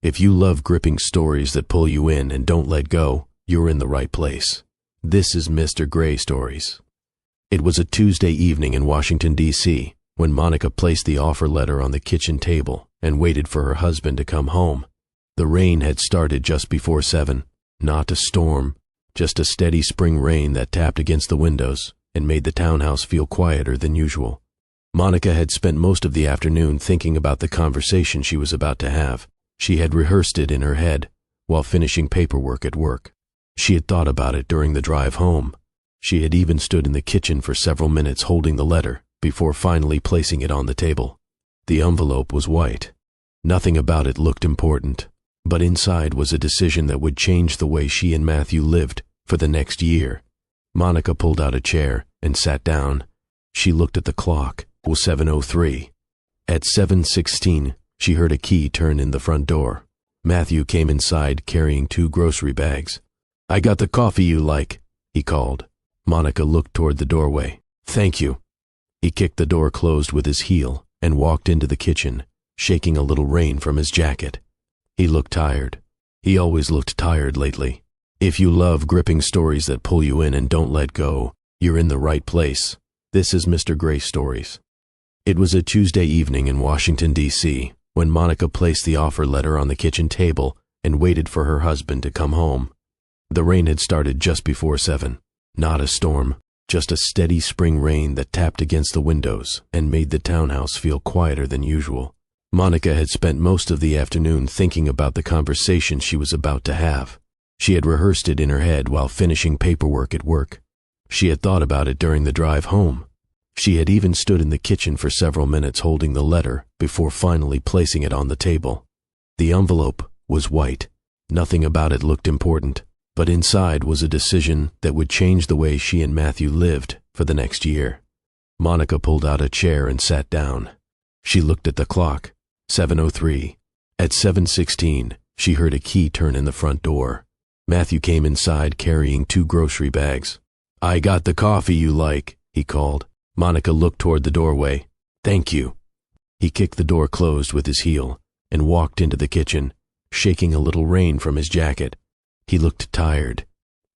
If you love gripping stories that pull you in and don't let go, you're in the right place. This is Mr. Gray Stories. It was a Tuesday evening in Washington, D.C., when Monica placed the offer letter on the kitchen table and waited for her husband to come home. The rain had started just before 7, not a storm, just a steady spring rain that tapped against the windows and made the townhouse feel quieter than usual. Monica had spent most of the afternoon thinking about the conversation she was about to have. She had rehearsed it in her head while finishing paperwork at work. She had thought about it during the drive home. She had even stood in the kitchen for several minutes holding the letter before finally placing it on the table. The envelope was white. Nothing about it looked important, but inside was a decision that would change the way she and Matthew lived for the next year. Monica pulled out a chair and sat down. She looked at the clock. It was 7:03. At 7:16, she heard a key turn in the front door. Matthew came inside carrying 2 grocery bags. "I got the coffee you like," he called. Monica looked toward the doorway. "Thank you." He kicked the door closed with his heel and walked into the kitchen, shaking a little rain from his jacket. He looked tired. He always looked tired lately. If you love gripping stories that pull you in and don't let go, you're in the right place. This is Mr. Gray Stories. It was a Tuesday evening in Washington, D.C., when Monica placed the offer letter on the kitchen table and waited for her husband to come home. The rain had started just before 7. Not a storm, just a steady spring rain that tapped against the windows and made the townhouse feel quieter than usual. Monica had spent most of the afternoon thinking about the conversation she was about to have. She had rehearsed it in her head while finishing paperwork at work. She had thought about it during the drive home. She had even stood in the kitchen for several minutes holding the letter before finally placing it on the table. The envelope was white. Nothing about it looked important, but inside was a decision that would change the way she and Matthew lived for the next year. Monica pulled out a chair and sat down. She looked at the clock. 7:03. At 7:16, she heard a key turn in the front door. Matthew came inside carrying 2 grocery bags. "I got the coffee you like," he called. Monica looked toward the doorway. "Thank you." He kicked the door closed with his heel and walked into the kitchen, shaking a little rain from his jacket. He looked tired.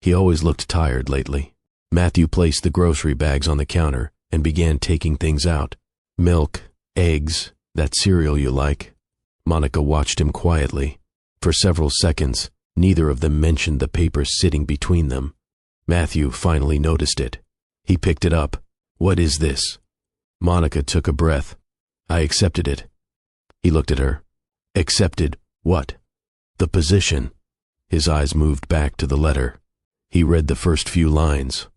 He always looked tired lately. Matthew placed the grocery bags on the counter and began taking things out. "Milk, eggs, that cereal you like." Monica watched him quietly. For several seconds, neither of them mentioned the paper sitting between them. Matthew finally noticed it. He picked it up. "What is this?" Monica took a breath. "I accepted it." He looked at her. "Accepted what?" "The position." His eyes moved back to the letter. He read the first few lines.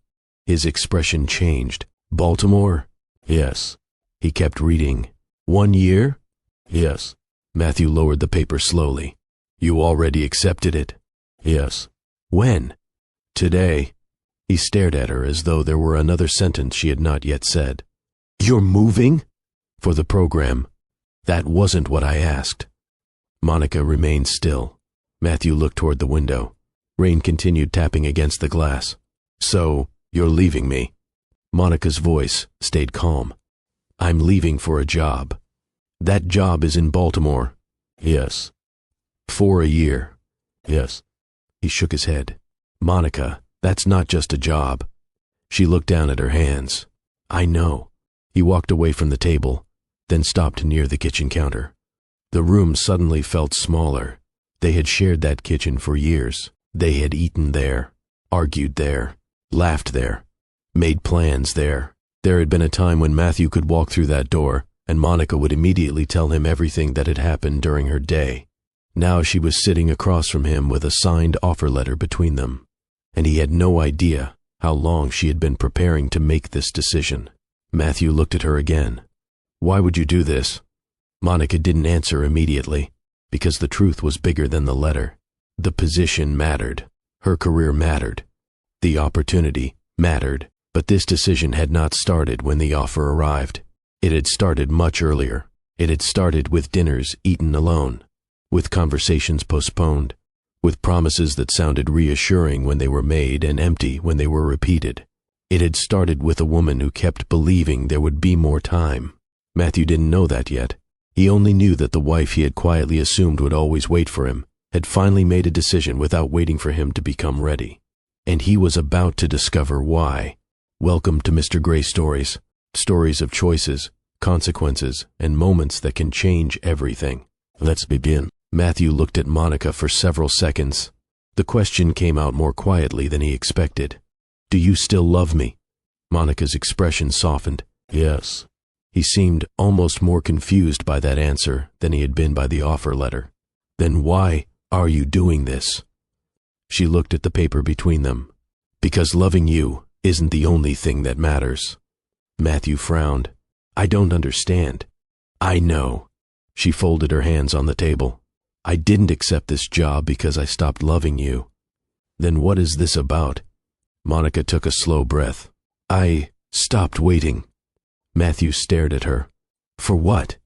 His expression changed. "Baltimore?" "Yes." He kept reading. "1 year?" "Yes." Matthew lowered the paper slowly. "You already accepted it?" "Yes." "When?" "Today." He stared at her as though there were another sentence she had not yet said. "You're moving?" "For the program." "That wasn't what I asked." Monica remained still. Matthew looked toward the window. Rain continued tapping against the glass. "So, you're leaving me?" Monica's voice stayed calm. "I'm leaving for a job." "That job is in Baltimore?" "Yes." "For a year?" "Yes." He shook his head. "Monica, that's not just a job." She looked down at her hands. "I know." He walked away from the table, then stopped near the kitchen counter. The room suddenly felt smaller. They had shared that kitchen for years. They had eaten there, argued there, laughed there, made plans there. There had been a time when Matthew could walk through that door, and Monica would immediately tell him everything that had happened during her day. Now she was sitting across from him with a signed offer letter between them, and he had no idea how long she had been preparing to make this decision. Matthew looked at her again. "Why would you do this?" Monica didn't answer immediately, because the truth was bigger than the letter. The position mattered. Her career mattered. The opportunity mattered. But this decision had not started when the offer arrived. It had started much earlier. It had started with dinners eaten alone, with conversations postponed, with promises that sounded reassuring when they were made and empty when they were repeated. It had started with a woman who kept believing there would be more time. Matthew didn't know that yet, He only knew that the wife he had quietly assumed would always wait for him had finally made a decision without waiting for him to become ready. And he was about to discover why. Welcome to Mr. Gray Stories. Stories of choices, consequences, and moments that can change everything. Let's begin. Matthew looked at Monica for several seconds. The question came out more quietly than he expected. Do you still love me? Monica's expression softened. Yes. He seemed almost more confused by that answer than he had been by the offer letter. Then why are you doing this? She looked at the paper between them. Because loving you isn't the only thing that matters. Matthew frowned. I don't understand. I know. She folded her hands on the table. I didn't accept this job because I stopped loving you. Then what is this about? Monica took a slow breath. I stopped waiting. Matthew stared at her. For what?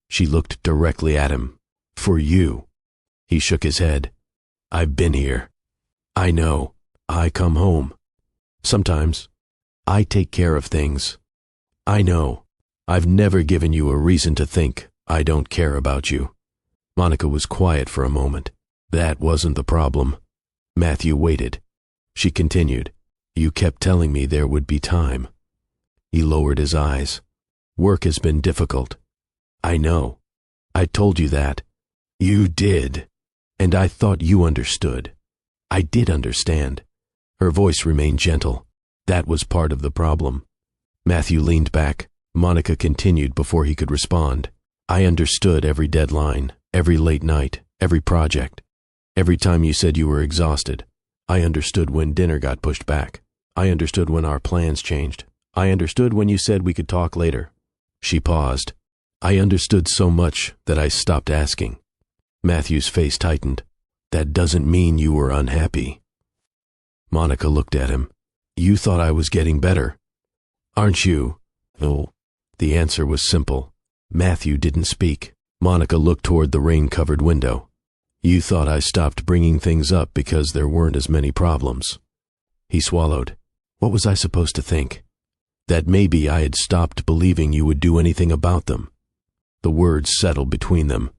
She looked directly at him. For you. He shook his head. I've been here. I know. I come home. Sometimes. I take care of things. I know. I've never given you a reason to think I don't care about you. Monica was quiet for a moment. That wasn't the problem. Matthew waited. She continued. You kept telling me there would be time. He lowered his eyes. Work has been difficult. I know. I told you that. You did. And I thought you understood. I did understand. Her voice remained gentle. That was part of the problem. Matthew leaned back. Monica continued before he could respond. I understood every deadline, every late night, every project. Every time you said you were exhausted. I understood when dinner got pushed back. I understood when our plans changed. I understood when you said we could talk later. She paused. I understood so much that I stopped asking. Matthew's face tightened. That doesn't mean you were unhappy. Monica looked at him. You thought I was getting better. Aren't you? Oh. The answer was simple. Matthew didn't speak. Monica looked toward the rain-covered window. You thought I stopped bringing things up because there weren't as many problems. He swallowed. What was I supposed to think? That maybe I had stopped believing you would do anything about them. The words settled between them.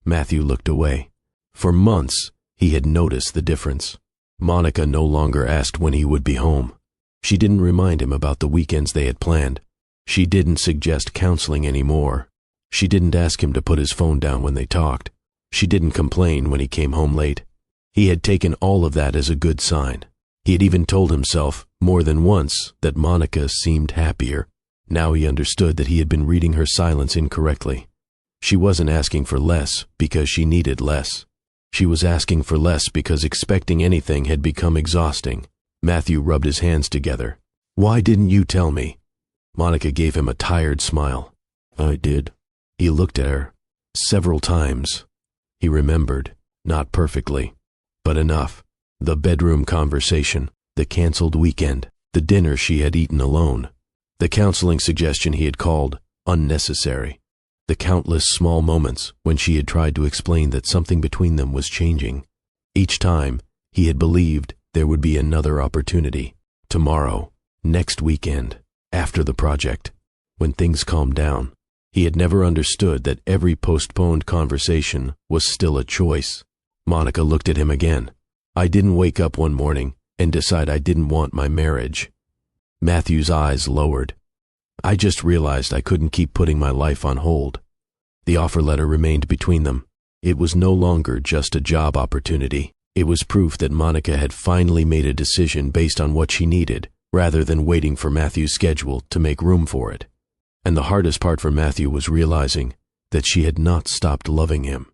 Matthew looked away. For months, he had noticed the difference. Monica no longer asked when he would be home. She didn't remind him about the weekends they had planned. She didn't suggest counseling anymore. She didn't ask him to put his phone down when they talked. She didn't complain when he came home late. He had taken all of that as a good sign. He had even told himself, more than once, that Monica seemed happier. Now he understood that he had been reading her silence incorrectly. She wasn't asking for less because she needed less. She was asking for less because expecting anything had become exhausting. Matthew rubbed his hands together. Why didn't you tell me? Monica gave him a tired smile. I did. He looked at her. Several times. He remembered. Not perfectly, but enough. The bedroom conversation, the canceled weekend, the dinner she had eaten alone, the counseling suggestion he had called unnecessary, the countless small moments when she had tried to explain that something between them was changing. Each time, he had believed there would be another opportunity. Tomorrow, next weekend, after the project, when things calmed down. He had never understood that every postponed conversation was still a choice. Monica looked at him again. I didn't wake up one morning and decide I didn't want my marriage. Matthew's eyes lowered. I just realized I couldn't keep putting my life on hold. The offer letter remained between them. It was no longer just a job opportunity. It was proof that Monica had finally made a decision based on what she needed, rather than waiting for Matthew's schedule to make room for it. And the hardest part for Matthew was realizing that she had not stopped loving him.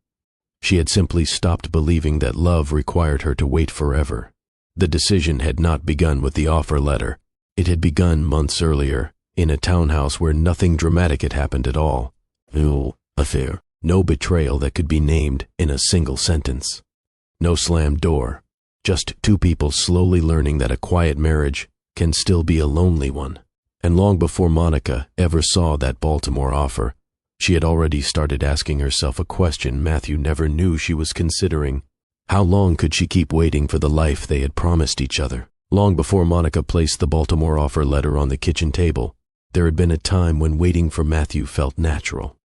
She had simply stopped believing that love required her to wait forever. The decision had not begun with the offer letter. It had begun months earlier, in a townhouse where nothing dramatic had happened at all. No affair. No betrayal that could be named in a single sentence. No slammed door. Just two people slowly learning that a quiet marriage can still be a lonely one. And long before Monica ever saw that Baltimore offer, she had already started asking herself a question Matthew never knew she was considering. How long could she keep waiting for the life they had promised each other? Long before Monica placed the Baltimore offer letter on the kitchen table, there had been a time when waiting for Matthew felt natural.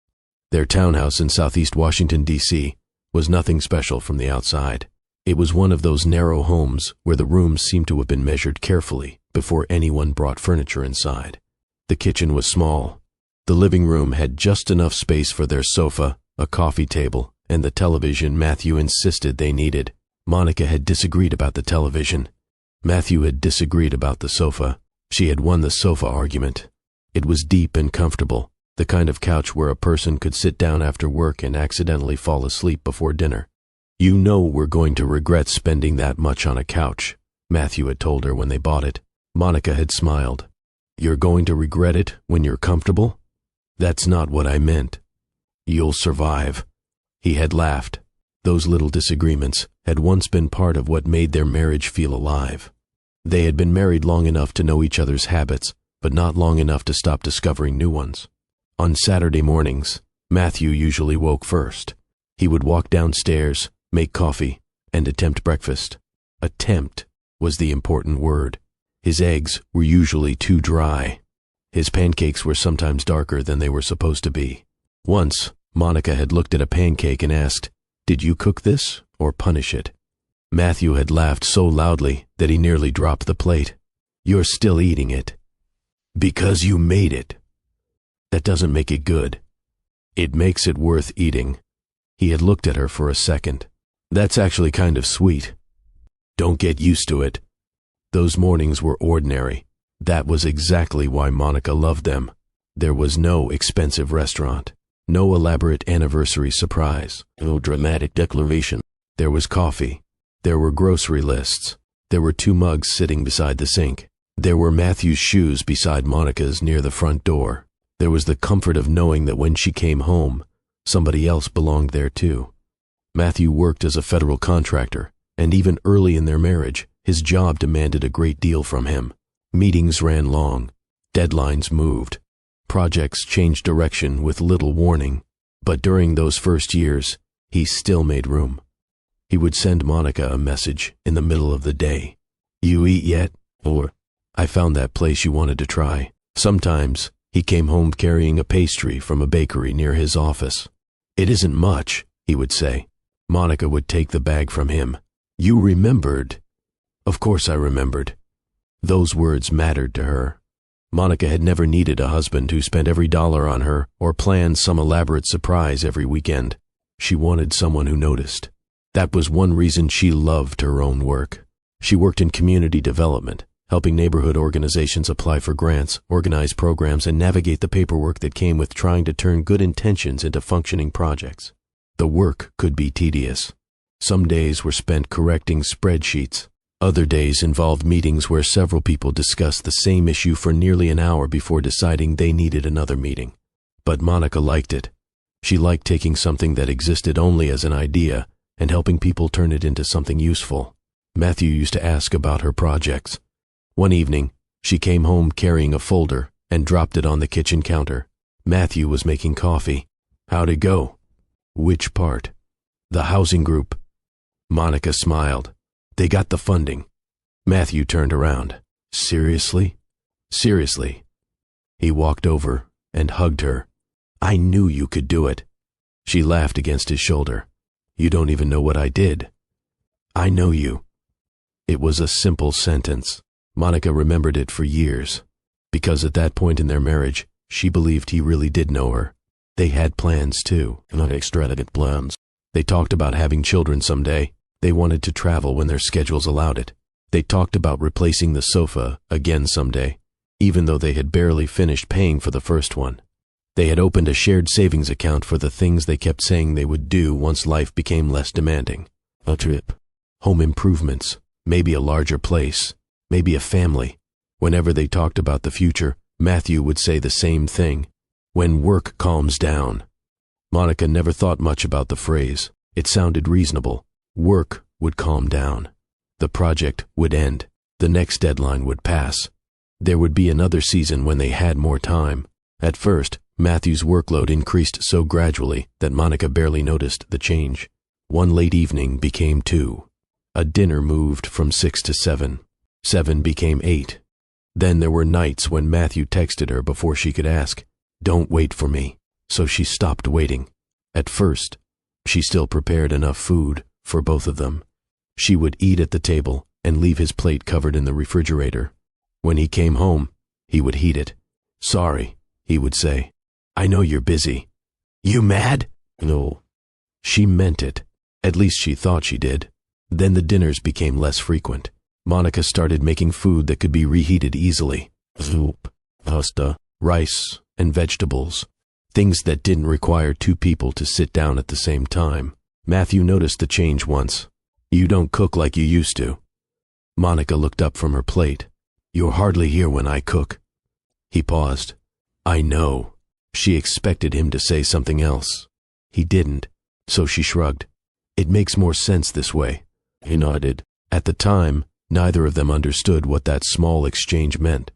Their townhouse in southeast Washington, D.C., was nothing special from the outside. It was one of those narrow homes where the rooms seemed to have been measured carefully before anyone brought furniture inside. The kitchen was small. The living room had just enough space for their sofa, a coffee table, and the television Matthew insisted they needed. Monica had disagreed about the television. Matthew had disagreed about the sofa. She had won the sofa argument. It was deep and comfortable, the kind of couch where a person could sit down after work and accidentally fall asleep before dinner. "You know we're going to regret spending that much on a couch," Matthew had told her when they bought it. Monica had smiled. "You're going to regret it when you're comfortable? That's not what I meant. You'll survive." He had laughed. Those little disagreements had once been part of what made their marriage feel alive. They had been married long enough to know each other's habits, but not long enough to stop discovering new ones. On Saturday mornings, Matthew usually woke first. He would walk downstairs, make coffee, and attempt breakfast. Attempt was the important word. His eggs were usually too dry. His pancakes were sometimes darker than they were supposed to be. Once, Monica had looked at a pancake and asked, "Did you cook this or punish it?" Matthew had laughed so loudly that he nearly dropped the plate. "You're still eating it." "Because you made it." "That doesn't make it good." "It makes it worth eating." He had looked at her for a second. "That's actually kind of sweet." "Don't get used to it." Those mornings were ordinary. That was exactly why Monica loved them. There was no expensive restaurant, no elaborate anniversary surprise, no dramatic declaration. There was coffee. There were grocery lists. There were 2 mugs sitting beside the sink. There were Matthew's shoes beside Monica's near the front door. There was the comfort of knowing that when she came home, somebody else belonged there too. Matthew worked as a federal contractor, and even early in their marriage, his job demanded a great deal from him. Meetings ran long. Deadlines moved. Projects changed direction with little warning. But during those first years, he still made room. He would send Monica a message in the middle of the day. "You eat yet?" Or, "I found that place you wanted to try." Sometimes, he came home carrying a pastry from a bakery near his office. "It isn't much," he would say. Monica would take the bag from him. "You remembered." "Of course I remembered." Those words mattered to her. Monica had never needed a husband who spent every dollar on her or planned some elaborate surprise every weekend. She wanted someone who noticed. That was one reason she loved her own work. She worked in community development, helping neighborhood organizations apply for grants, organize programs, and navigate the paperwork that came with trying to turn good intentions into functioning projects. The work could be tedious. Some days were spent correcting spreadsheets. Other days involved meetings where several people discussed the same issue for nearly an hour before deciding they needed another meeting. But Monica liked it. She liked taking something that existed only as an idea and helping people turn it into something useful. Matthew used to ask about her projects. One evening, she came home carrying a folder and dropped it on the kitchen counter. Matthew was making coffee. "How'd it go?" "Which part?" "The housing group." Monica smiled. "They got the funding." Matthew turned around. "Seriously?" "Seriously." He walked over and hugged her. "I knew you could do it." She laughed against his shoulder. "You don't even know what I did." "I know you." It was a simple sentence. Monica remembered it for years, because at that point in their marriage, she believed he really did know her. They had plans too, not extravagant plans. They talked about having children someday. They wanted to travel when their schedules allowed it. They talked about replacing the sofa again someday, even though they had barely finished paying for the first one. They had opened a shared savings account for the things they kept saying they would do once life became less demanding. A trip, home improvements, maybe a larger place, maybe a family. Whenever they talked about the future, Matthew would say the same thing: "When work calms down." Monica never thought much about the phrase. It sounded reasonable. Work would calm down. The project would end. The next deadline would pass. There would be another season when they had more time. At first, Matthew's workload increased so gradually that Monica barely noticed the change. One late evening became 2. A dinner moved from 6 to 7. 7 became 8. Then there were nights when Matthew texted her before she could ask, "Don't wait for me." so she stopped waiting. At first, she still prepared enough food for both of them. She would eat at the table and leave his plate covered in the refrigerator. When he came home, he would heat it. "Sorry," he would say. "I know you're busy." "You mad?" "No." She meant it. At least she thought she did. Then the dinners became less frequent. Monica started making food that could be reheated easily. Soup, pasta, rice, and vegetables. Things that didn't require two people to sit down at the same time. Matthew noticed the change once. "You don't cook like you used to." Monica looked up from her plate. "You're hardly here when I cook." He paused. "I know." She expected him to say something else. He didn't, so she shrugged. "It makes more sense this way." He nodded. At the time, neither of them understood what that small exchange meant.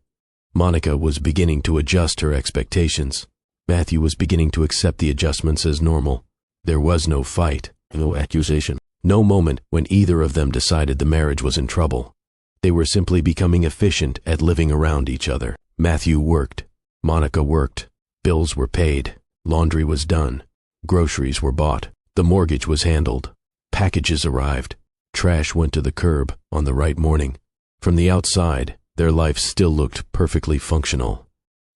Monica was beginning to adjust her expectations. Matthew was beginning to accept the adjustments as normal. There was no fight, no accusation, no moment when either of them decided the marriage was in trouble. They were simply becoming efficient at living around each other. Matthew worked. Monica worked. Bills were paid. Laundry was done. Groceries were bought. The mortgage was handled. Packages arrived. Trash went to the curb on the right morning. From the outside, their life still looked perfectly functional.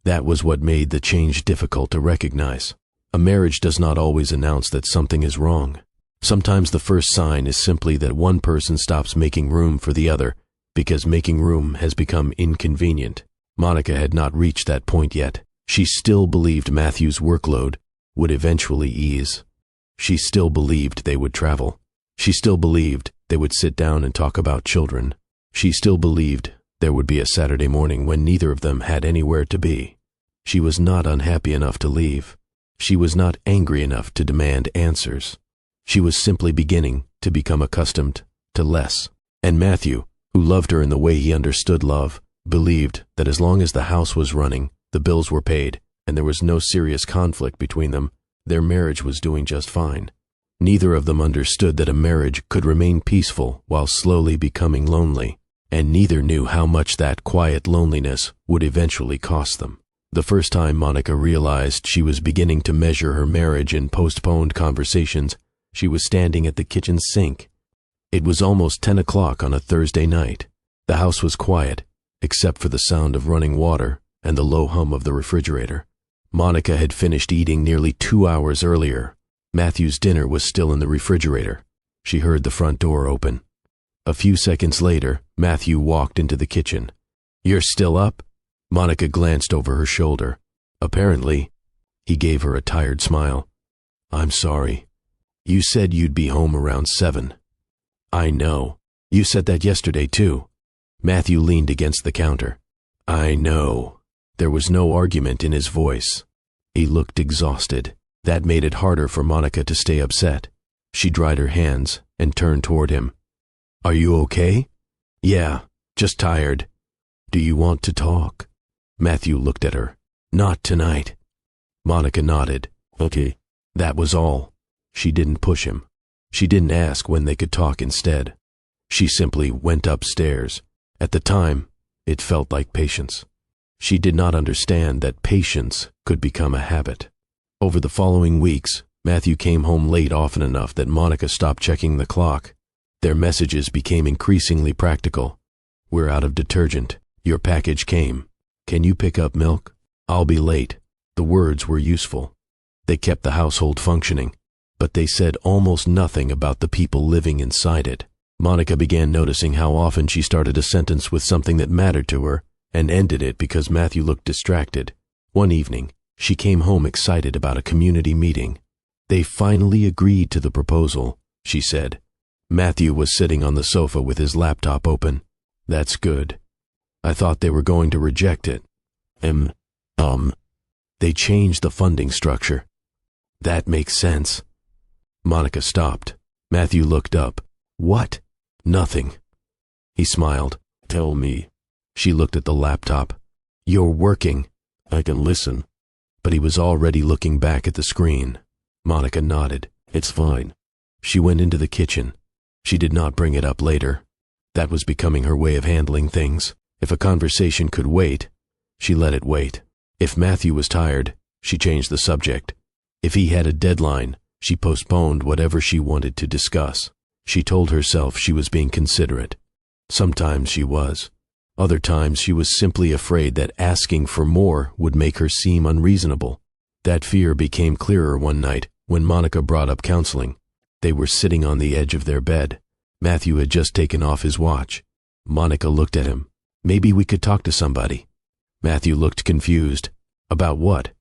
That was what made the change difficult to recognize. A marriage does not always announce that something is wrong. Sometimes the first sign is simply that one person stops making room for the other because making room has become inconvenient. Monica had not reached that point yet. She still believed Matthew's workload would eventually ease. She still believed they would travel. She still believed they would sit down and talk about children. She still believed there would be a Saturday morning when neither of them had anywhere to be. She was not unhappy enough to leave. She was not angry enough to demand answers. She was simply beginning to become accustomed to less. And Matthew, who loved her in the way he understood love, believed that as long as the house was running, the bills were paid, and there was no serious conflict between them, their marriage was doing just fine. Neither of them understood that a marriage could remain peaceful while slowly becoming lonely, and neither knew how much that quiet loneliness would eventually cost them. The first time Monica realized she was beginning to measure her marriage in postponed conversations, she was standing at the kitchen sink. It was almost 10 o'clock on a Thursday night. The house was quiet, except for the sound of running water and the low hum of the refrigerator. Monica had finished eating nearly 2 hours earlier. Matthew's dinner was still in the refrigerator. She heard the front door open. A few seconds later, Matthew walked into the kitchen. "You're still up?" Monica glanced over her shoulder. Apparently, he gave her a tired smile. "I'm sorry. You said you'd be home around 7. "I know. You said that yesterday, too." Matthew leaned against the counter. "I know." There was no argument in his voice. He looked exhausted. That made it harder for Monica to stay upset. She dried her hands and turned toward him. "Are you okay?" "Yeah, just tired." "Do you want to talk?" Matthew looked at her. "Not tonight." Monica nodded. "Okay." That was all. She didn't push him. She didn't ask when they could talk instead. She simply went upstairs. At the time, it felt like patience. She did not understand that patience could become a habit. Over the following weeks, Matthew came home late often enough that Monica stopped checking the clock. Their messages became increasingly practical. "We're out of detergent. Your package came. Can you pick up milk? I'll be late." The words were useful. They kept the household functioning, but they said almost nothing about the people living inside it. Monica began noticing how often she started a sentence with something that mattered to her and ended it because Matthew looked distracted. One evening, she came home excited about a community meeting. "They finally agreed to the proposal," she said. Matthew was sitting on the sofa with his laptop open. "That's good. I thought they were going to reject it." They changed the funding structure." "That makes sense." Monica stopped. Matthew looked up. "What?" "Nothing." He smiled. "Tell me." She looked at the laptop. "You're working." "I can listen." But he was already looking back at the screen. Monica nodded. "It's fine." She went into the kitchen. She did not bring it up later. That was becoming her way of handling things. If a conversation could wait, she let it wait. If Matthew was tired, she changed the subject. If he had a deadline, she postponed whatever she wanted to discuss. She told herself she was being considerate. Sometimes she was. Other times she was simply afraid that asking for more would make her seem unreasonable. That fear became clearer one night when Monica brought up counseling. They were sitting on the edge of their bed. Matthew had just taken off his watch. Monica looked at him. "Maybe we could talk to somebody." Matthew looked confused. "About what?"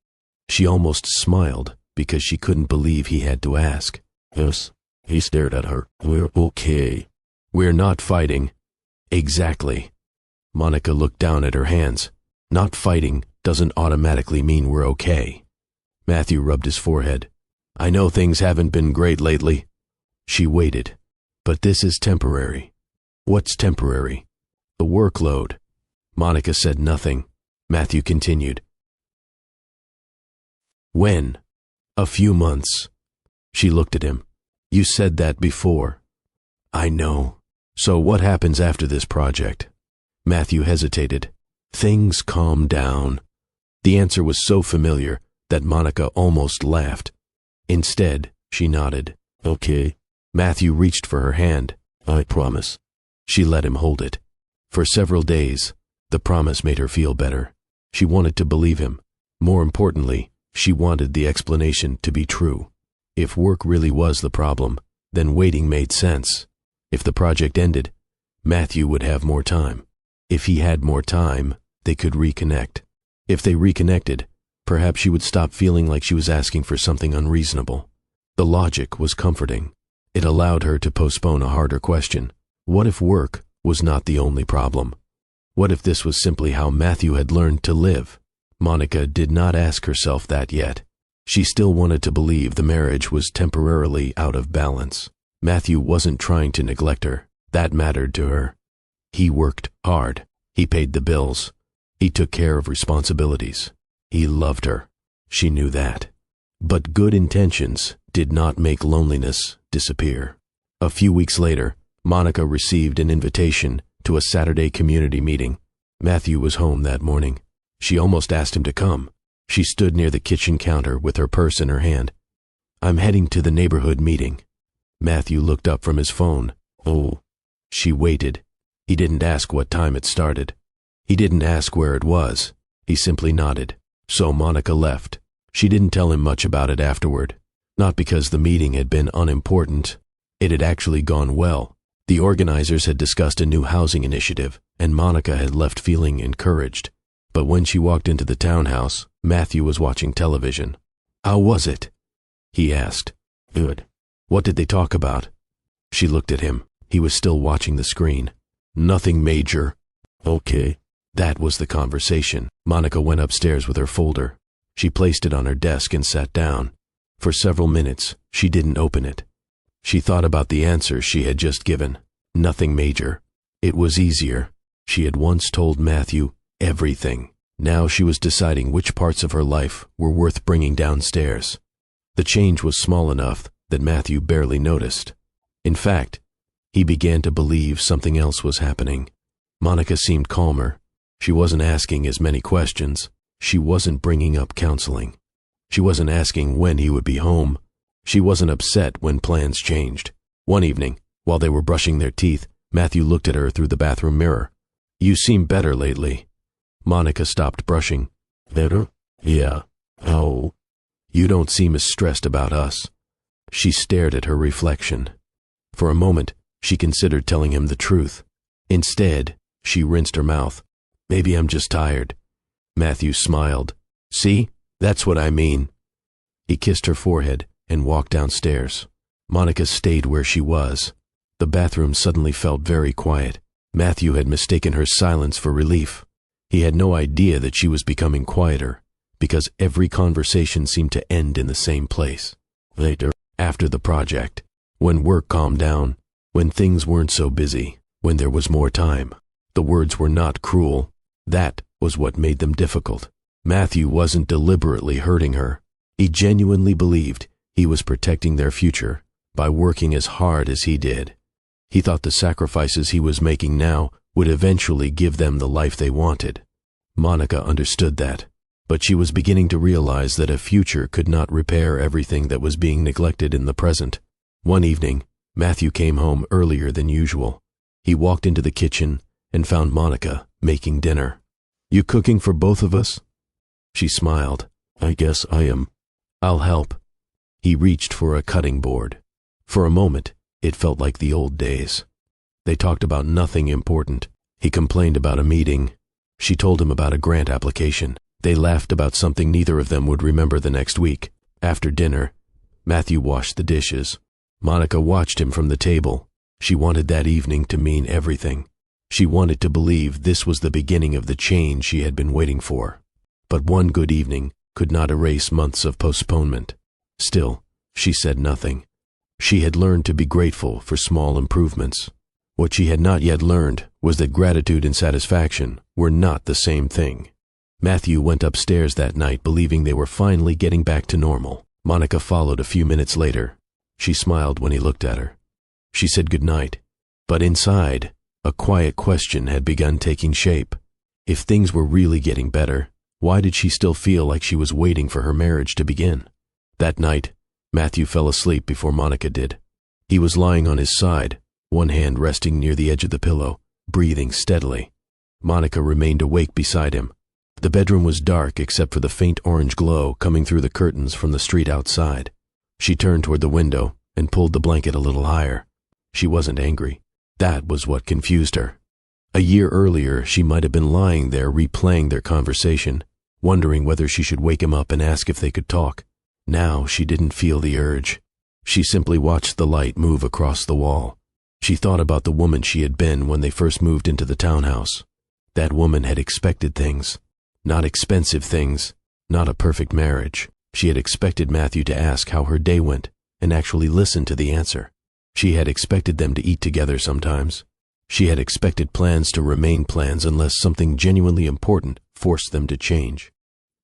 She almost smiled because she couldn't believe he had to ask. "Yes." He stared at her. "We're okay." "We're not fighting." "Exactly." Monica looked down at her hands. "Not fighting doesn't automatically mean we're okay." Matthew rubbed his forehead. "I know things haven't been great lately." She waited. "But this is temporary." "What's temporary?" "The workload." Monica said nothing. Matthew continued. "When?" "A few months." She looked at him. "You said that before." "I know. So what happens after this project?" Matthew hesitated. "Things calm down." The answer was so familiar that Monica almost laughed. Instead, she nodded. "Okay." Matthew reached for her hand. "I promise." She let him hold it. For several days, the promise made her feel better. She wanted to believe him. More importantly, she wanted the explanation to be true. If work really was the problem, then waiting made sense. If the project ended, Matthew would have more time. If he had more time, they could reconnect. If they reconnected, perhaps she would stop feeling like she was asking for something unreasonable. The logic was comforting. It allowed her to postpone a harder question. What if work was not the only problem? What if this was simply how Matthew had learned to live? Monica did not ask herself that yet. She still wanted to believe the marriage was temporarily out of balance. Matthew wasn't trying to neglect her. That mattered to her. He worked hard. He paid the bills. He took care of responsibilities. He loved her. She knew that. But good intentions did not make loneliness disappear. A few weeks later, Monica received an invitation to a Saturday community meeting. Matthew was home that morning. She almost asked him to come. She stood near the kitchen counter with her purse in her hand. "I'm heading to the neighborhood meeting." Matthew looked up from his phone. "Oh." She waited. He didn't ask what time it started. He didn't ask where it was. He simply nodded. So Monica left. She didn't tell him much about it afterward. Not because the meeting had been unimportant. It had actually gone well. The organizers had discussed a new housing initiative, and Monica had left feeling encouraged. But when she walked into the townhouse, Matthew was watching television. "How was it?" he asked. "Good." "What did they talk about?" She looked at him. He was still watching the screen. "Nothing major." "Okay." That was the conversation. Monica went upstairs with her folder. She placed it on her desk and sat down. For several minutes, she didn't open it. She thought about the answer she had just given. Nothing major. It was easier. She had once told Matthew everything. Now she was deciding which parts of her life were worth bringing downstairs. The change was small enough that Matthew barely noticed. In fact, he began to believe something else was happening. Monica seemed calmer. She wasn't asking as many questions. She wasn't bringing up counseling. She wasn't asking when he would be home. She wasn't upset when plans changed. One evening, while they were brushing their teeth, Matthew looked at her through the bathroom mirror. "You seem better lately." Monica stopped brushing. "Better?" "Yeah." "How?" "You don't seem as stressed about us." She stared at her reflection. For a moment, she considered telling him the truth. Instead, she rinsed her mouth. "Maybe I'm just tired." Matthew smiled. "See? That's what I mean." He kissed her forehead and walked downstairs. Monica stayed where she was. The bathroom suddenly felt very quiet. Matthew had mistaken her silence for relief. He had no idea that she was becoming quieter, because every conversation seemed to end in the same place. "Later." After the project. When work calmed down. When things weren't so busy. When there was more time. The words were not cruel. That was what made them difficult. Matthew wasn't deliberately hurting her. He genuinely believed he was protecting their future by working as hard as he did. He thought the sacrifices he was making now would eventually give them the life they wanted. Monica understood that. But she was beginning to realize that a future could not repair everything that was being neglected in the present. One evening, Matthew came home earlier than usual. He walked into the kitchen and found Monica making dinner. "You cooking for both of us?" She smiled. I guess I am. "I'll help." He reached for a cutting board. For a moment, it felt like the old days. They talked about nothing important. He complained about a meeting. She told him about a grant application. They laughed about something neither of them would remember the next week. After dinner, Matthew washed the dishes. Monica watched him from the table. She wanted that evening to mean everything. She wanted to believe this was the beginning of the change she had been waiting for. But one good evening could not erase months of postponement. Still, she said nothing. She had learned to be grateful for small improvements. What she had not yet learned was that gratitude and satisfaction were not the same thing. Matthew went upstairs that night believing they were finally getting back to normal. Monica followed a few minutes later. She smiled when he looked at her. She said goodnight. But inside, a quiet question had begun taking shape. If things were really getting better, why did she still feel like she was waiting for her marriage to begin? That night, Matthew fell asleep before Monica did. He was lying on his side, one hand resting near the edge of the pillow, breathing steadily. Monica remained awake beside him. The bedroom was dark except for the faint orange glow coming through the curtains from the street outside. She turned toward the window and pulled the blanket a little higher. She wasn't angry. That was what confused her. A year earlier, she might have been lying there replaying their conversation, wondering whether she should wake him up and ask if they could talk. Now she didn't feel the urge. She simply watched the light move across the wall. She thought about the woman she had been when they first moved into the townhouse. That woman had expected things. Not expensive things, not a perfect marriage. She had expected Matthew to ask how her day went and actually listen to the answer. She had expected them to eat together sometimes. She had expected plans to remain plans unless something genuinely important forced them to change.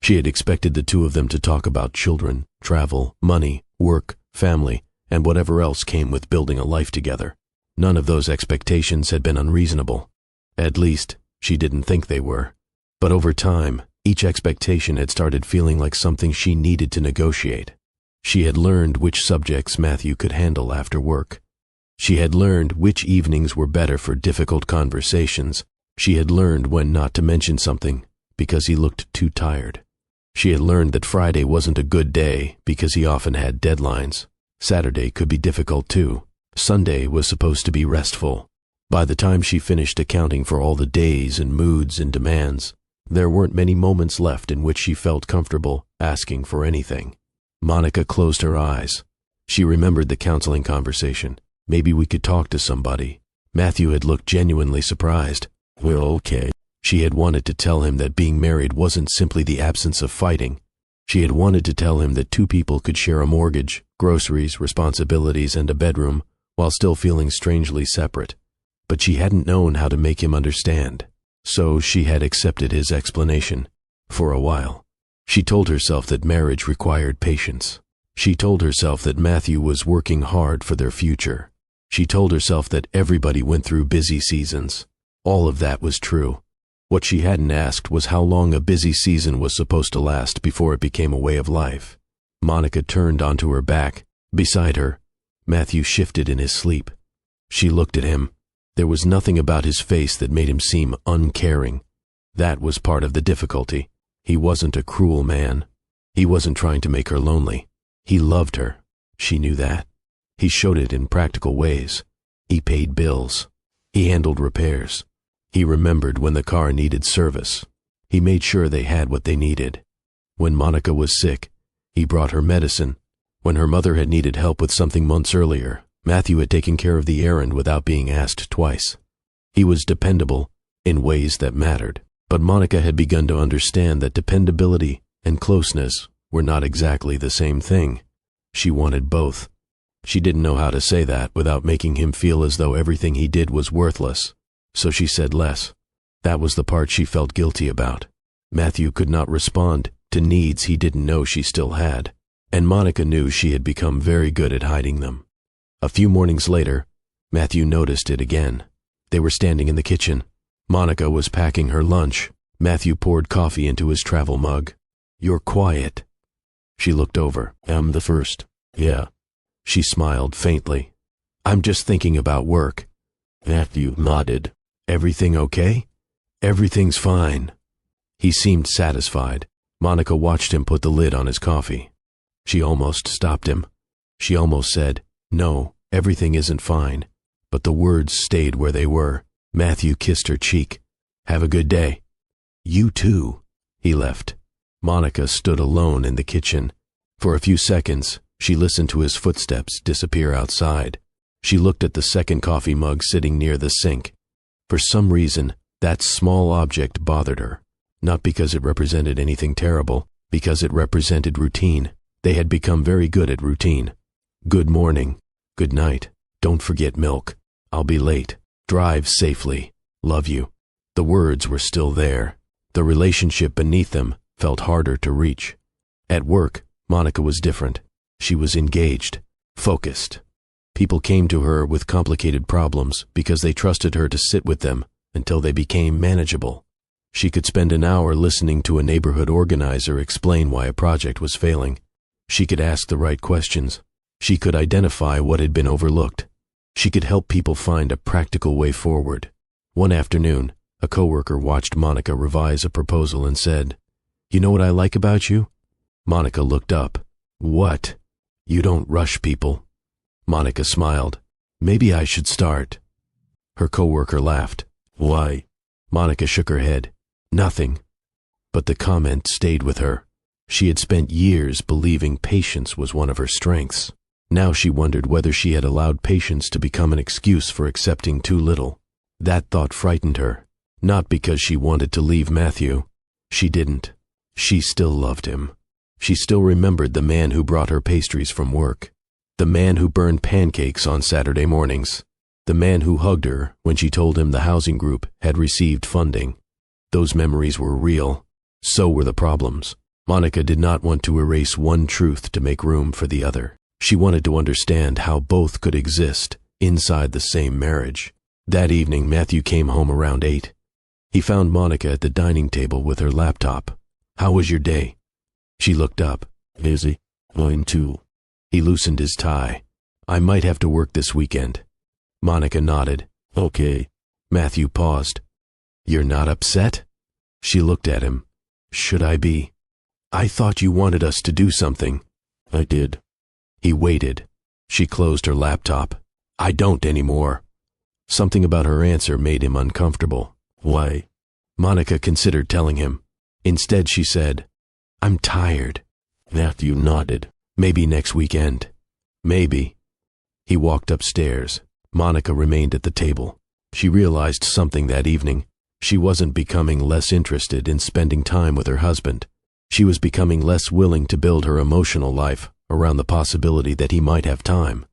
She had expected the two of them to talk about children, travel, money, work, family, and whatever else came with building a life together. None of those expectations had been unreasonable. At least, she didn't think they were. But over time, each expectation had started feeling like something she needed to negotiate. She had learned which subjects Matthew could handle after work. She had learned which evenings were better for difficult conversations. She had learned when not to mention something because he looked too tired. She had learned that Friday wasn't a good day because he often had deadlines. Saturday could be difficult too. Sunday was supposed to be restful. By the time she finished accounting for all the days and moods and demands, there weren't many moments left in which she felt comfortable asking for anything. Monica closed her eyes. She remembered the counseling conversation. Maybe we could talk to somebody. Matthew had looked genuinely surprised. We're okay. She had wanted to tell him that being married wasn't simply the absence of fighting. She had wanted to tell him that two people could share a mortgage, groceries, responsibilities, and a bedroom while still feeling strangely separate. But she hadn't known how to make him understand. So she had accepted his explanation. For a while. She told herself that marriage required patience. She told herself that Matthew was working hard for their future. She told herself that everybody went through busy seasons. All of that was true. What she hadn't asked was how long a busy season was supposed to last before it became a way of life. Monica turned onto her back. Beside her, Matthew shifted in his sleep. She looked at him. There was nothing about his face that made him seem uncaring. That was part of the difficulty. He wasn't a cruel man. He wasn't trying to make her lonely. He loved her. She knew that. He showed it in practical ways. He paid bills. He handled repairs. He remembered when the car needed service. He made sure they had what they needed. When Monica was sick, he brought her medicine. When her mother had needed help with something months earlier, Matthew had taken care of the errand without being asked twice. He was dependable in ways that mattered. But Monica had begun to understand that dependability and closeness were not exactly the same thing. She wanted both. She didn't know how to say that without making him feel as though everything he did was worthless. So she said less. That was the part she felt guilty about. Matthew could not respond to needs he didn't know she still had, and Monica knew she had become very good at hiding them. A few mornings later, Matthew noticed it again. They were standing in the kitchen. Monica was packing her lunch. Matthew poured coffee into his travel mug. You're quiet. She looked over. I'm the first. Yeah. She smiled faintly. I'm just thinking about work. Matthew nodded. Everything okay? Everything's fine. He seemed satisfied. Monica watched him put the lid on his coffee. She almost stopped him. She almost said, "No, everything isn't fine." But the words stayed where they were. Matthew kissed her cheek. "Have a good day." "You too." He left. Monica stood alone in the kitchen. For a few seconds, she listened to his footsteps disappear outside. She looked at the second coffee mug sitting near the sink. For some reason, that small object bothered her. Not because it represented anything terrible, because it represented routine. They had become very good at routine. Good morning. Good night. Don't forget milk. I'll be late. Drive safely. Love you. The words were still there. The relationship beneath them felt harder to reach. At work, Monica was different. She was engaged, focused. People came to her with complicated problems because they trusted her to sit with them until they became manageable. She could spend an hour listening to a neighborhood organizer explain why a project was failing. She could ask the right questions. She could identify what had been overlooked. She could help people find a practical way forward. One afternoon, a coworker watched Monica revise a proposal and said, "You know what I like about you?" Monica looked up. "What?" "You don't rush people." Monica smiled. "Maybe I should start." Her coworker laughed. "Why?" Monica shook her head. "Nothing." But the comment stayed with her. She had spent years believing patience was one of her strengths. Now she wondered whether she had allowed patience to become an excuse for accepting too little. That thought frightened her, not because she wanted to leave Matthew. She didn't. She still loved him. She still remembered the man who brought her pastries from work, the man who burned pancakes on Saturday mornings, the man who hugged her when she told him the housing group had received funding. Those memories were real. So were the problems. Monica did not want to erase one truth to make room for the other. She wanted to understand how both could exist inside the same marriage. That evening, Matthew came home around 8. He found Monica at the dining table with her laptop. "How was your day?" She looked up. Busy. Mine too. He loosened his tie. "I might have to work this weekend." Monica nodded. Okay. Matthew paused. "You're not upset?" She looked at him. "Should I be? I thought you wanted us to do something." I did. He waited. She closed her laptop. "I don't anymore." Something about her answer made him uncomfortable. Why? Monica considered telling him. Instead, she said, "I'm tired." Matthew nodded. "Maybe next weekend." "Maybe." He walked upstairs. Monica remained at the table. She realized something that evening. She wasn't becoming less interested in spending time with her husband. She was becoming less willing to build her emotional life around the possibility that he might have time.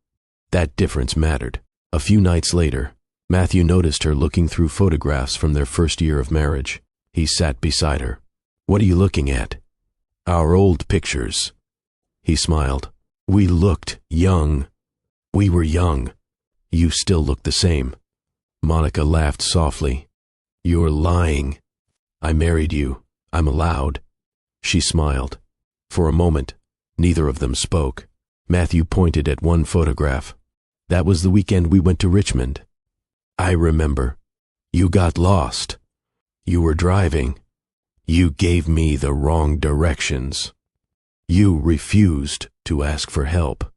That difference mattered. A few nights later, Matthew noticed her looking through photographs from their first year of marriage. He sat beside her. "What are you looking at?" "Our old pictures." He smiled. "We looked young." "We were young. You still look the same." Monica laughed softly. "You're lying. I married you. I'm allowed." She smiled. For a moment, neither of them spoke. Matthew pointed at one photograph. "That was the weekend we went to Richmond." "I remember. You got lost. You were driving. You gave me the wrong directions. You refused to ask for help."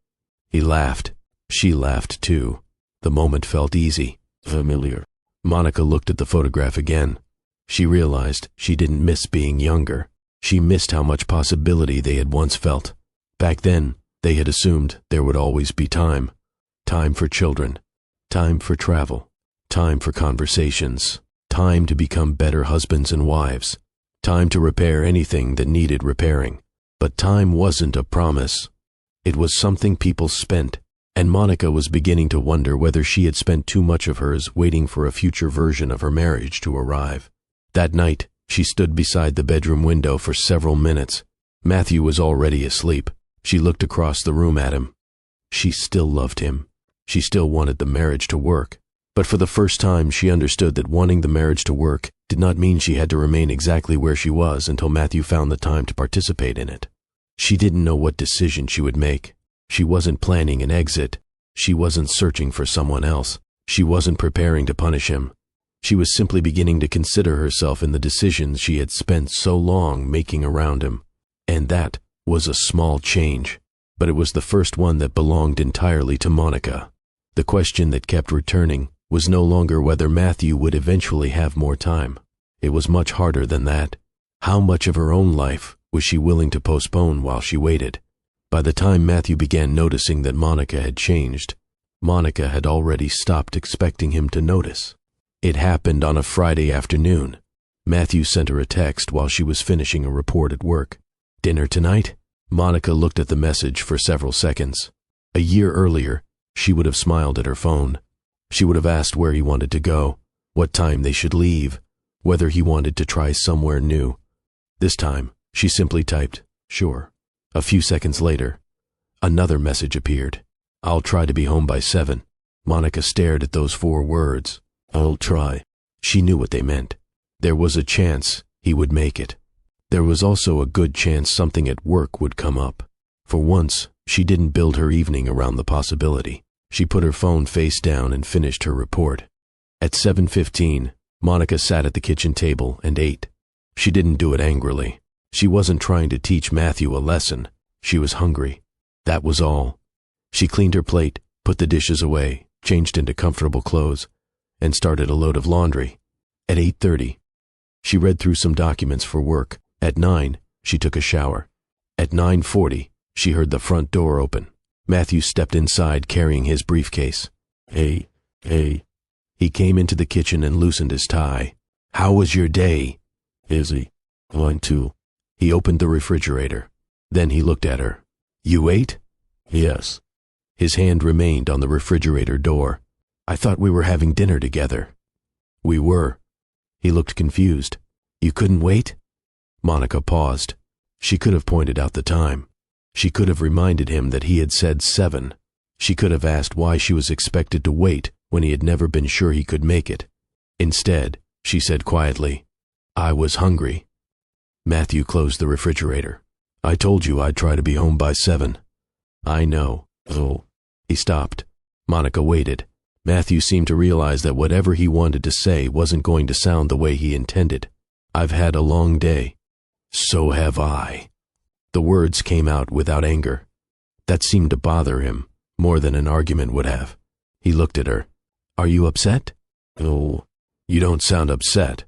He laughed. She laughed too. The moment felt easy, Familiar. Monica looked at the photograph again. She realized she didn't miss being younger. She missed how much possibility they had once felt. Back then, they had assumed there would always be time. Time for children. Time for travel. Time for conversations. Time to become better husbands and wives. Time to repair anything that needed repairing. But time wasn't a promise. It was something people spent, and Monica was beginning to wonder whether she had spent too much of hers waiting for a future version of her marriage to arrive. That night, she stood beside the bedroom window for several minutes. Matthew was already asleep. She looked across the room at him. She still loved him. She still wanted the marriage to work. But for the first time, she understood that wanting the marriage to work did not mean she had to remain exactly where she was until Matthew found the time to participate in it. She didn't know what decision she would make. She wasn't planning an exit. She wasn't searching for someone else. She wasn't preparing to punish him. She was simply beginning to consider herself in the decisions she had spent so long making around him. And that was a small change, but it was the first one that belonged entirely to Monica. The question that kept returning was no longer whether Matthew would eventually have more time. It was much harder than that. How much of her own life was she willing to postpone while she waited? By the time Matthew began noticing that Monica had changed, Monica had already stopped expecting him to notice. It happened on a Friday afternoon. Matthew sent her a text while she was finishing a report at work. "Dinner tonight?" Monica looked at the message for several seconds. A year earlier, she would have smiled at her phone. She would have asked where he wanted to go, what time they should leave, whether he wanted to try somewhere new. This time, she simply typed, "Sure." A few seconds later, another message appeared. "I'll try to be home by 7. Monica stared at those 4 words. "I'll try." She knew what they meant. There was a chance he would make it. There was also a good chance something at work would come up. For once, she didn't build her evening around the possibility. She put her phone face down and finished her report. At 7:15, Monica sat at the kitchen table and ate. She didn't do it angrily. She wasn't trying to teach Matthew a lesson. She was hungry. That was all. She cleaned her plate, put the dishes away, changed into comfortable clothes, and started a load of laundry. At 8:30, she read through some documents for work. At 9, she took a shower. At 9:40, she heard the front door open. Matthew stepped inside carrying his briefcase. Hey. He came into the kitchen and loosened his tie. "How was your day?" "Busy. Mine too." He opened the refrigerator. Then he looked at her. "You ate?" "Yes." His hand remained on the refrigerator door. "I thought we were having dinner together." "We were." He looked confused. "You couldn't wait?" Monica paused. She could have pointed out the time. She could have reminded him that he had said 7. She could have asked why she was expected to wait when he had never been sure he could make it. Instead, she said quietly, "I was hungry." Matthew closed the refrigerator. "I told you I'd try to be home by 7. "I know." "Oh." He stopped. Monica waited. Matthew seemed to realize that whatever he wanted to say wasn't going to sound the way he intended. "I've had a long day." "So have I." The words came out without anger. That seemed to bother him, more than an argument would have. He looked at her. "Are you upset?" "No." "You don't sound upset."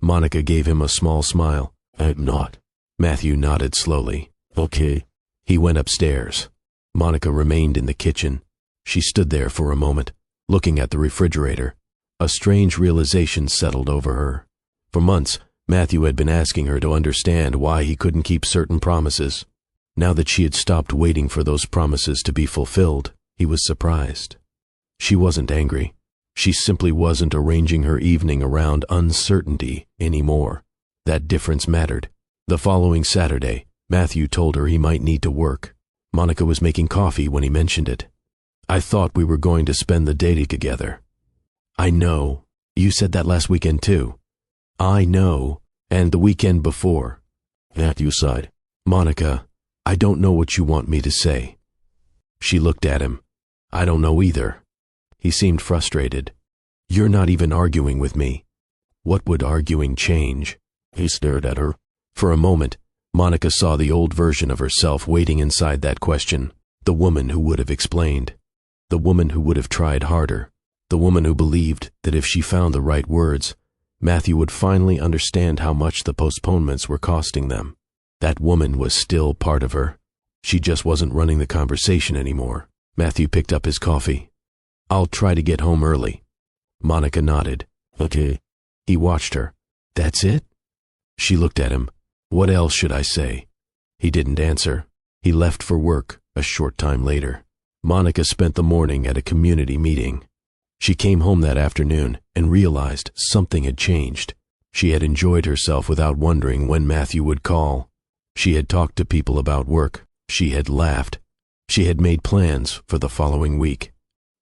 Monica gave him a small smile. "I'm not." Matthew nodded slowly. "Okay." He went upstairs. Monica remained in the kitchen. She stood there for a moment, looking at the refrigerator. A strange realization settled over her. For months, Matthew had been asking her to understand why he couldn't keep certain promises. Now that she had stopped waiting for those promises to be fulfilled, he was surprised. She wasn't angry. She simply wasn't arranging her evening around uncertainty anymore. That difference mattered. The following Saturday, Matthew told her he might need to work. Monica was making coffee when he mentioned it. "I thought we were going to spend the day together." "I know. You said that last weekend too." "I know. And the weekend before." Matthew sighed. "Monica, I don't know what you want me to say." She looked at him. "I don't know either." He seemed frustrated. "You're not even arguing with me. What would arguing change?" He stared at her. For a moment, Monica saw the old version of herself waiting inside that question. The woman who would have explained. The woman who would have tried harder. The woman who believed that if she found the right words, Matthew would finally understand how much the postponements were costing them. That woman was still part of her. She just wasn't running the conversation anymore. Matthew picked up his coffee. "I'll try to get home early." Monica nodded. "Okay." He watched her. "That's it?" She looked at him. "What else should I say?" He didn't answer. He left for work a short time later. Monica spent the morning at a community meeting. She came home that afternoon and realized something had changed. She had enjoyed herself without wondering when Matthew would call. She had talked to people about work. She had laughed. She had made plans for the following week.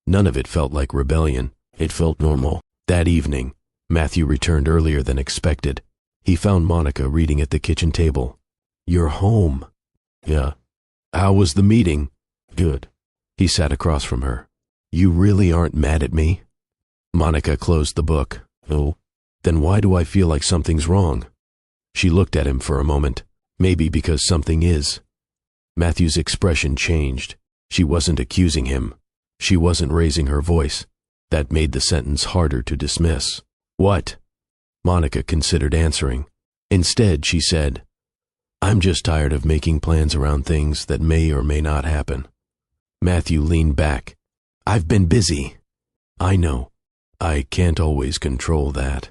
None of it felt like rebellion. It felt normal. That evening, Matthew returned earlier than expected. He found Monica reading at the kitchen table. "You're home." Yeah. "How was the meeting?" Good. He sat across from her. "You really aren't mad at me?" Monica closed the book. No. "Then why do I feel like something's wrong?" She looked at him for a moment. Maybe because something is. Matthew's expression changed. She wasn't accusing him. She wasn't raising her voice. That made the sentence harder to dismiss. "What?" Monica considered answering. Instead, she said, "I'm just tired of making plans around things that may or may not happen." Matthew leaned back. "I've been busy." "I know. I can't always control that."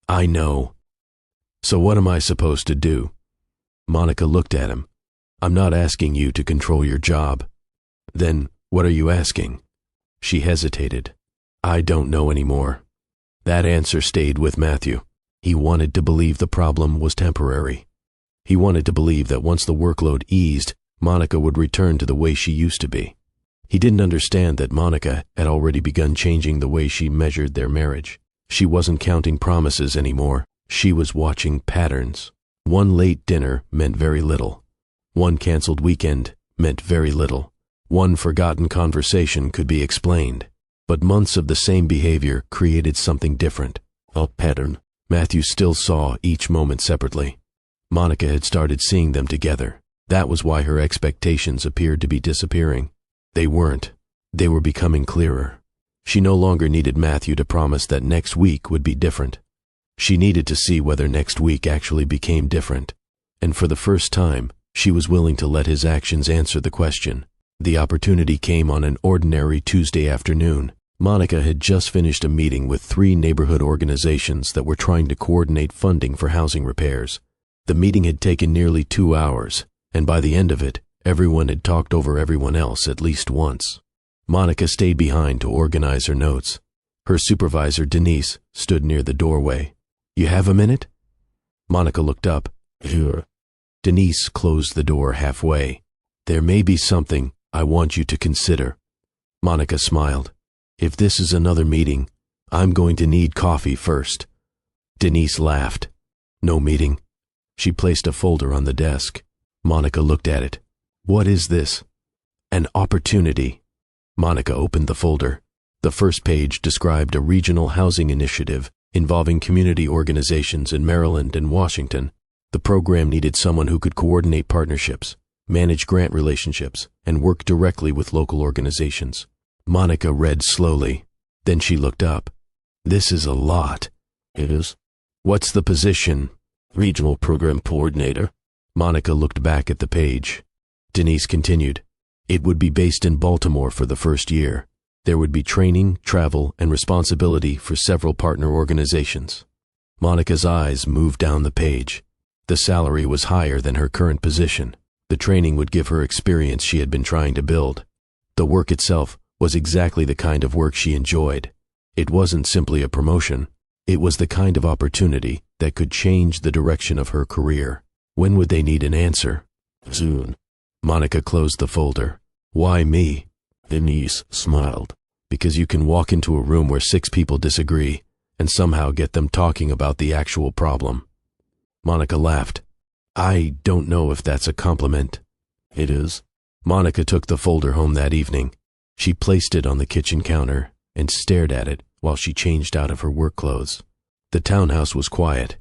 "I know. So what am I supposed to do?" Monica looked at him. "I'm not asking you to control your job." "Then what are you asking?" She hesitated. "I don't know anymore." That answer stayed with Matthew. He wanted to believe the problem was temporary. He wanted to believe that once the workload eased, Monica would return to the way she used to be. He didn't understand that Monica had already begun changing the way she measured their marriage. She wasn't counting promises anymore. She was watching patterns. One late dinner meant very little. One canceled weekend meant very little. One forgotten conversation could be explained. But months of the same behavior created something different. A pattern. Matthew still saw each moment separately. Monica had started seeing them together. That was why her expectations appeared to be disappearing. They weren't. They were becoming clearer. She no longer needed Matthew to promise that next week would be different. She needed to see whether next week actually became different. And for the first time, she was willing to let his actions answer the question. The opportunity came on an ordinary Tuesday afternoon. Monica had just finished a meeting with 3 neighborhood organizations that were trying to coordinate funding for housing repairs. The meeting had taken nearly 2 hours, and by the end of it, everyone had talked over everyone else at least once. Monica stayed behind to organize her notes. Her supervisor, Denise, stood near the doorway. "You have a minute?" Monica looked up. Sure. Denise closed the door halfway. "There may be something I want you to consider." Monica smiled. "If this is another meeting, I'm going to need coffee first." Denise laughed. "No meeting." She placed a folder on the desk. Monica looked at it. "What is this?" "An opportunity." Monica opened the folder. The first page described a regional housing initiative involving community organizations in Maryland and Washington. The program needed someone who could coordinate partnerships, manage grant relationships, and work directly with local organizations. Monica read slowly. Then she looked up. "This is a lot." It is. "What's the position?" Regional Program Coordinator. Monica looked back at the page. Denise continued. "It would be based in Baltimore for the first year. There would be training, travel, and responsibility for several partner organizations." Monica's eyes moved down the page. The salary was higher than her current position. The training would give her experience she had been trying to build. The work itself was exactly the kind of work she enjoyed. It wasn't simply a promotion. It was the kind of opportunity that could change the direction of her career. When would they need an answer? Soon. Monica closed the folder. "Why me?" Denise smiled. "Because you can walk into a room where 6 people disagree and somehow get them talking about the actual problem." Monica laughed. "I don't know if that's a compliment." It is. Monica took the folder home that evening. She placed it on the kitchen counter and stared at it while she changed out of her work clothes. The townhouse was quiet.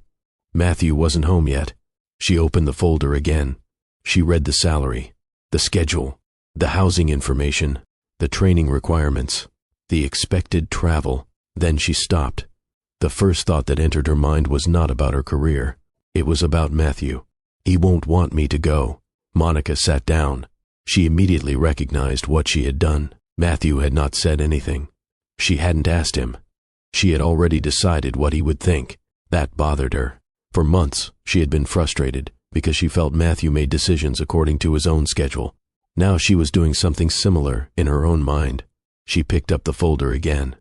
Matthew wasn't home yet. She opened the folder again. She read the salary, the schedule, the housing information, the training requirements, the expected travel. Then she stopped. The first thought that entered her mind was not about her career. It was about Matthew. "He won't want me to go." Monica sat down. She immediately recognized what she had done. Matthew had not said anything. She hadn't asked him. She had already decided what he would think. That bothered her. For months, she had been frustrated because she felt Matthew made decisions according to his own schedule. Now she was doing something similar in her own mind. She picked up the folder again.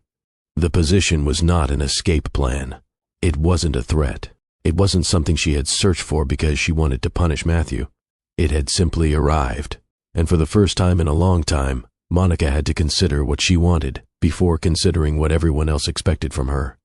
The position was not an escape plan. It wasn't a threat. It wasn't something she had searched for because she wanted to punish Matthew. It had simply arrived. And for the first time in a long time, Monica had to consider what she wanted before considering what everyone else expected from her.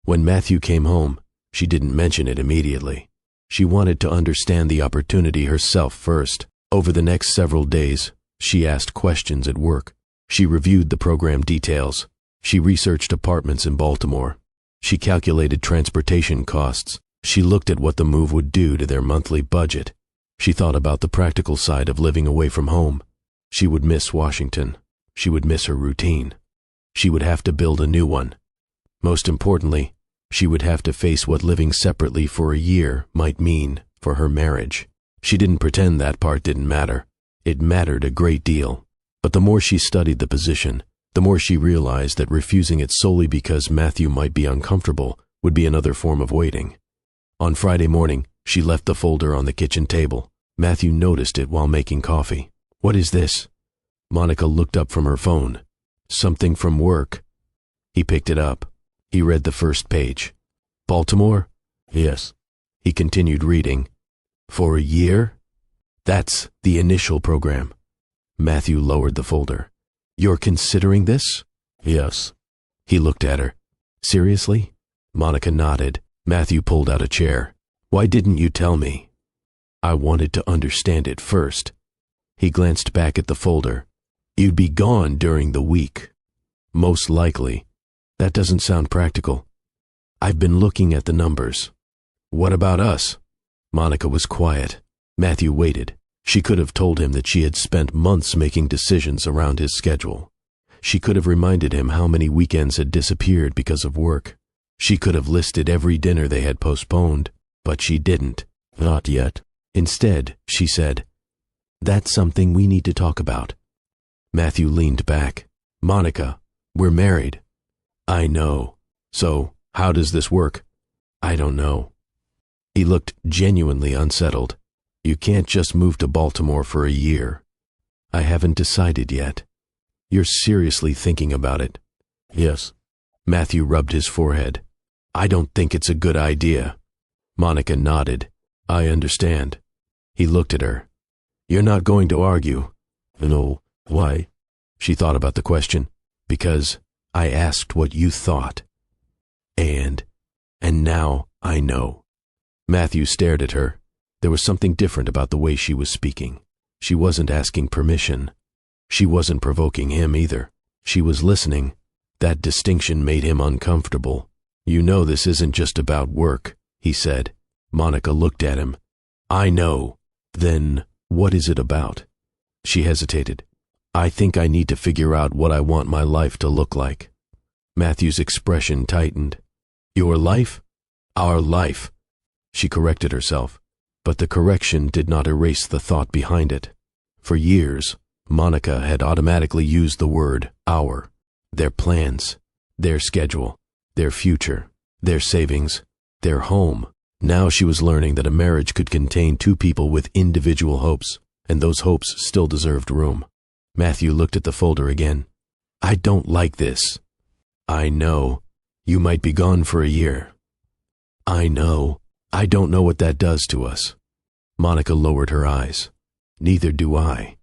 When Matthew came home, she didn't mention it immediately. She wanted to understand the opportunity herself first. Over the next several days, she asked questions at work. She reviewed the program details. She researched apartments in Baltimore. She calculated transportation costs. She looked at what the move would do to their monthly budget. She thought about the practical side of living away from home. She would miss Washington. She would miss her routine. She would have to build a new one. Most importantly, she would have to face what living separately for a year might mean for her marriage. She didn't pretend that part didn't matter. It mattered a great deal. But the more she studied the position, the more she realized that refusing it solely because Matthew might be uncomfortable would be another form of waiting. On Friday morning, she left the folder on the kitchen table. Matthew noticed it while making coffee. "What is this?" Monica looked up from her phone. "Something from work." He picked it up. He read the first page. "Baltimore?" Yes. He continued reading. "For a year?" "That's the initial program." Matthew lowered the folder. "You're considering this?" Yes. He looked at her. "Seriously?" Monica nodded. Matthew pulled out a chair. "Why didn't you tell me?" "I wanted to understand it first." He glanced back at the folder. "You'd be gone during the week." "Most likely. That doesn't sound practical." "I've been looking at the numbers." "What about us?" Monica was quiet. Matthew waited. She could have told him that she had spent months making decisions around his schedule. She could have reminded him how many weekends had disappeared because of work. She could have listed every dinner they had postponed, but she didn't. Not yet. Instead, she said, "That's something we need to talk about." Matthew leaned back. "Monica, we're married." "I know. So, how does this work?" "I don't know." He looked genuinely unsettled. "You can't just move to Baltimore for a year." "I haven't decided yet." "You're seriously thinking about it?" Yes. Matthew rubbed his forehead. "I don't think it's a good idea." Monica nodded. "I understand." He looked at her. "You're not going to argue?" No. Why? She thought about the question. "Because I asked what you thought. And now I know." Matthew stared at her. There was something different about the way she was speaking. She wasn't asking permission. She wasn't provoking him either. She was listening. That distinction made him uncomfortable. "You know this isn't just about work," he said. Monica looked at him. "I know. Then what is it about?" She hesitated. "I think I need to figure out what I want my life to look like." Matthew's expression tightened. "Your life?" "Our life." She corrected herself, but the correction did not erase the thought behind it. For years, Monica had automatically used the word our. Their plans, their schedule, their future, their savings, their home. Now she was learning that a marriage could contain two people with individual hopes, and those hopes still deserved room. Matthew looked at the folder again. "I don't like this." "I know. You might be gone for a year." "I know. I don't know what that does to us." Monica lowered her eyes. "Neither do I."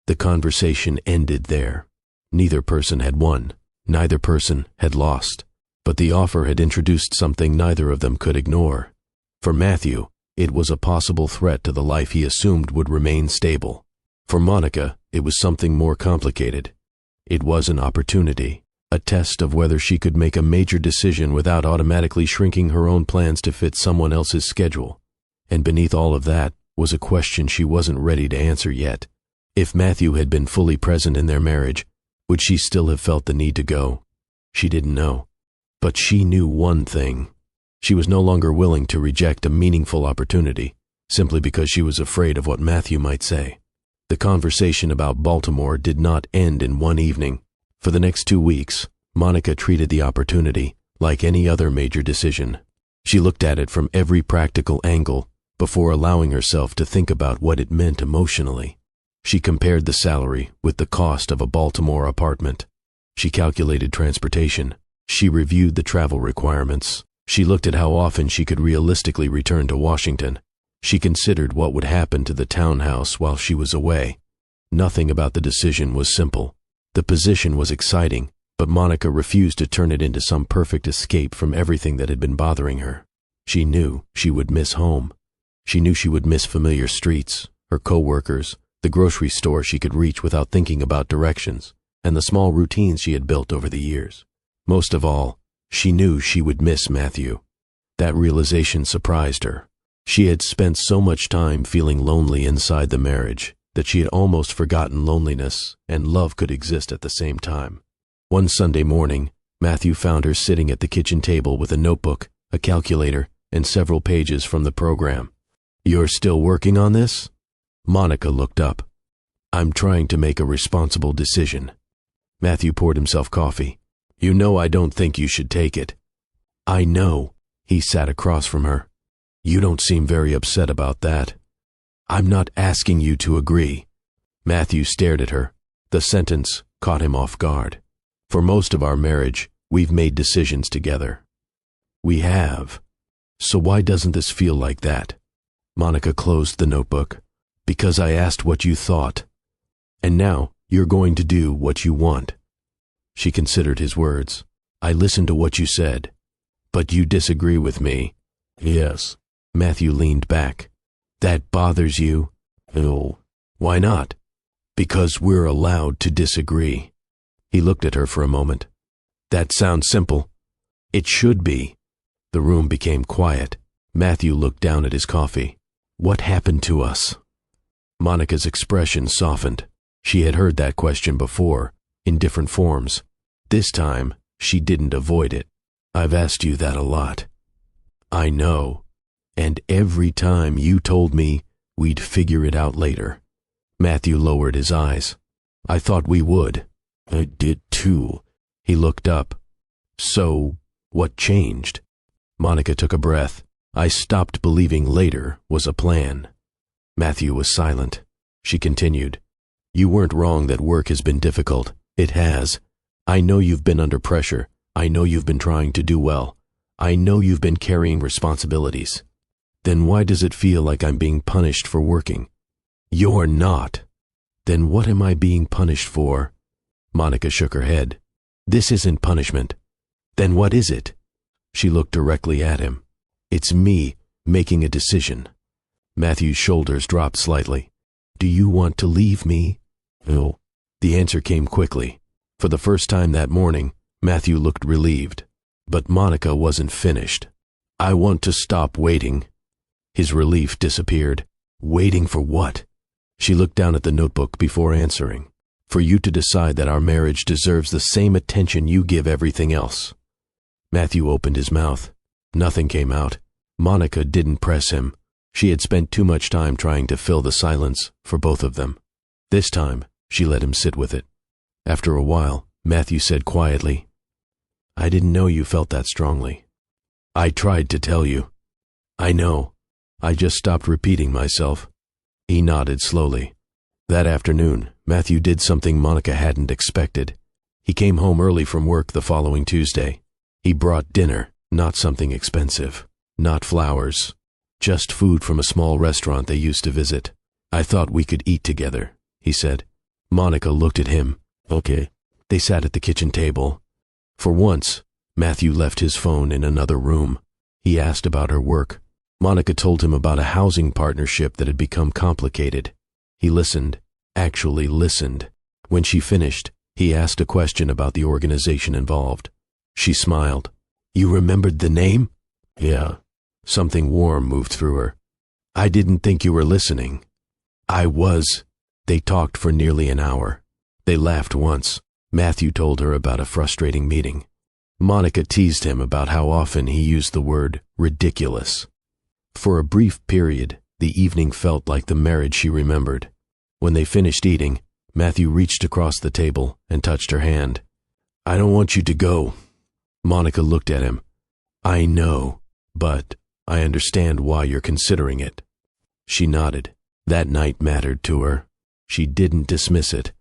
The conversation ended there. Neither person had won. Neither person had lost. But the offer had introduced something neither of them could ignore. For Matthew, it was a possible threat to the life he assumed would remain stable. For Monica, it was something more complicated. It was an opportunity, a test of whether she could make a major decision without automatically shrinking her own plans to fit someone else's schedule. And beneath all of that was a question she wasn't ready to answer yet. If Matthew had been fully present in their marriage, would she still have felt the need to go? She didn't know. But she knew one thing. She was no longer willing to reject a meaningful opportunity, simply because she was afraid of what Matthew might say. The conversation about Baltimore did not end in one evening. For the next 2 weeks, Monica treated the opportunity like any other major decision. She looked at it from every practical angle before allowing herself to think about what it meant emotionally. She compared the salary with the cost of a Baltimore apartment. She calculated transportation. She reviewed the travel requirements. She looked at how often she could realistically return to Washington. She considered what would happen to the townhouse while she was away. Nothing about the decision was simple. The position was exciting, but Monica refused to turn it into some perfect escape from everything that had been bothering her. She knew she would miss home. She knew she would miss familiar streets, her co-workers, the grocery store she could reach without thinking about directions, and the small routines she had built over the years. Most of all, she knew she would miss Matthew. That realization surprised her. She had spent so much time feeling lonely inside the marriage that she had almost forgotten loneliness and love could exist at the same time. One Sunday morning, Matthew found her sitting at the kitchen table with a notebook, a calculator, and several pages from the program. "You're still working on this?" Monica looked up. "I'm trying to make a responsible decision." Matthew poured himself coffee. "You know I don't think you should take it." "I know." He sat across from her. "You don't seem very upset about that." "I'm not asking you to agree." Matthew stared at her. The sentence caught him off guard. "For most of our marriage, we've made decisions together." "We have. So why doesn't this feel like that?" Monica closed the notebook. "Because I asked what you thought. And now you're going to do what you want." She considered his words. "I listened to what you said. But you disagree with me." Yes. Matthew leaned back. "That bothers you?" No. "Why not?" "Because we're allowed to disagree." He looked at her for a moment. "That sounds simple." "It should be." The room became quiet. Matthew looked down at his coffee. "What happened to us?" Monica's expression softened. She had heard that question before, in different forms. This time, she didn't avoid it. "I've asked you that a lot." "I know. And every time you told me we'd figure it out later." Matthew lowered his eyes. "I thought we would." I did too. He looked up. "So, what changed?" Monica took a breath. "I stopped believing later was a plan." Matthew was silent. She continued. "You weren't wrong that work has been difficult. It has. I know you've been under pressure. I know you've been trying to do well. I know you've been carrying responsibilities. Then why does it feel like I'm being punished for working?" "You're not." "Then what am I being punished for?" Monica shook her head. "This isn't punishment." "Then what is it?" She looked directly at him. "It's me making a decision." Matthew's shoulders dropped slightly. "Do you want to leave me?" No. The answer came quickly. For the first time that morning, Matthew looked relieved. But Monica wasn't finished. "I want to stop waiting." His relief disappeared. "Waiting for what?" She looked down at the notebook before answering. "For you to decide that our marriage deserves the same attention you give everything else." Matthew opened his mouth. Nothing came out. Monica didn't press him. She had spent too much time trying to fill the silence for both of them. This time, she let him sit with it. After a while, Matthew said quietly, "I didn't know you felt that strongly." "I tried to tell you." "I know. I just stopped repeating myself." He nodded slowly. That afternoon, Matthew did something Monica hadn't expected. He came home early from work the following Tuesday. He brought dinner, not something expensive, not flowers, just food from a small restaurant they used to visit. "I thought we could eat together," he said. Monica looked at him. Okay. They sat at the kitchen table. For once, Matthew left his phone in another room. He asked about her work. Monica told him about a housing partnership that had become complicated. He listened, actually listened. When she finished, he asked a question about the organization involved. She smiled. "You remembered the name?" Yeah. Something warm moved through her. "I didn't think you were listening." "I was." They talked for nearly an hour. They laughed once. Matthew told her about a frustrating meeting. Monica teased him about how often he used the word ridiculous. For a brief period, the evening felt like the marriage she remembered. When they finished eating, Matthew reached across the table and touched her hand. "I don't want you to go." Monica looked at him. "I know, but I understand why you're considering it." She nodded. That night mattered to her. She didn't dismiss it.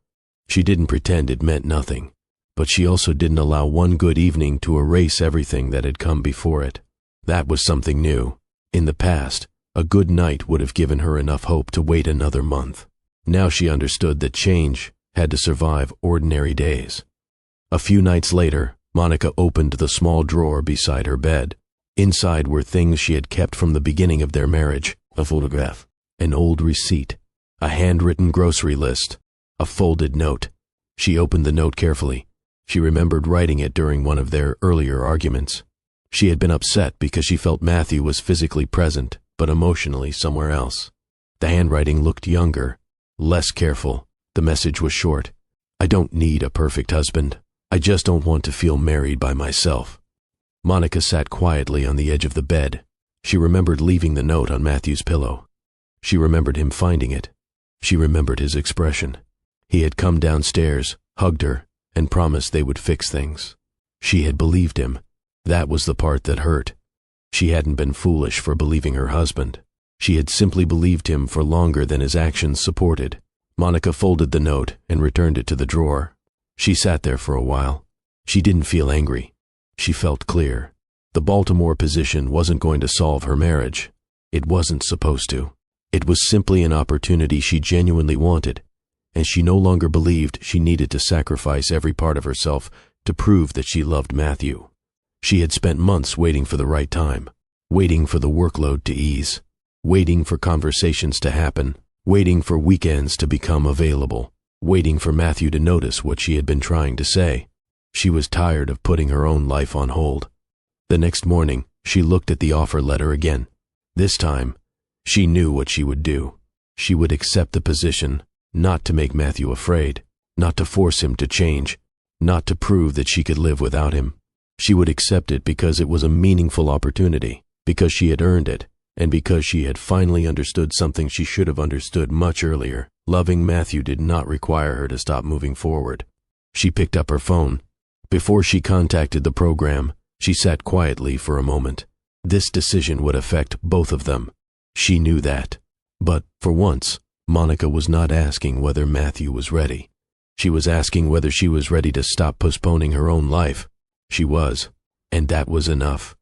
She didn't pretend it meant nothing. But she also didn't allow one good evening to erase everything that had come before it. That was something new. In the past, a good night would have given her enough hope to wait another month. Now she understood that change had to survive ordinary days. A few nights later, Monica opened the small drawer beside her bed. Inside were things she had kept from the beginning of their marriage: A photograph. an old receipt, a handwritten grocery list, a folded note. She opened the note carefully. She remembered writing it during one of their earlier arguments. She had been upset because she felt Matthew was physically present, but emotionally somewhere else. The handwriting looked younger, less careful. The message was short. I don't need a perfect husband. I just don't want to feel married by myself. Monica sat quietly on the edge of the bed. She remembered leaving the note on Matthew's pillow. She remembered him finding it. She remembered his expression. He had come downstairs, hugged her, and promised they would fix things. She had believed him. That was the part that hurt. She hadn't been foolish for believing her husband. She had simply believed him for longer than his actions supported. Monica folded the note and returned it to the drawer. She sat there for a while. She didn't feel angry. She felt clear. The Baltimore position wasn't going to solve her marriage. It wasn't supposed to. It was simply an opportunity she genuinely wanted, and she no longer believed she needed to sacrifice every part of herself to prove that she loved Matthew. She had spent months waiting for the right time, waiting for the workload to ease, waiting for conversations to happen, waiting for weekends to become available, waiting for Matthew to notice what she had been trying to say. She was tired of putting her own life on hold. The next morning, she looked at the offer letter again. This time, she knew what she would do. She would accept the position, not to make Matthew afraid, not to force him to change, not to prove that she could live without him. She would accept it because it was a meaningful opportunity, because she had earned it, and because she had finally understood something she should have understood much earlier. Loving Matthew did not require her to stop moving forward. She picked up her phone. Before she contacted the program, she sat quietly for a moment. This decision would affect both of them. She knew that. But, for once, Monica was not asking whether Matthew was ready. She was asking whether she was ready to stop postponing her own life. She was, and that was enough.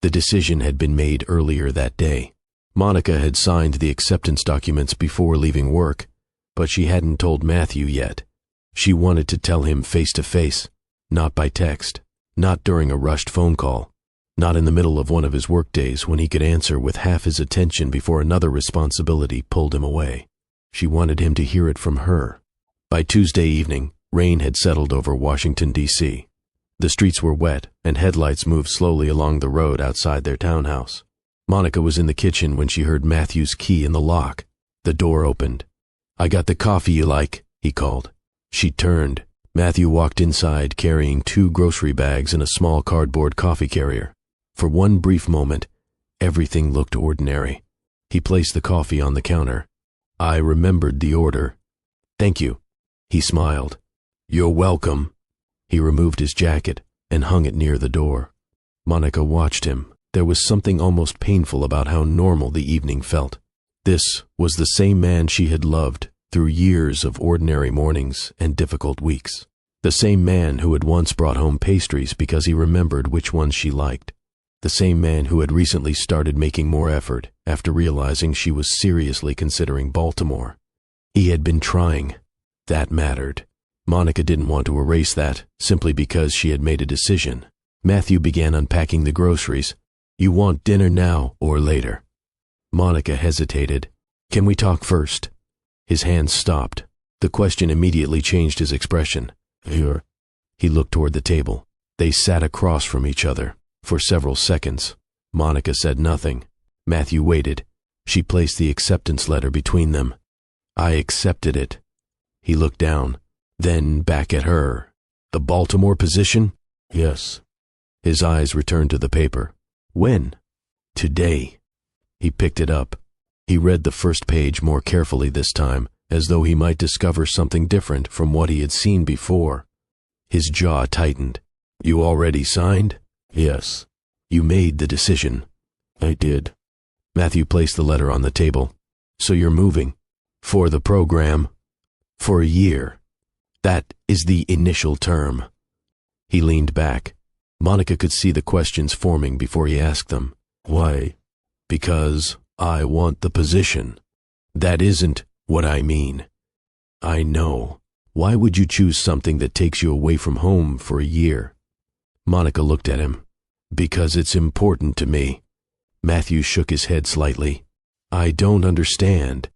The decision had been made earlier that day. Monica had signed the acceptance documents before leaving work, but she hadn't told Matthew yet. She wanted to tell him face to face, not by text, not during a rushed phone call, not in the middle of one of his workdays when he could answer with half his attention before another responsibility pulled him away. She wanted him to hear it from her. By Tuesday evening, rain had settled over Washington, D.C. The streets were wet, and headlights moved slowly along the road outside their townhouse. Monica was in the kitchen when she heard Matthew's key in the lock. The door opened. "I got the coffee you like," he called. She turned. Matthew walked inside carrying 2 grocery bags and a small cardboard coffee carrier. For one brief moment, everything looked ordinary. He placed the coffee on the counter. "I remembered the order." "Thank you." He smiled. "You're welcome." He removed his jacket and hung it near the door. Monica watched him. There was something almost painful about how normal the evening felt. This was the same man she had loved through years of ordinary mornings and difficult weeks. The same man who had once brought home pastries because he remembered which ones she liked. The same man who had recently started making more effort after realizing she was seriously considering Baltimore. He had been trying. That mattered. Monica didn't want to erase that, simply because she had made a decision. Matthew began unpacking the groceries. "You want dinner now or later?" Monica hesitated. "Can we talk first?" His hands stopped. The question immediately changed his expression. Here. He looked toward the table. They sat across from each other. For several seconds, Monica said nothing. Matthew waited. She placed the acceptance letter between them. "I accepted it." He looked down, then back at her. "The Baltimore position?" Yes. His eyes returned to the paper. "When?" "Today." He picked it up. He read the first page more carefully this time, as though he might discover something different from what he had seen before. His jaw tightened. "You already signed?" Yes. "You made the decision?" I did. Matthew placed the letter on the table. "So you're moving? For the program? For a year? That is the initial term." He leaned back. Monica could see the questions forming before he asked them. Why? "Because I want the position." "That isn't what I mean." "I know. Why would you choose something that takes you away from home for a year? Monica looked at him. Because it's important to me. Matthew shook his head slightly. I don't understand.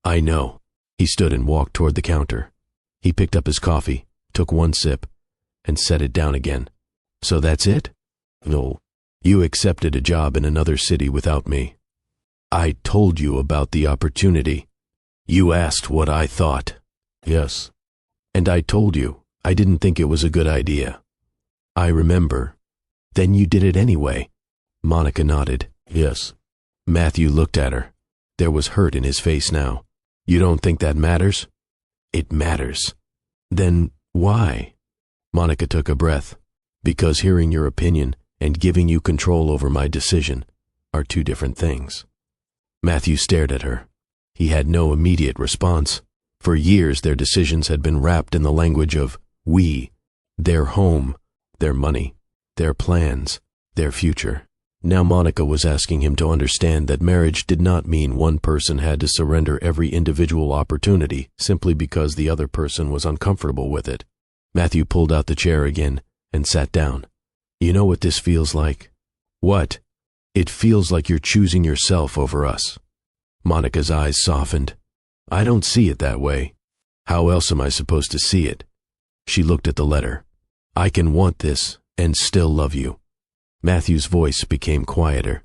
I know. He stood and walked toward the counter. He picked up his coffee, took one sip, and set it down again. So that's it? No. You accepted a job in another city without me. I told you about the opportunity. You asked what I thought. Yes. And I told you I didn't think it was a good idea. I remember. Then you did it anyway. Monica nodded. Yes. Matthew looked at her. There was hurt in his face now. You don't think that matters? It matters. Then why? Monica took a breath. Because hearing your opinion and giving you control over my decision are two different things. Matthew stared at her. He had no immediate response. For years their decisions had been wrapped in the language of we, their home, their money, their plans, their future. Now Monica was asking him to understand that marriage did not mean one person had to surrender every individual opportunity simply because the other person was uncomfortable with it. Matthew pulled out the chair again and sat down. You know what this feels like? What? It feels like you're choosing yourself over us. Monica's eyes softened. I don't see it that way. How else am I supposed to see it? She looked at the letter. I can want this and still love you. Matthew's voice became quieter.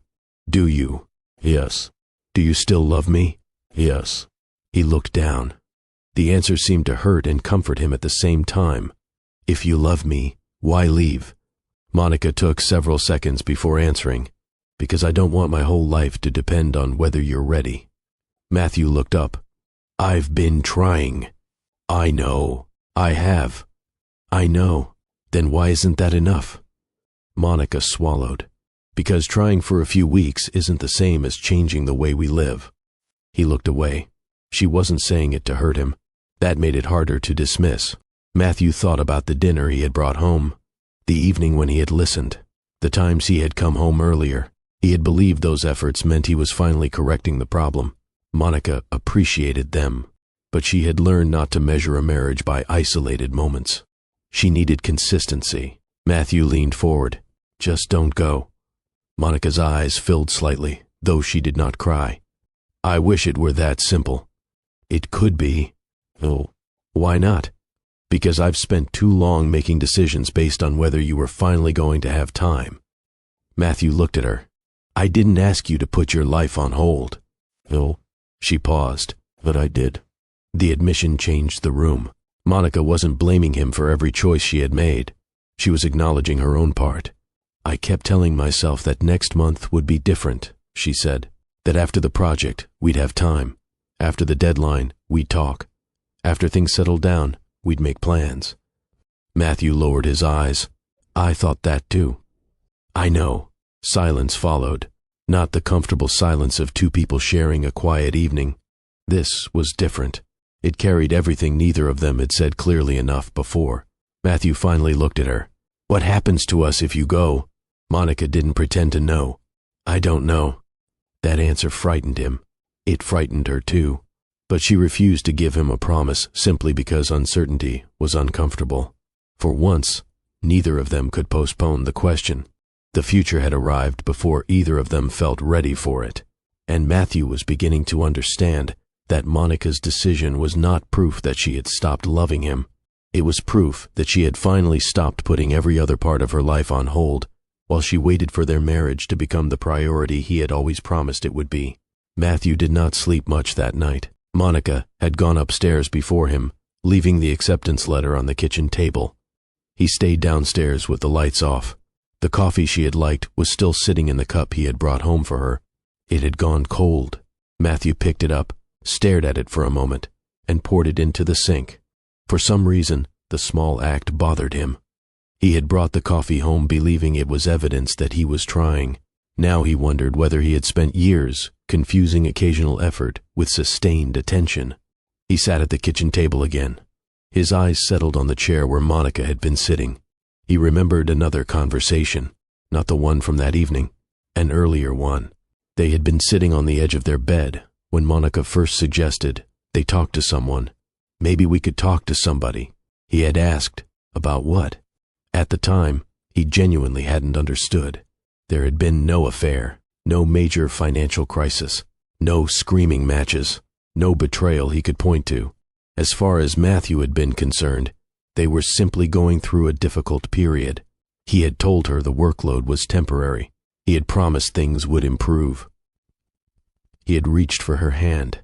Do you? Yes. Do you still love me? Yes. He looked down. The answer seemed to hurt and comfort him at the same time. If you love me, why leave? Monica took several seconds before answering. Because I don't want my whole life to depend on whether you're ready. Matthew looked up. I've been trying. I know. I have. I know. Then why isn't that enough? Monica swallowed. Because trying for a few weeks isn't the same as changing the way we live. He looked away. She wasn't saying it to hurt him. That made it harder to dismiss. Matthew thought about the dinner he had brought home, the evening when he had listened, the times he had come home earlier. He had believed those efforts meant he was finally correcting the problem. Monica appreciated them, but she had learned not to measure a marriage by isolated moments. She needed consistency. Matthew leaned forward. Just don't go. Monica's eyes filled slightly, though she did not cry. I wish it were that simple. It could be. Oh, why not? Because I've spent too long making decisions based on whether you were finally going to have time. Matthew looked at her. I didn't ask you to put your life on hold. No. She paused. But I did. The admission changed the room. Monica wasn't blaming him for every choice she had made. She was acknowledging her own part. I kept telling myself that next month would be different, she said. That after the project, we'd have time. After the deadline, we'd talk. After things settled down, we'd make plans. Matthew lowered his eyes. I thought that too. I know. Silence followed. Not the comfortable silence of two people sharing a quiet evening. This was different. It carried everything neither of them had said clearly enough before. Matthew finally looked at her. What happens to us if you go? Monica didn't pretend to know. I don't know. That answer frightened him. It frightened her too. But she refused to give him a promise simply because uncertainty was uncomfortable. For once, neither of them could postpone the question. The future had arrived before either of them felt ready for it. And Matthew was beginning to understand that Monica's decision was not proof that she had stopped loving him. It was proof that she had finally stopped putting every other part of her life on hold while she waited for their marriage to become the priority he had always promised it would be. Matthew did not sleep much that night. Monica had gone upstairs before him, leaving the acceptance letter on the kitchen table. He stayed downstairs with the lights off. The coffee she had liked was still sitting in the cup he had brought home for her. It had gone cold. Matthew picked it up, stared at it for a moment, and poured it into the sink. For some reason, the small act bothered him. He had brought the coffee home believing it was evidence that he was trying. Now he wondered whether he had spent years confusing occasional effort with sustained attention. He sat at the kitchen table again. His eyes settled on the chair where Monica had been sitting. He remembered another conversation, not the one from that evening, an earlier one. They had been sitting on the edge of their bed when Monica first suggested they talk to someone, Maybe we could talk to somebody. He had asked, about what? At the time, he genuinely hadn't understood. There had been no affair, no major financial crisis, no screaming matches, no betrayal he could point to. As far as Matthew had been concerned, they were simply going through a difficult period. He had told her the workload was temporary. He had promised things would improve. He had reached for her hand.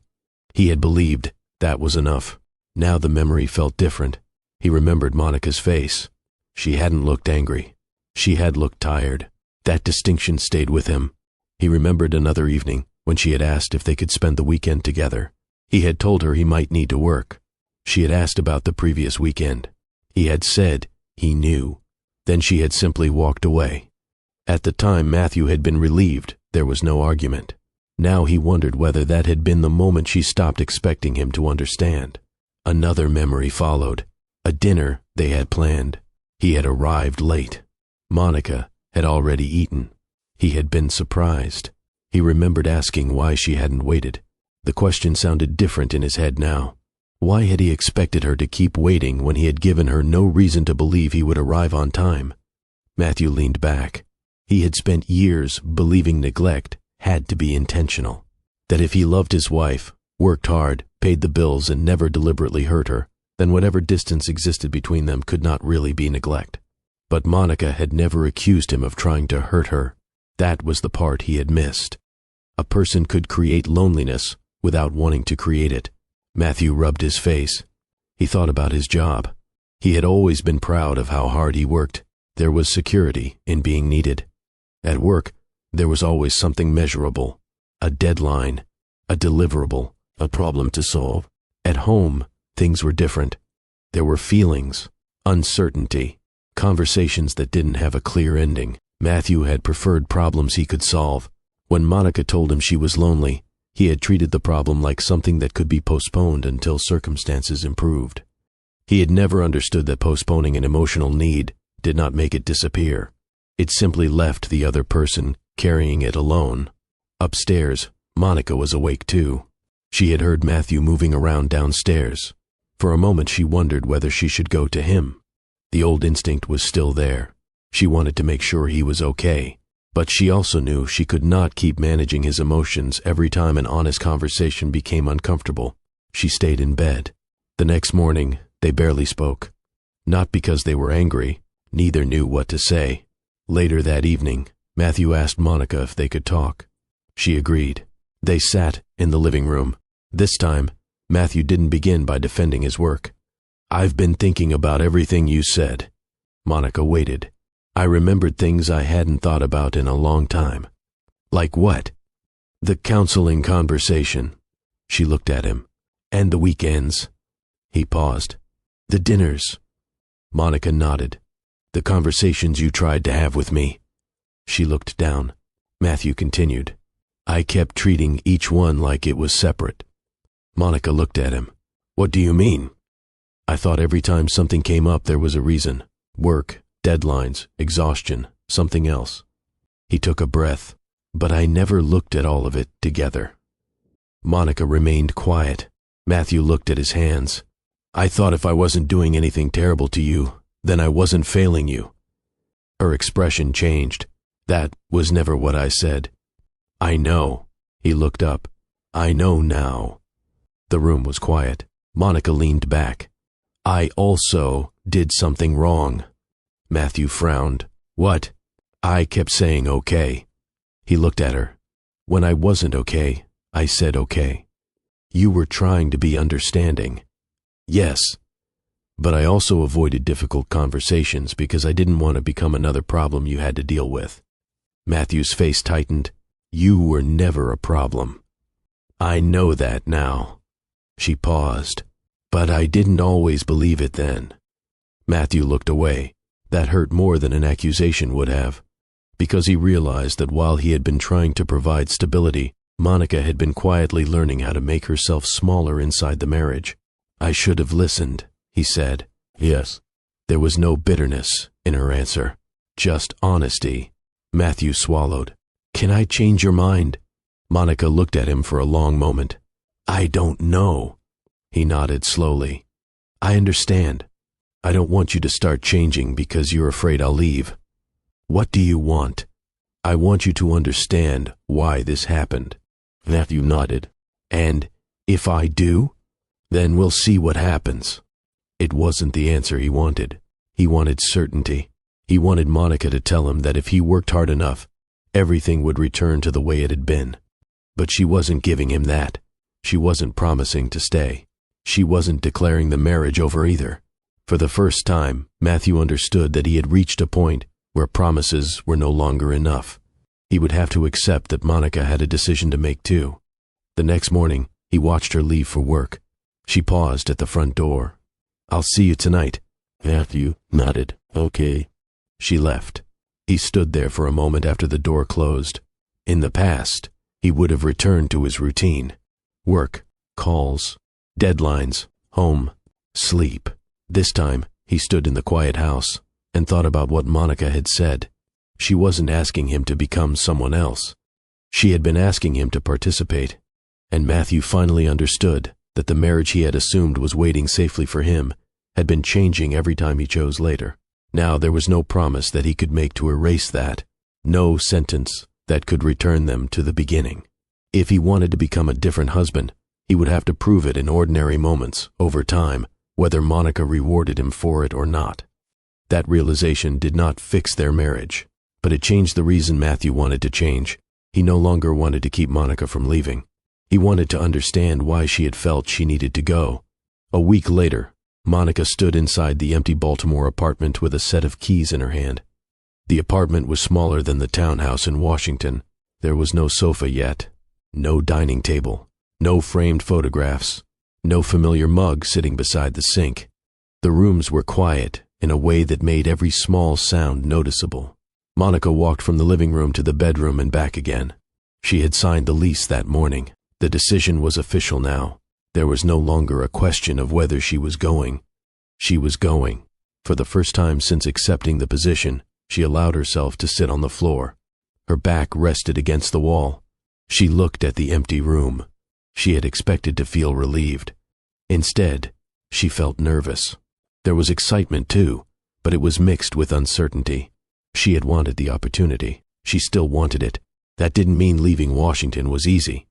He had believed that was enough. Now the memory felt different. He remembered Monica's face. She hadn't looked angry. She had looked tired. That distinction stayed with him. He remembered another evening when she had asked if they could spend the weekend together. He had told her he might need to work. She had asked about the previous weekend. He had said he knew. Then she had simply walked away. At the time, Matthew had been relieved there was no argument. Now he wondered whether that had been the moment she stopped expecting him to understand. Another memory followed. A dinner they had planned. He had arrived late. Monica had already eaten. He had been surprised. He remembered asking why she hadn't waited. The question sounded different in his head now. Why had he expected her to keep waiting when he had given her no reason to believe he would arrive on time? Matthew leaned back. He had spent years believing neglect had to be intentional. That if he loved his wife, worked hard, paid the bills, and never deliberately hurt her, then whatever distance existed between them could not really be neglect. But Monica had never accused him of trying to hurt her. That was the part he had missed. A person could create loneliness without wanting to create it. Matthew rubbed his face. He thought about his job. He had always been proud of how hard he worked. There was security in being needed. At work, there was always something measurable, a deadline, a deliverable, a problem to solve. At home, things were different. There were feelings, uncertainty, conversations that didn't have a clear ending. Matthew had preferred problems he could solve. When Monica told him she was lonely, he had treated the problem like something that could be postponed until circumstances improved. He had never understood that postponing an emotional need did not make it disappear. It simply left the other person carrying it alone. Upstairs, Monica was awake too. She had heard Matthew moving around downstairs. For a moment she wondered whether she should go to him. The old instinct was still there. She wanted to make sure he was okay. But she also knew she could not keep managing his emotions every time an honest conversation became uncomfortable. She stayed in bed. The next morning, they barely spoke. Not because they were angry. Neither knew what to say. Later that evening, Matthew asked Monica if they could talk. She agreed. They sat in the living room. This time, Matthew didn't begin by defending his work. "I've been thinking about everything you said." Monica waited. "I remembered things I hadn't thought about in a long time." "Like what?" "The counseling conversation." She looked at him. "And the weekends." He paused. "The dinners." Monica nodded. "The conversations you tried to have with me." She looked down. Matthew continued. "I kept treating each one like it was separate." Monica looked at him. "What do you mean?" "I thought every time something came up there was a reason. Work, deadlines, exhaustion, something else." He took a breath. "But I never looked at all of it together." Monica remained quiet. Matthew looked at his hands. "I thought if I wasn't doing anything terrible to you, then I wasn't failing you." Her expression changed. "That was never what I said." "I know." He looked up. "I know now." The room was quiet. Monica leaned back. "I also did something wrong." Matthew frowned. "What?" "I kept saying okay." He looked at her. "When I wasn't okay, I said okay." "You were trying to be understanding." "Yes." "But I also avoided difficult conversations because I didn't want to become another problem you had to deal with." Matthew's face tightened. "You were never a problem." "I know that now." She paused. "But I didn't always believe it then." Matthew looked away. That hurt more than an accusation would have, because he realized that while he had been trying to provide stability, Monica had been quietly learning how to make herself smaller inside the marriage. "I should have listened," he said. Yes. There was no bitterness in her answer, just honesty. Matthew swallowed. "Can I change your mind?" Monica looked at him for a long moment. "I don't know." He nodded slowly. I understand. I don't want you to start changing because you're afraid I'll leave. What do you want? I want you to understand why this happened. Matthew nodded. And if I do, then we'll see what happens. It wasn't the answer he wanted. He wanted certainty. He wanted Monica to tell him that if he worked hard enough, everything would return to the way it had been. But she wasn't giving him that. She wasn't promising to stay. She wasn't declaring the marriage over either. For the first time, Matthew understood that he had reached a point where promises were no longer enough. He would have to accept that Monica had a decision to make too. The next morning, he watched her leave for work. She paused at the front door. I'll see you tonight. Matthew nodded. Okay. She left. He stood there for a moment after the door closed. In the past, he would have returned to his routine. Work, calls, deadlines, home, sleep. This time, he stood in the quiet house and thought about what Monica had said. She wasn't asking him to become someone else. She had been asking him to participate. And Matthew finally understood that the marriage he had assumed was waiting safely for him had been changing every time he chose later. Now there was no promise that he could make to erase that, no sentence that could return them to the beginning. If he wanted to become a different husband, he would have to prove it in ordinary moments, over time, whether Monica rewarded him for it or not. That realization did not fix their marriage, but it changed the reason Matthew wanted to change. He no longer wanted to keep Monica from leaving. He wanted to understand why she had felt she needed to go. A week later, Monica stood inside the empty Baltimore apartment with a set of keys in her hand. The apartment was smaller than the townhouse in Washington. There was no sofa yet, no dining table, no framed photographs, no familiar mug sitting beside the sink. The rooms were quiet in a way that made every small sound noticeable. Monica walked from the living room to the bedroom and back again. She had signed the lease that morning. The decision was official now. There was no longer a question of whether she was going. She was going. For the first time since accepting the position, she allowed herself to sit on the floor. Her back rested against the wall. She looked at the empty room. She had expected to feel relieved. Instead, she felt nervous. There was excitement too, but it was mixed with uncertainty. She had wanted the opportunity. She still wanted it. That didn't mean leaving Washington was easy.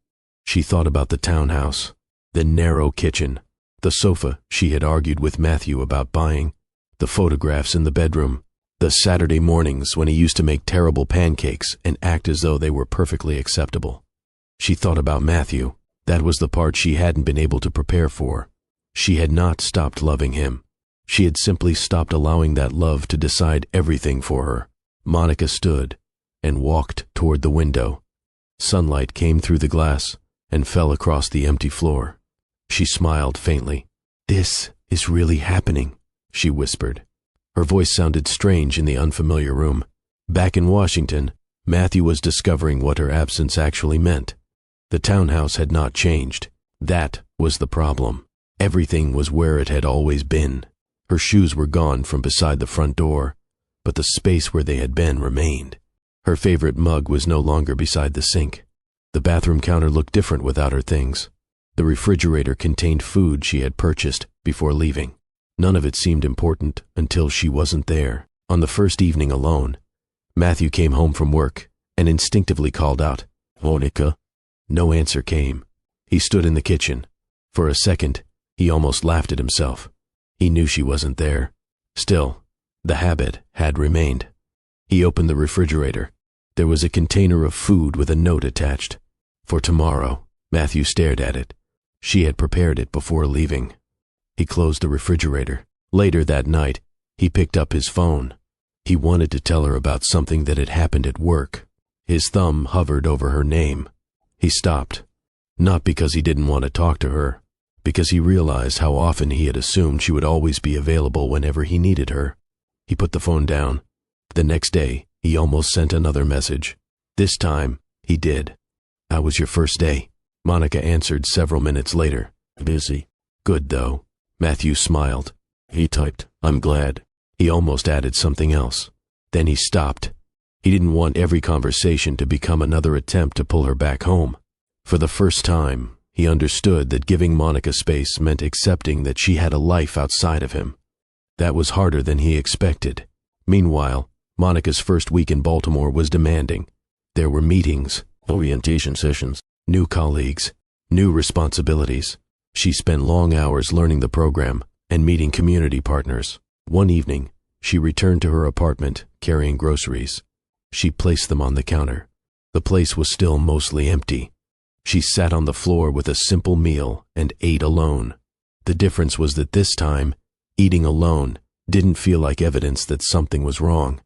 She thought about the townhouse, the narrow kitchen, the sofa she had argued with Matthew about buying, the photographs in the bedroom, the Saturday mornings when he used to make terrible pancakes and act as though they were perfectly acceptable. She thought about Matthew. That was the part she hadn't been able to prepare for. She had not stopped loving him. She had simply stopped allowing that love to decide everything for her. Monica stood and walked toward the window. Sunlight came through the glass and fell across the empty floor. She smiled faintly. "This is really happening," she whispered. Her voice sounded strange in the unfamiliar room. Back in Washington, Matthew was discovering what her absence actually meant. The townhouse had not changed. That was the problem. Everything was where it had always been. Her shoes were gone from beside the front door, but the space where they had been remained. Her favorite mug was no longer beside the sink. The bathroom counter looked different without her things. The refrigerator contained food she had purchased before leaving. None of it seemed important until she wasn't there. On the first evening alone, Matthew came home from work and instinctively called out, "Monica?" No answer came. He stood in the kitchen. For a second, he almost laughed at himself. He knew she wasn't there. Still, the habit had remained. He opened the refrigerator. There was a container of food with a note attached. For tomorrow. Matthew stared at it. She had prepared it before leaving. He closed the refrigerator. Later that night, he picked up his phone. He wanted to tell her about something that had happened at work. His thumb hovered over her name. He stopped. Not because he didn't want to talk to her, because he realized how often he had assumed she would always be available whenever he needed her. He put the phone down. The next day, he almost sent another message. This time, he did. "How was your first day?" Monica answered several minutes later. "Busy." "Good, though." Matthew smiled. He typed, "I'm glad." He almost added something else. Then he stopped. He didn't want every conversation to become another attempt to pull her back home. For the first time, He understood that giving Monica space meant accepting that she had a life outside of him. That was harder than he expected. Meanwhile, Monica's first week in Baltimore was demanding. There were meetings, Orientation sessions. new colleagues, new responsibilities. She spent long hours learning the program and meeting community partners. One evening, she returned to her apartment carrying groceries. She placed them on the counter. The place was still mostly empty. She sat on the floor with a simple meal and ate alone. The difference was that this time, eating alone didn't feel like evidence that something was wrong.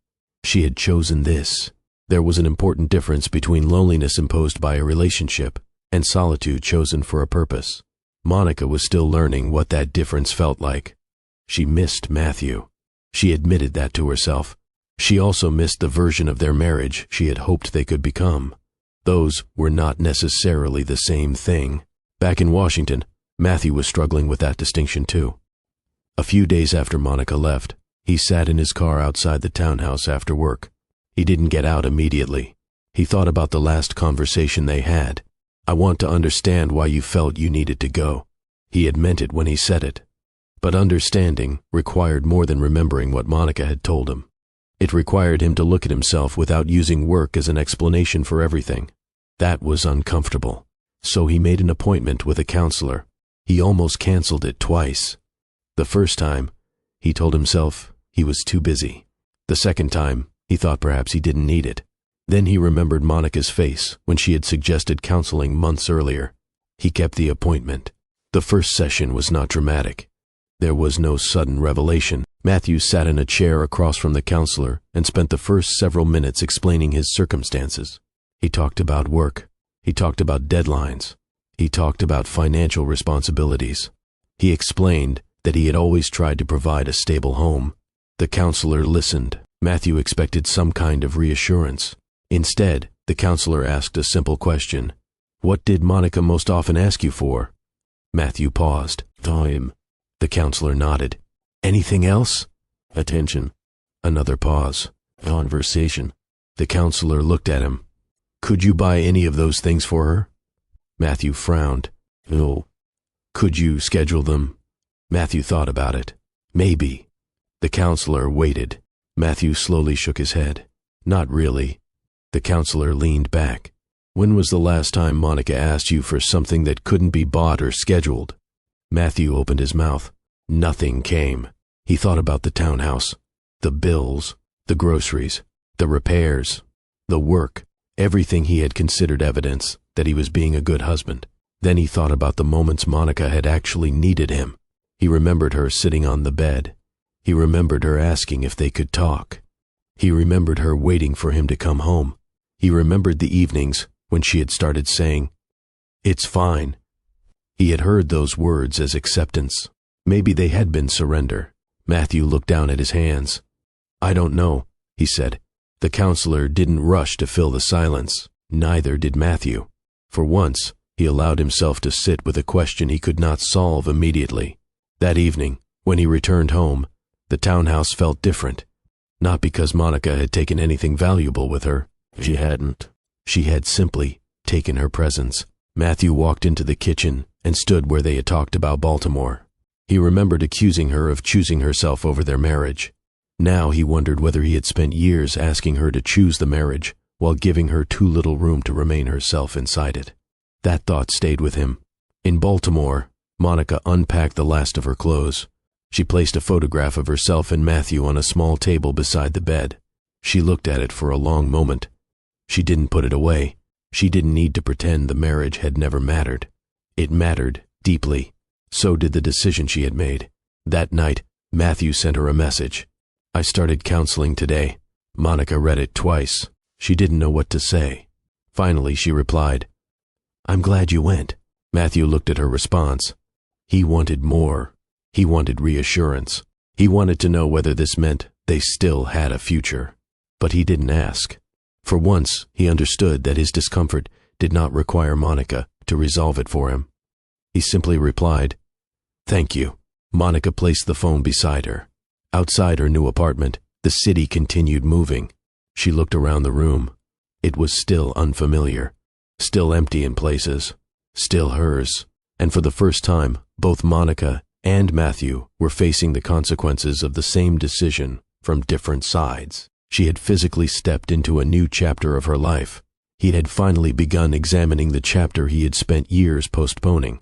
She had chosen this. There was an important difference between loneliness imposed by a relationship and solitude chosen for a purpose. Monica was still learning what that difference felt like. She missed Matthew. She admitted that to herself. She also missed the version of their marriage she had hoped they could become. Those were not necessarily the same thing. Back in Washington, Matthew was struggling with that distinction too. A few days after Monica left, he sat in his car outside the townhouse after work. He didn't get out immediately. He thought about the last conversation they had. "I want to understand why you felt you needed to go." He had meant it when he said it. But understanding required more than remembering what Monica had told him. It required him to look at himself without using work as an explanation for everything. That was uncomfortable. So he made an appointment with a counselor. He almost canceled it twice. The first time, he told himself he was too busy. The second time, he thought perhaps he didn't need it. Then he remembered Monica's face when she had suggested counseling months earlier. He kept the appointment. The first session was not dramatic. There was no sudden revelation. Matthew sat in a chair across from the counselor and spent the first several minutes explaining his circumstances. He talked about work. He talked about deadlines. He talked about financial responsibilities. He explained that he had always tried to provide a stable home. The counselor listened. Matthew expected some kind of reassurance. Instead, the counselor asked a simple question. "What did Monica most often ask you for?" Matthew paused. Time. The counselor nodded. "Anything else?" Attention. Another pause. Conversation. The counselor looked at him. "Could you buy any of those things for her?" Matthew frowned. No. "Could you schedule them?" Matthew thought about it. "Maybe." The counselor waited. Matthew slowly shook his head. "Not really." The counselor leaned back. "When was the last time Monica asked you for something that couldn't be bought or scheduled?" Matthew opened his mouth. Nothing came. He thought about the townhouse, the bills, the groceries, the repairs, the work, everything he had considered evidence that he was being a good husband. Then he thought about the moments Monica had actually needed him. He remembered her sitting on the bed. He remembered her asking if they could talk. He remembered her waiting for him to come home. He remembered the evenings when she had started saying, "It's fine." He had heard those words as acceptance. Maybe they had been surrender. Matthew looked down at his hands. "I don't know," he said. The counselor didn't rush to fill the silence. Neither did Matthew. For once, he allowed himself to sit with a question he could not solve immediately. That evening, when he returned home, the townhouse felt different. Not because Monica had taken anything valuable with her. She hadn't. She had simply taken her presence. Matthew walked into the kitchen and stood where they had talked about Baltimore. He remembered accusing her of choosing herself over their marriage. Now he wondered whether he had spent years asking her to choose the marriage while giving her too little room to remain herself inside it. That thought stayed with him. In Baltimore, Monica unpacked the last of her clothes. She placed a photograph of herself and Matthew on a small table beside the bed. She looked at it for a long moment. She didn't put it away. She didn't need to pretend the marriage had never mattered. It mattered deeply. So did the decision she had made. That night, Matthew sent her a message. "I started counseling today." Monica read it twice. She didn't know what to say. Finally, she replied, "I'm glad you went." Matthew looked at her response. He wanted more. He wanted reassurance. He wanted to know whether this meant they still had a future. But he didn't ask. For once, he understood that his discomfort did not require Monica to resolve it for him. He simply replied, "Thank you." Monica placed the phone beside her. Outside her new apartment, the city continued moving. She looked around the room. It was still unfamiliar, still empty in places. still hers. And for the first time, both Monica and Matthew were facing the consequences of the same decision from different sides. She had physically stepped into a new chapter of her life. He had finally begun examining the chapter he had spent years postponing.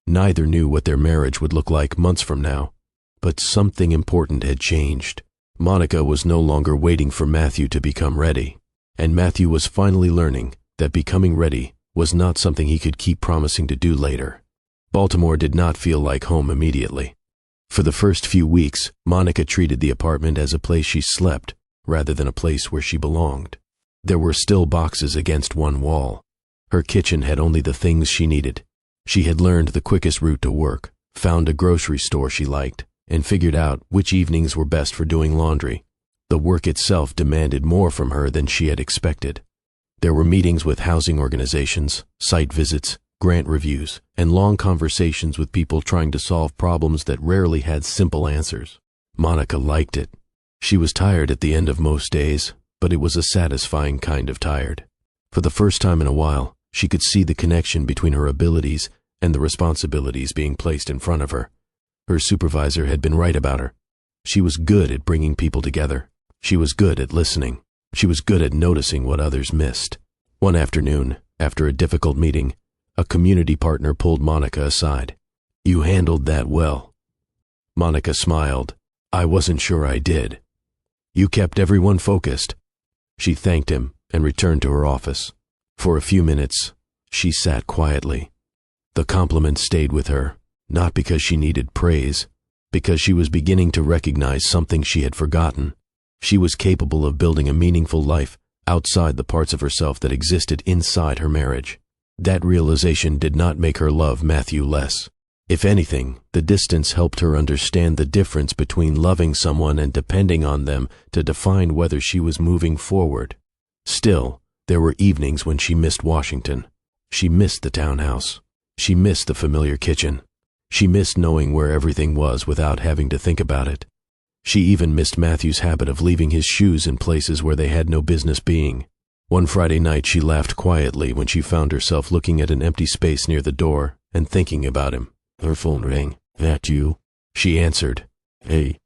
Neither knew what their marriage would look like months from now, but something important had changed. Monica was no longer waiting for Matthew to become ready, and Matthew was finally learning that becoming ready was not something he could keep promising to do later. Baltimore did not feel like home immediately. For the first few weeks, Monica treated the apartment as a place she slept rather than a place where she belonged. There were still boxes against one wall. Her kitchen had only the things she needed. She had learned the quickest route to work, found a grocery store she liked, and figured out which evenings were best for doing laundry. The work itself demanded more from her than she had expected. There were meetings with housing organizations, site visits, grant reviews, and long conversations with people trying to solve problems that rarely had simple answers. Monica liked it. She was tired at the end of most days, but it was a satisfying kind of tired. For the first time in a while, she could see the connection between her abilities and the responsibilities being placed in front of her. Her supervisor had been right about her. She was good at bringing people together. She was good at listening. She was good at noticing what others missed. One afternoon, after a difficult meeting, a community partner pulled Monica aside. "You handled that well." Monica smiled. "I wasn't sure I did." "You kept everyone focused." She thanked him and returned to her office. For a few minutes, she sat quietly. The compliment stayed with her, not because she needed praise, because she was beginning to recognize something she had forgotten. She was capable of building a meaningful life outside the parts of herself that existed inside her marriage. That realization did not make her love Matthew less. If anything, the distance helped her understand the difference between loving someone and depending on them to define whether she was moving forward. Still, there were evenings when she missed Washington. She missed the townhouse. She missed the familiar kitchen. She missed knowing where everything was without having to think about it. She even missed Matthew's habit of leaving his shoes in places where they had no business being. One Friday night she laughed quietly when she found herself looking at an empty space near the door and thinking about him. Her phone rang. "That you?" She answered. Hey.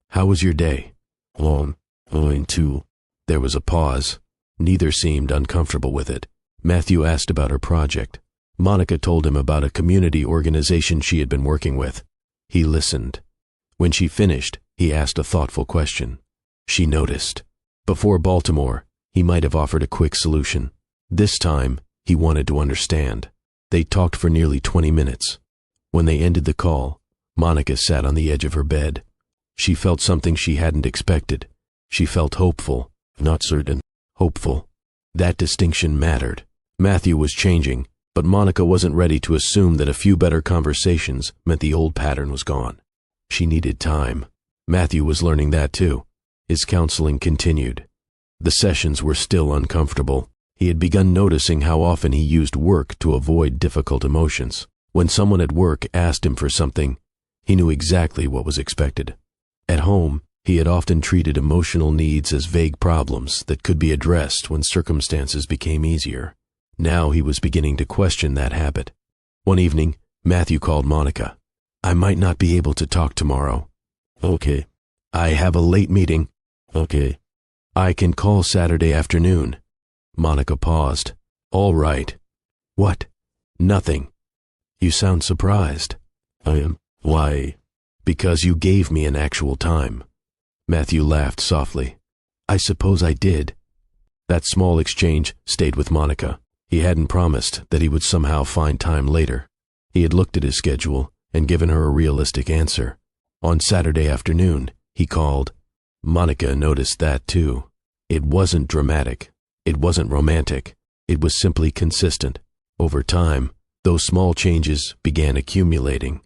"How was your day?" Going too." There was a pause. Neither seemed uncomfortable with it. Matthew asked about her project. Monica told him about a community organization she had been working with. He listened. When she finished, he asked a thoughtful question. She noticed. Before Baltimore, he might have offered a quick solution. This time, he wanted to understand. They talked for nearly 20 minutes. When they ended the call, Monica sat on the edge of her bed. She felt something she hadn't expected. She felt hopeful, not certain, hopeful. That distinction mattered. Matthew was changing, but Monica wasn't ready to assume that a few better conversations meant the old pattern was gone. She needed time. Matthew was learning that too. His counseling continued. The sessions were still uncomfortable. He had begun noticing how often he used work to avoid difficult emotions. When someone at work asked him for something, he knew exactly what was expected. At home, he had often treated emotional needs as vague problems that could be addressed when circumstances became easier. Now he was beginning to question that habit. One evening, Matthew called Monica. "I might not be able to talk tomorrow." "Okay." "I have a late meeting." "Okay." "I can call Saturday afternoon." Monica paused. "All right." "What?" "Nothing." "You sound surprised." "I am. Why?" "Because you gave me an actual time." Matthew laughed softly. "I suppose I did." That small exchange stayed with Monica. He hadn't promised that he would somehow find time later. He had looked at his schedule and given her a realistic answer. On Saturday afternoon, he called. Monica noticed that too. It wasn't dramatic. It wasn't romantic. It was simply consistent. Over time, those small changes began accumulating.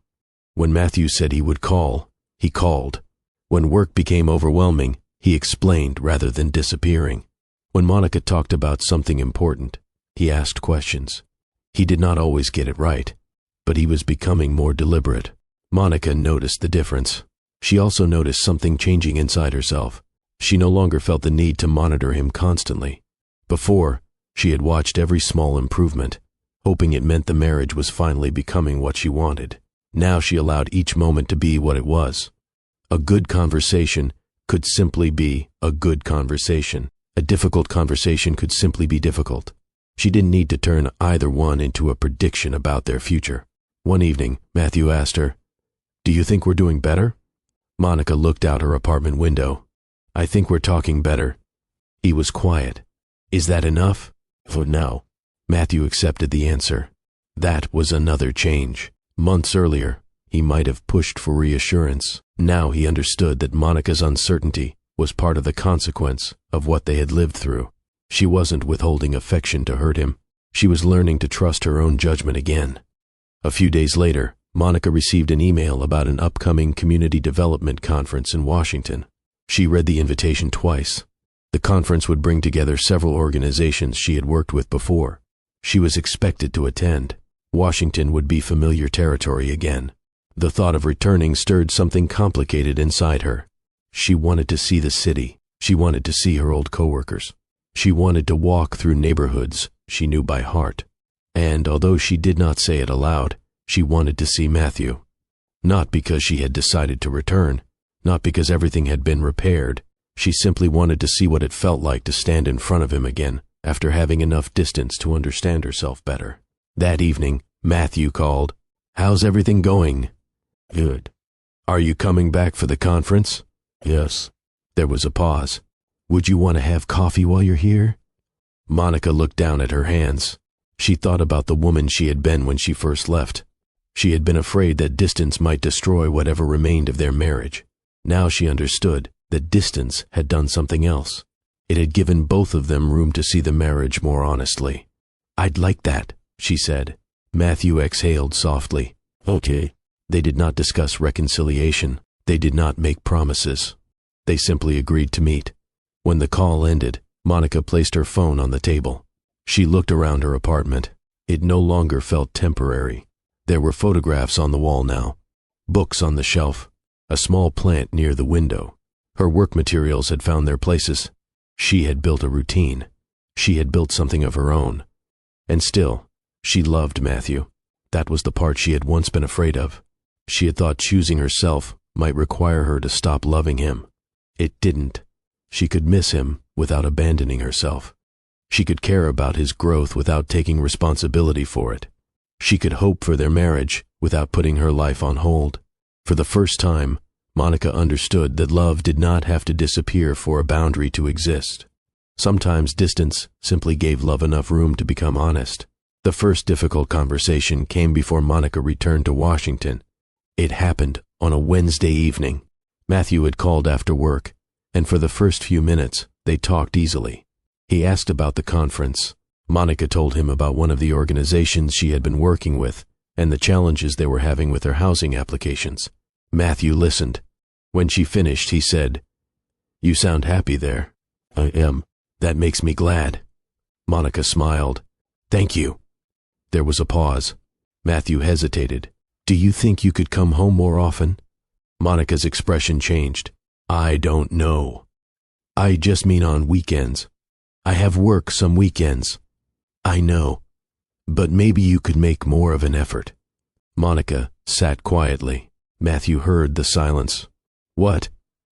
When Matthew said he would call, he called. When work became overwhelming, he explained rather than disappearing. When Monica talked about something important, he asked questions. He did not always get it right, but he was becoming more deliberate. Monica noticed the difference. She also noticed something changing inside herself. She no longer felt the need to monitor him constantly. Before, she had watched every small improvement. hoping it meant the marriage was finally becoming what she wanted. Now she allowed each moment to be what it was. A good conversation could simply be a good conversation. A difficult conversation could simply be difficult. She didn't need to turn either one into a prediction about their future. One evening, Matthew asked her, "Do you think we're doing better?" Monica looked out her apartment window. "I think we're talking better." He was quiet. "Is that enough?" For now. Matthew accepted the answer. That was another change. Months earlier, he might have pushed for reassurance. Now he understood that Monica's uncertainty was part of the consequence of what they had lived through. She wasn't withholding affection to hurt him. She was learning to trust her own judgment again. A few days later, Monica received an email about an upcoming community development conference in Washington. She read the invitation twice. The conference would bring together several organizations she had worked with before. She was expected to attend. Washington would be familiar territory again. The thought of returning stirred something complicated inside her. She wanted to see the city. She wanted to see her old coworkers. She wanted to walk through neighborhoods she knew by heart. And although she did not say it aloud, she wanted to see Matthew. Not because she had decided to return, not because everything had been repaired. She simply wanted to see what it felt like to stand in front of him again after having enough distance to understand herself better. That evening, Matthew called. "How's everything going?" Good. "Are you coming back for the conference?" Yes. There was a pause. "Would you want to have coffee while you're here?" Monica looked down at her hands. She thought about the woman she had been when she first left. She had been afraid that distance might destroy whatever remained of their marriage. Now she understood that distance had done something else. It had given both of them room to see the marriage more honestly. "I'd like that," she said. Matthew exhaled softly. Okay. They did not discuss reconciliation. They did not make promises. They simply agreed to meet. When the call ended, Monica placed her phone on the table. She looked around her apartment. It no longer felt temporary. There were photographs on the wall now, books on the shelf, a small plant near the window. Her work materials had found their places. She had built a routine. She had built something of her own. And still, she loved Matthew. That was the part she had once been afraid of. She had thought choosing herself might require her to stop loving him. It didn't. She could miss him without abandoning herself. She could care about his growth without taking responsibility for it. She could hope for their marriage without putting her life on hold. For the first time, Monica understood that love did not have to disappear for a boundary to exist. Sometimes distance simply gave love enough room to become honest. The first difficult conversation came before Monica returned to Washington. It happened on a Wednesday evening. Matthew had called after work, and for the first few minutes, they talked easily. He asked about the conference. Monica told him about one of the organizations she had been working with and the challenges they were having with their housing applications. Matthew listened. When she finished, he said, "You sound happy there." I am. "That makes me glad." Monica smiled. "Thank you." There was a pause. Matthew hesitated. "Do you think you could come home more often?" Monica's expression changed. "I don't know. I just mean on weekends. I have work some weekends." "I know. But maybe you could make more of an effort." Monica sat quietly. Matthew heard the silence. "What?"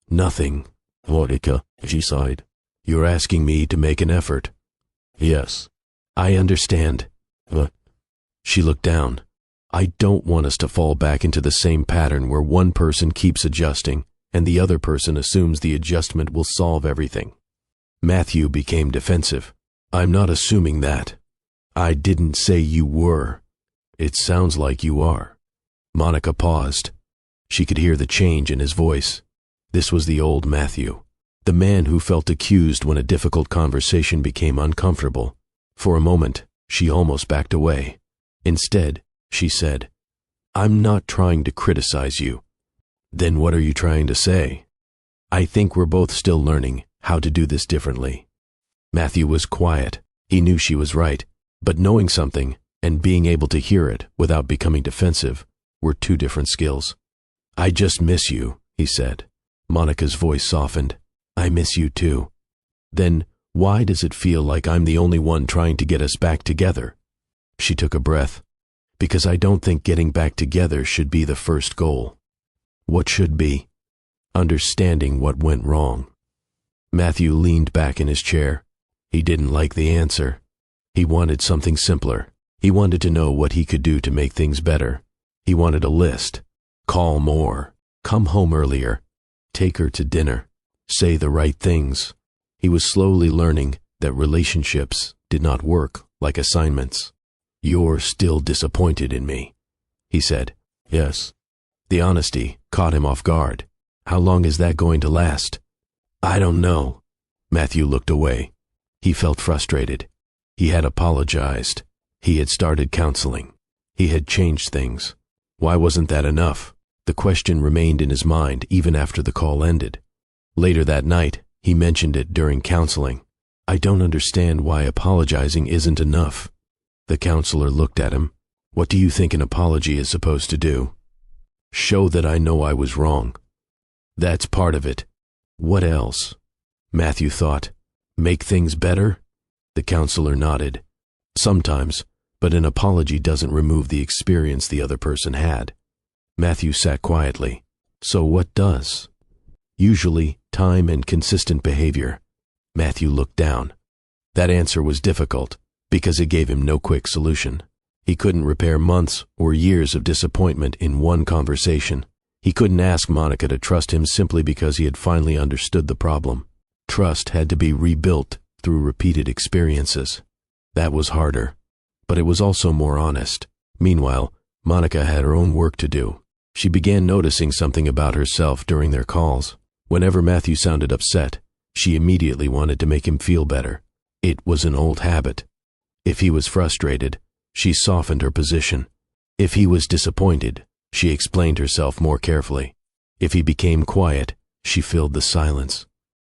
"Nothing." Monica, she sighed. "You're asking me to make an effort." Yes. "I understand." But She looked down. "I don't want us to fall back into the same pattern where one person keeps adjusting and the other person assumes the adjustment will solve everything." Matthew became defensive. "I'm not assuming that. I didn't say you were. It sounds like you are." Monica paused. She could hear the change in his voice. This was the old Matthew, the man who felt accused when a difficult conversation became uncomfortable. For a moment, she almost backed away. Instead, she said, "I'm not trying to criticize you." "Then what are you trying to say?" "I think we're both still learning how to do this differently." Matthew was quiet. He knew she was right, but knowing something and being able to hear it without becoming defensive were two different skills. "I just miss you," he said. Monica's voice softened. "I miss you too." "Then why does it feel like I'm the only one trying to get us back together?" She took a breath. Because I don't think getting back together should be the first goal. What should be? Understanding what went wrong. Matthew leaned back in his chair. He didn't like the answer. He wanted something simpler. He wanted to know what he could do to make things better. He wanted a list. Call more. Come home earlier. Take her to dinner. Say the right things. He was slowly learning that relationships did not work like assignments. "You're still disappointed in me," he said. Yes. The honesty caught him off guard. "How long is that going to last?" "I don't know." Matthew looked away. He felt frustrated. He had apologized. He had started counseling. He had changed things. Why wasn't that enough? The question remained in his mind even after the call ended. Later that night, he mentioned it during counseling. "I don't understand why apologizing isn't enough." The counselor looked at him. "What do you think an apology is supposed to do?" "Show that I know I was wrong." "That's part of it. What else?" Matthew thought. "Make things better?" The counselor nodded. "Sometimes, but an apology doesn't remove the experience the other person had." Matthew sat quietly. "So what does?" "Usually, time and consistent behavior." Matthew looked down. That answer was difficult, because it gave him no quick solution. He couldn't repair months or years of disappointment in one conversation. He couldn't ask Monica to trust him simply because he had finally understood the problem. Trust had to be rebuilt through repeated experiences. That was harder, but it was also more honest. Meanwhile, Monica had her own work to do. She began noticing something about herself during their calls. Whenever Matthew sounded upset, she immediately wanted to make him feel better. It was an old habit. If he was frustrated, she softened her position. If he was disappointed, she explained herself more carefully. If he became quiet, she filled the silence.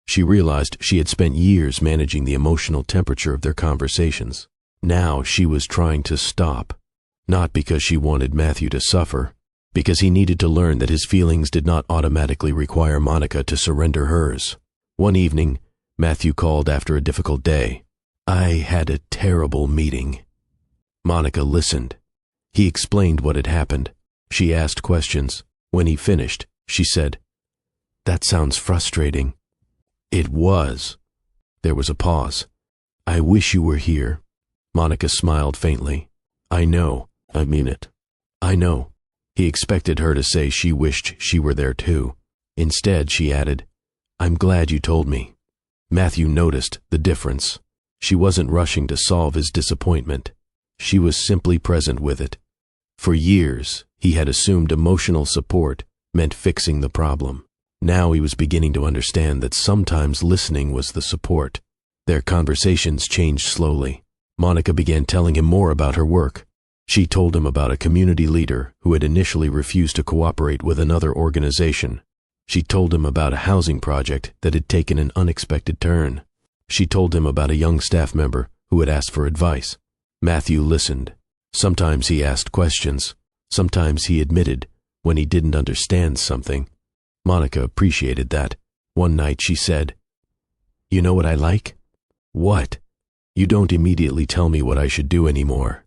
She realized she had spent years managing the emotional temperature of their conversations. Now she was trying to stop, not because she wanted Matthew to suffer, because he needed to learn that his feelings did not automatically require Monica to surrender hers. One evening, Matthew called after a difficult day. "I had a terrible meeting." Monica listened. He explained what had happened. She asked questions. When he finished, she said, "That sounds frustrating." "It was." There was a pause. "I wish you were here." Monica smiled faintly. "I know. I mean it." I know." He expected her to say she wished she were there too. Instead, she added, "I'm glad you told me." Matthew noticed the difference. She wasn't rushing to solve his disappointment. She was simply present with it. For years, he had assumed emotional support meant fixing the problem. Now he was beginning to understand that sometimes listening was the support. Their conversations changed slowly. Monica began telling him more about her work. She told him about a community leader who had initially refused to cooperate with another organization. She told him about a housing project that had taken an unexpected turn. She told him about a young staff member who had asked for advice. Matthew listened. Sometimes he asked questions. Sometimes he admitted when he didn't understand something. Monica appreciated that. One night she said, "You know what I like?" "What?" "You don't immediately tell me what I should do anymore."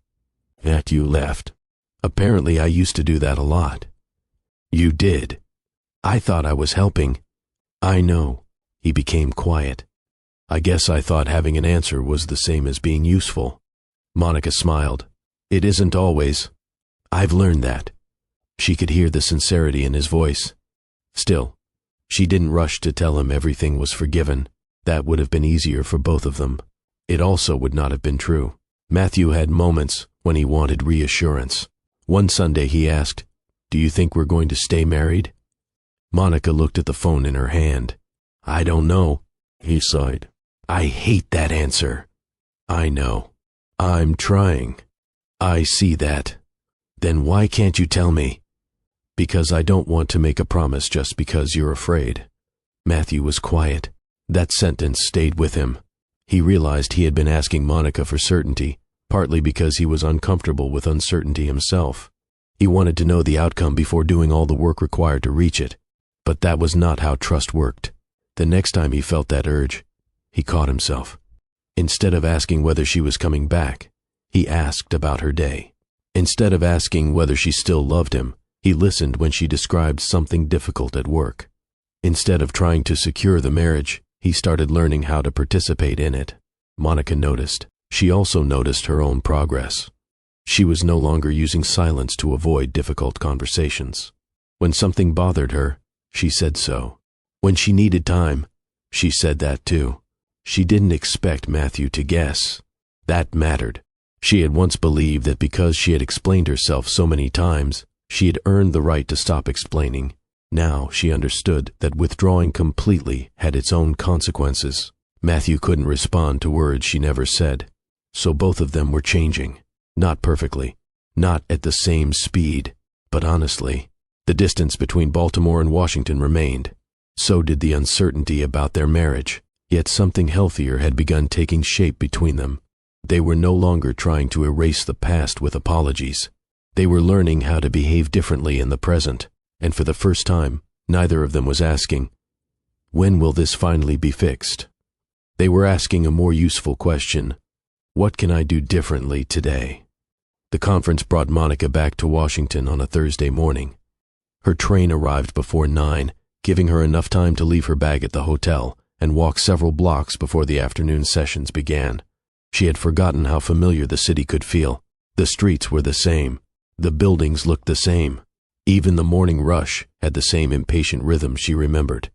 Matthew laughed. "Apparently I used to do that a lot." "You did." "I thought I was helping." "I know." He became quiet. "I guess I thought having an answer was the same as being useful." Monica smiled. "It isn't always. I've learned that." She could hear the sincerity in his voice. Still, she didn't rush to tell him everything was forgiven. That would have been easier for both of them. It also would not have been true. Matthew had moments when he wanted reassurance. One Sunday he asked, "Do you think we're going to stay married?" Monica looked at the phone in her hand. "I don't know." He sighed. "I hate that answer." "I know. I'm trying." "I see that." "Then why can't you tell me?" "Because I don't want to make a promise just because you're afraid." Matthew was quiet. That sentence stayed with him. He realized he had been asking Monica for certainty, partly because he was uncomfortable with uncertainty himself. He wanted to know the outcome before doing all the work required to reach it. But that was not how trust worked. The next time he felt that urge, he caught himself. Instead of asking whether she was coming back, He asked about her day. Instead of asking whether she still loved him, he listened when she described something difficult at work. Instead of trying to secure the marriage, he started learning how to participate in it. Monica noticed. She also noticed her own progress. She was no longer using silence to avoid difficult conversations. When something bothered her, she said so. When she needed time, she said that too. She didn't expect Matthew to guess. That mattered. She had once believed that because she had explained herself so many times, she had earned the right to stop explaining. Now she understood that withdrawing completely had its own consequences. Matthew couldn't respond to words she never said. So both of them were changing. Not perfectly, not at the same speed, but honestly. The distance between Baltimore and Washington remained. So did the uncertainty about their marriage. Yet something healthier had begun taking shape between them. They were no longer trying to erase the past with apologies. They were learning how to behave differently in the present, and for the first time, neither of them was asking, "When will this finally be fixed?" They were asking a more useful question: "What can I do differently today?" The conference brought Monica back to Washington on a Thursday morning. Her train arrived before 9, giving her enough time to leave her bag at the hotel and walk several blocks before the afternoon sessions began. She had forgotten how familiar the city could feel. The streets were the same. The buildings looked the same. Even the morning rush had the same impatient rhythm she remembered.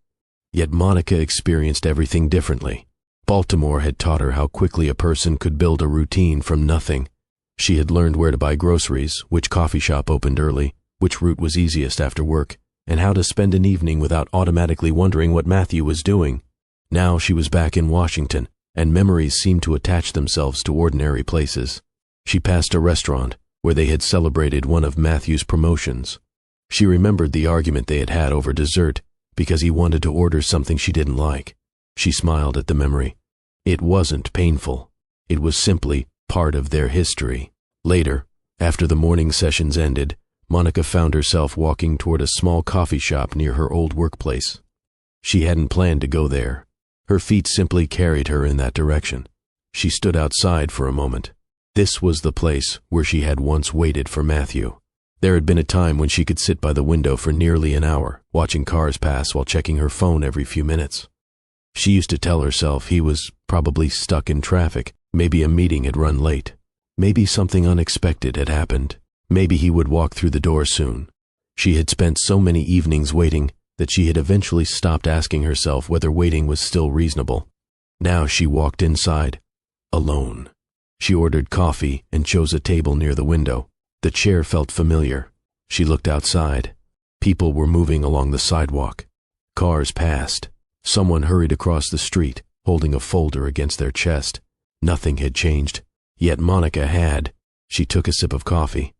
Yet Monica experienced everything differently. Baltimore had taught her how quickly a person could build a routine from nothing. She had learned where to buy groceries, which coffee shop opened early, which route was easiest after work, and how to spend an evening without automatically wondering what Matthew was doing. Now she was back in Washington, and memories seemed to attach themselves to ordinary places. She passed a restaurant where they had celebrated one of Matthew's promotions. She remembered the argument they had had over dessert because he wanted to order something she didn't like. She smiled at the memory. It wasn't painful. It was simply part of their history. Later, after the morning sessions ended, Monica found herself walking toward a small coffee shop near her old workplace. She hadn't planned to go there. Her feet simply carried her in that direction. She stood outside for a moment. This was the place where she had once waited for Matthew. There had been a time when she could sit by the window for nearly an hour, watching cars pass while checking her phone every few minutes. She used to tell herself he was probably stuck in traffic. Maybe a meeting had run late. Maybe something unexpected had happened. Maybe he would walk through the door soon. She had spent so many evenings waiting that she had eventually stopped asking herself whether waiting was still reasonable. Now she walked inside, alone. She ordered coffee and chose a table near the window. The chair felt familiar. She looked outside. People were moving along the sidewalk. Cars passed. Someone hurried across the street, holding a folder against their chest. Nothing had changed, yet Monica had. She took a sip of coffee.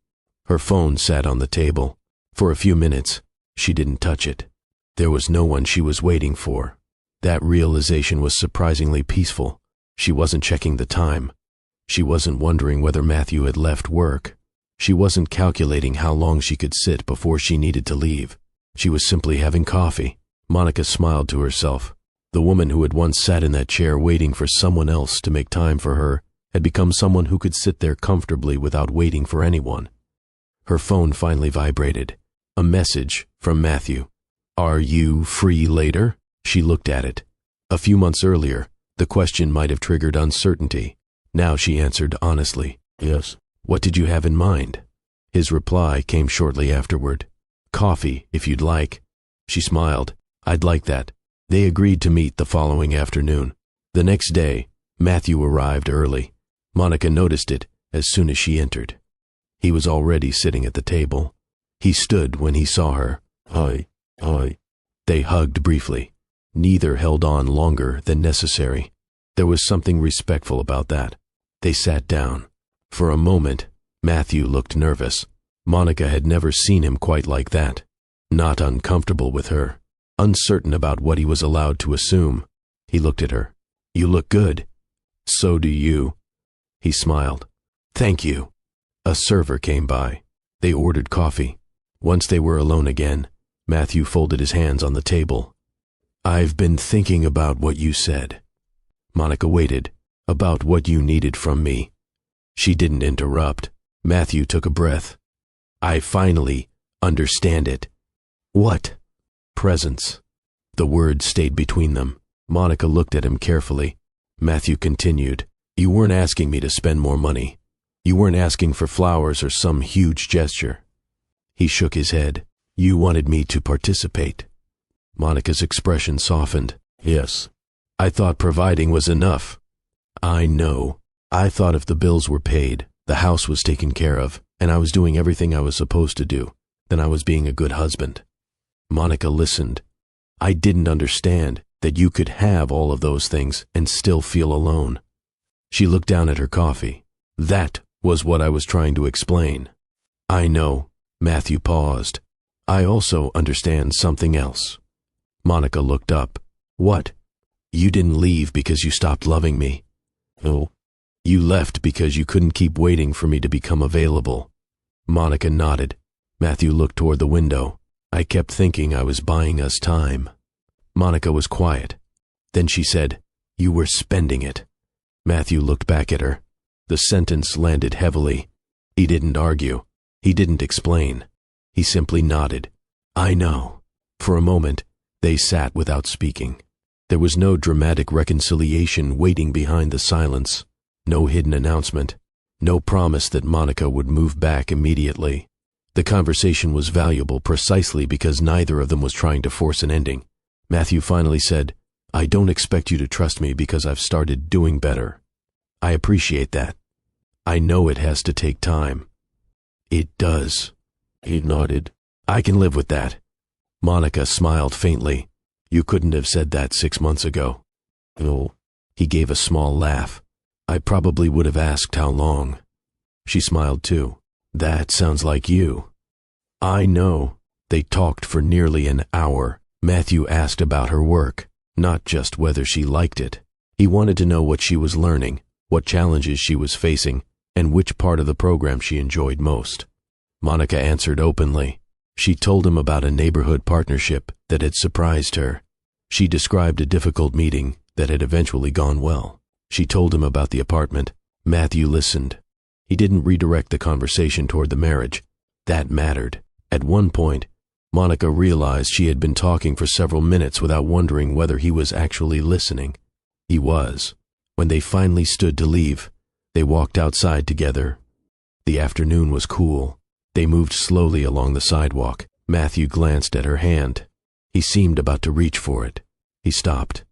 Her phone sat on the table. For a few minutes, she didn't touch it. There was no one she was waiting for. That realization was surprisingly peaceful. She wasn't checking the time. She wasn't wondering whether Matthew had left work. She wasn't calculating how long she could sit before she needed to leave. She was simply having coffee. Monica smiled to herself. The woman who had once sat in that chair waiting for someone else to make time for her had become someone who could sit there comfortably without waiting for anyone. Her phone finally vibrated. A message from Matthew. "Are you free later?" She looked at it. A few months earlier, the question might have triggered uncertainty. Now she answered honestly, "Yes." "What did you have in mind?" His reply came shortly afterward. "Coffee, if you'd like." She smiled. "I'd like that." They agreed to meet the following afternoon. The next day, Matthew arrived early. Monica noticed it as soon as she entered. He was already sitting at the table. He stood when he saw her. Hi. They hugged briefly. Neither held on longer than necessary. There was something respectful about that. They sat down. For a moment, Matthew looked nervous. Monica had never seen him quite like that. Not uncomfortable with her. Uncertain about what he was allowed to assume. He looked at her. "You look good." "So do you." He smiled. "Thank you." A server came by. They ordered coffee. Once they were alone again, Matthew folded his hands on the table. "I've been thinking about what you said." Monica waited. "About what you needed from me." She didn't interrupt. Matthew took a breath. I finally understand it. What? Presents. The words stayed between them. Monica looked at him carefully. Matthew continued, You weren't asking me to spend more money. You weren't asking for flowers or some huge gesture. He shook his head. You wanted me to participate. Monica's expression softened. Yes. I thought providing was enough. I know. I thought if the bills were paid, the house was taken care of, and I was doing everything I was supposed to do, then I was being a good husband. Monica listened. I didn't understand that you could have all of those things and still feel alone. She looked down at her coffee. That was what I was trying to explain. I know. Matthew paused. I also understand something else. Monica looked up. What? You didn't leave because you stopped loving me. No. You left because you couldn't keep waiting for me to become available. Monica nodded. Matthew looked toward the window. I kept thinking I was buying us time. Monica was quiet. Then she said, You were spending it. Matthew looked back at her. The sentence landed heavily. He didn't argue. He didn't explain. He simply nodded. I know. For a moment, they sat without speaking. There was no dramatic reconciliation waiting behind the silence, no hidden announcement, no promise that Monica would move back immediately. The conversation was valuable precisely because neither of them was trying to force an ending. Matthew finally said, I don't expect you to trust me because I've started doing better. I appreciate that. I know it has to take time. It does. He nodded. I can live with that. Monica smiled faintly. You couldn't have said that 6 months ago. No. He gave a small laugh. I probably would have asked how long. She smiled too. That sounds like you. I know. They talked for nearly an hour. Matthew asked about her work, not just whether she liked it. He wanted to know what she was learning, what challenges she was facing, and which part of the program she enjoyed most. Monica answered openly. She told him about a neighborhood partnership that had surprised her. She described a difficult meeting that had eventually gone well. She told him about the apartment. Matthew listened. He didn't redirect the conversation toward the marriage. That mattered. At one point, Monica realized she had been talking for several minutes without wondering whether he was actually listening. He was. When they finally stood to leave, they walked outside together. The afternoon was cool. They moved slowly along the sidewalk. Matthew glanced at her hand. He seemed about to reach for it. He stopped.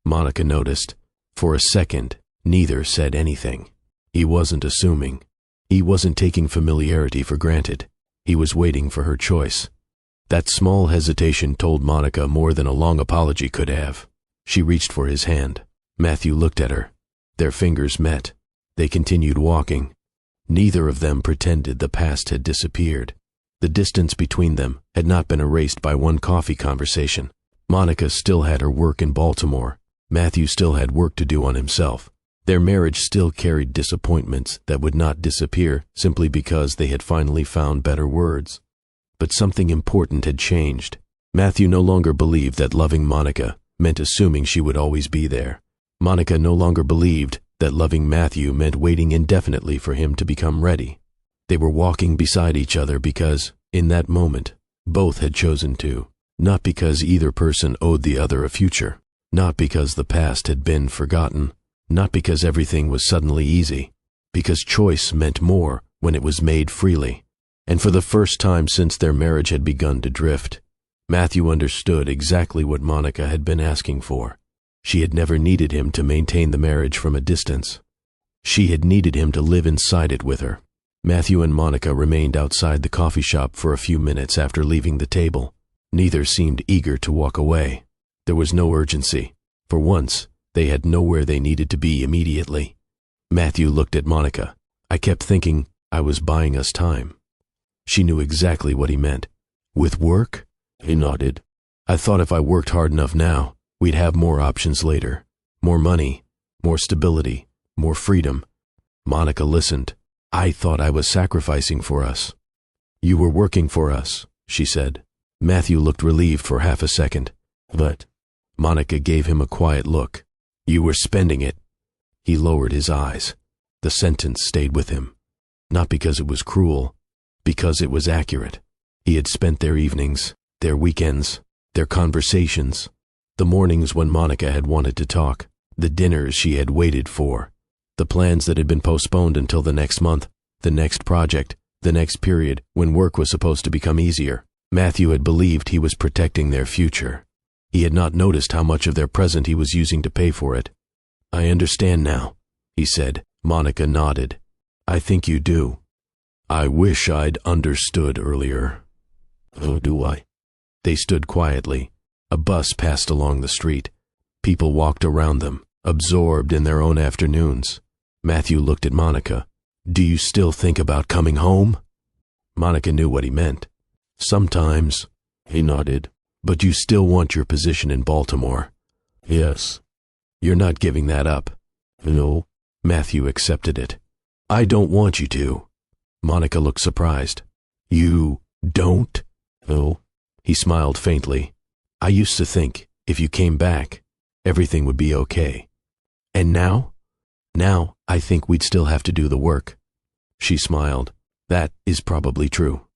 Monica noticed. For a second, neither said anything. He wasn't assuming. He wasn't taking familiarity for granted. He was waiting for her choice. That small hesitation told Monica more than a long apology could have. She reached for his hand. Matthew looked at her. Their fingers met. They continued walking. Neither of them pretended the past had disappeared. The distance between them had not been erased by one coffee conversation. Monica still had her work in Baltimore. Matthew still had work to do on himself. Their marriage still carried disappointments that would not disappear simply because they had finally found better words. But something important had changed. Matthew no longer believed that loving Monica meant assuming she would always be there. Monica no longer believed that loving Matthew meant waiting indefinitely for him to become ready. They were walking beside each other because, in that moment, both had chosen to, not because either person owed the other a future, not because the past had been forgotten, not because everything was suddenly easy, because choice meant more when it was made freely. And for the first time since their marriage had begun to drift, Matthew understood exactly what Monica had been asking for. She had never needed him to maintain the marriage from a distance. She had needed him to live inside it with her. Matthew and Monica remained outside the coffee shop for a few minutes after leaving the table. Neither seemed eager to walk away. There was no urgency. For once, they had nowhere they needed to be immediately. Matthew looked at Monica. I kept thinking I was buying us time. She knew exactly what he meant. With work? He nodded. I thought if I worked hard enough now, we'd have more options later. More money, more stability, more freedom. Monica listened. I thought I was sacrificing for us. You were working for us, she said. Matthew looked relieved for half a second. But Monica gave him a quiet look. You were spending it. He lowered his eyes. The sentence stayed with him. Not because it was cruel, because it was accurate. He had spent their evenings, their weekends, their conversations, the mornings when Monica had wanted to talk, the dinners she had waited for, the plans that had been postponed until the next month, the next project, the next period when work was supposed to become easier. Matthew had believed he was protecting their future. He had not noticed how much of their present he was using to pay for it. "I understand now," he said. Monica nodded. "I think you do." "I wish I'd understood earlier." Oh, do I? They stood quietly. A bus passed along the street. People walked around them, absorbed in their own afternoons. Matthew looked at Monica. "Do you still think about coming home?" Monica knew what he meant. "Sometimes." He nodded. "But you still want your position in Baltimore?" Yes. "You're not giving that up?" No. Matthew accepted it. "I don't want you to." Monica looked surprised. "You don't?" No. He smiled faintly. "I used to think, if you came back, everything would be okay. And now? Now, I think we'd still have to do the work." She smiled. "That is probably true."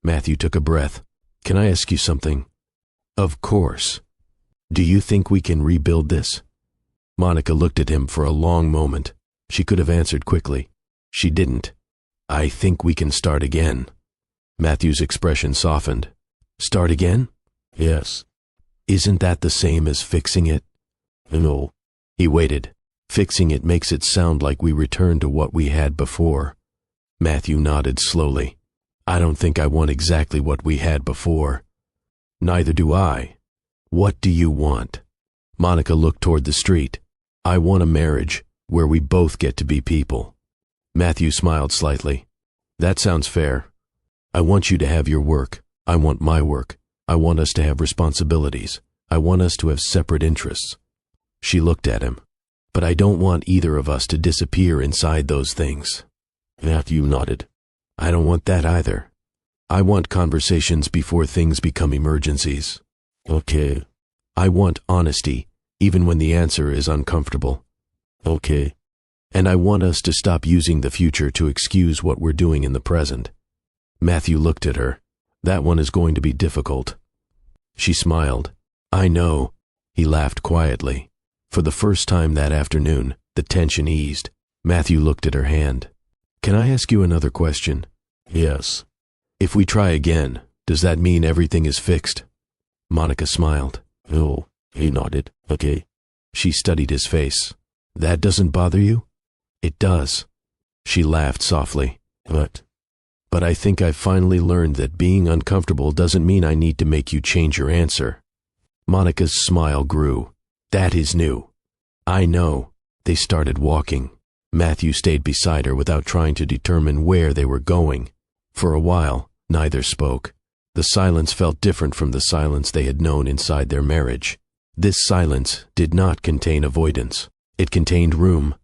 Matthew took a breath. "Can I ask you something?" "Of course. Do you think we can rebuild this?" Monica looked at him for a long moment. She could have answered quickly. She didn't. "I think we can start again." Matthew's expression softened. "Start again?" Yes. "Isn't that the same as fixing it?" No. He waited. "Fixing it makes it sound like we return to what we had before." Matthew nodded slowly. "I don't think I want exactly what we had before." "Neither do I. What do you want?" Monica looked toward the street. "I want a marriage where we both get to be people." Matthew smiled slightly. "That sounds fair. I want you to have your work. I want my work. I want us to have responsibilities. I want us to have separate interests." She looked at him. "But I don't want either of us to disappear inside those things." Matthew nodded. "I don't want that either. I want conversations before things become emergencies." Okay. "I want honesty, even when the answer is uncomfortable." Okay. "And I want us to stop using the future to excuse what we're doing in the present." Matthew looked at her. "That one is going to be difficult." She smiled. "I know." He laughed quietly. For the first time that afternoon, the tension eased. Matthew looked at her hand. "Can I ask you another question?" Yes. "If we try again, does that mean everything is fixed?" Monica smiled. No. He nodded. Okay. She studied his face. "That doesn't bother you?" "It does." She laughed softly. But I think I've finally learned that being uncomfortable doesn't mean I need to make you change your answer." Monica's smile grew. "That is new." "I know." They started walking. Matthew stayed beside her without trying to determine where they were going. For a while, neither spoke. The silence felt different from the silence they had known inside their marriage. This silence did not contain avoidance. It contained room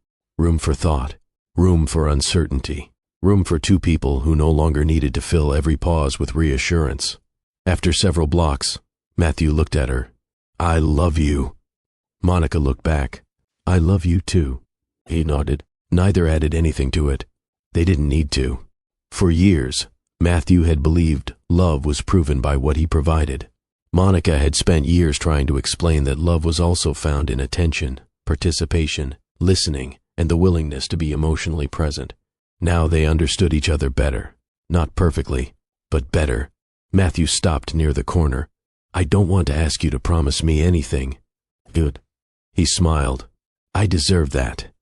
for thought, room for uncertainty, room for two people who no longer needed to fill every pause with reassurance. After several blocks, Matthew looked at her. "I love you." Monica looked back. "I love you too." He nodded. Neither added anything to it. They didn't need to. For years, Matthew had believed love was proven by what he provided. Monica had spent years trying to explain that love was also found in attention, participation, listening, and the willingness to be emotionally present. Now they understood each other better. Not perfectly, but better. Matthew stopped near the corner. "I don't want to ask you to promise me anything." Good. He smiled. "I deserve that."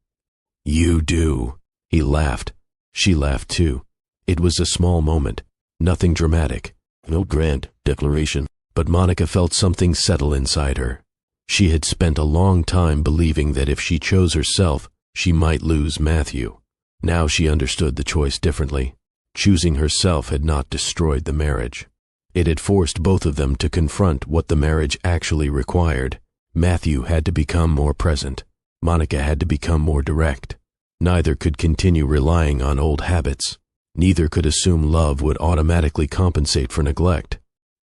"You do." He laughed. She laughed too. It was a small moment, nothing dramatic. No grand declaration. But Monica felt something settle inside her. She had spent a long time believing that if she chose herself, she might lose Matthew. Now she understood the choice differently. Choosing herself had not destroyed the marriage. It had forced both of them to confront what the marriage actually required. Matthew had to become more present. Monica had to become more direct. Neither could continue relying on old habits. Neither could assume love would automatically compensate for neglect.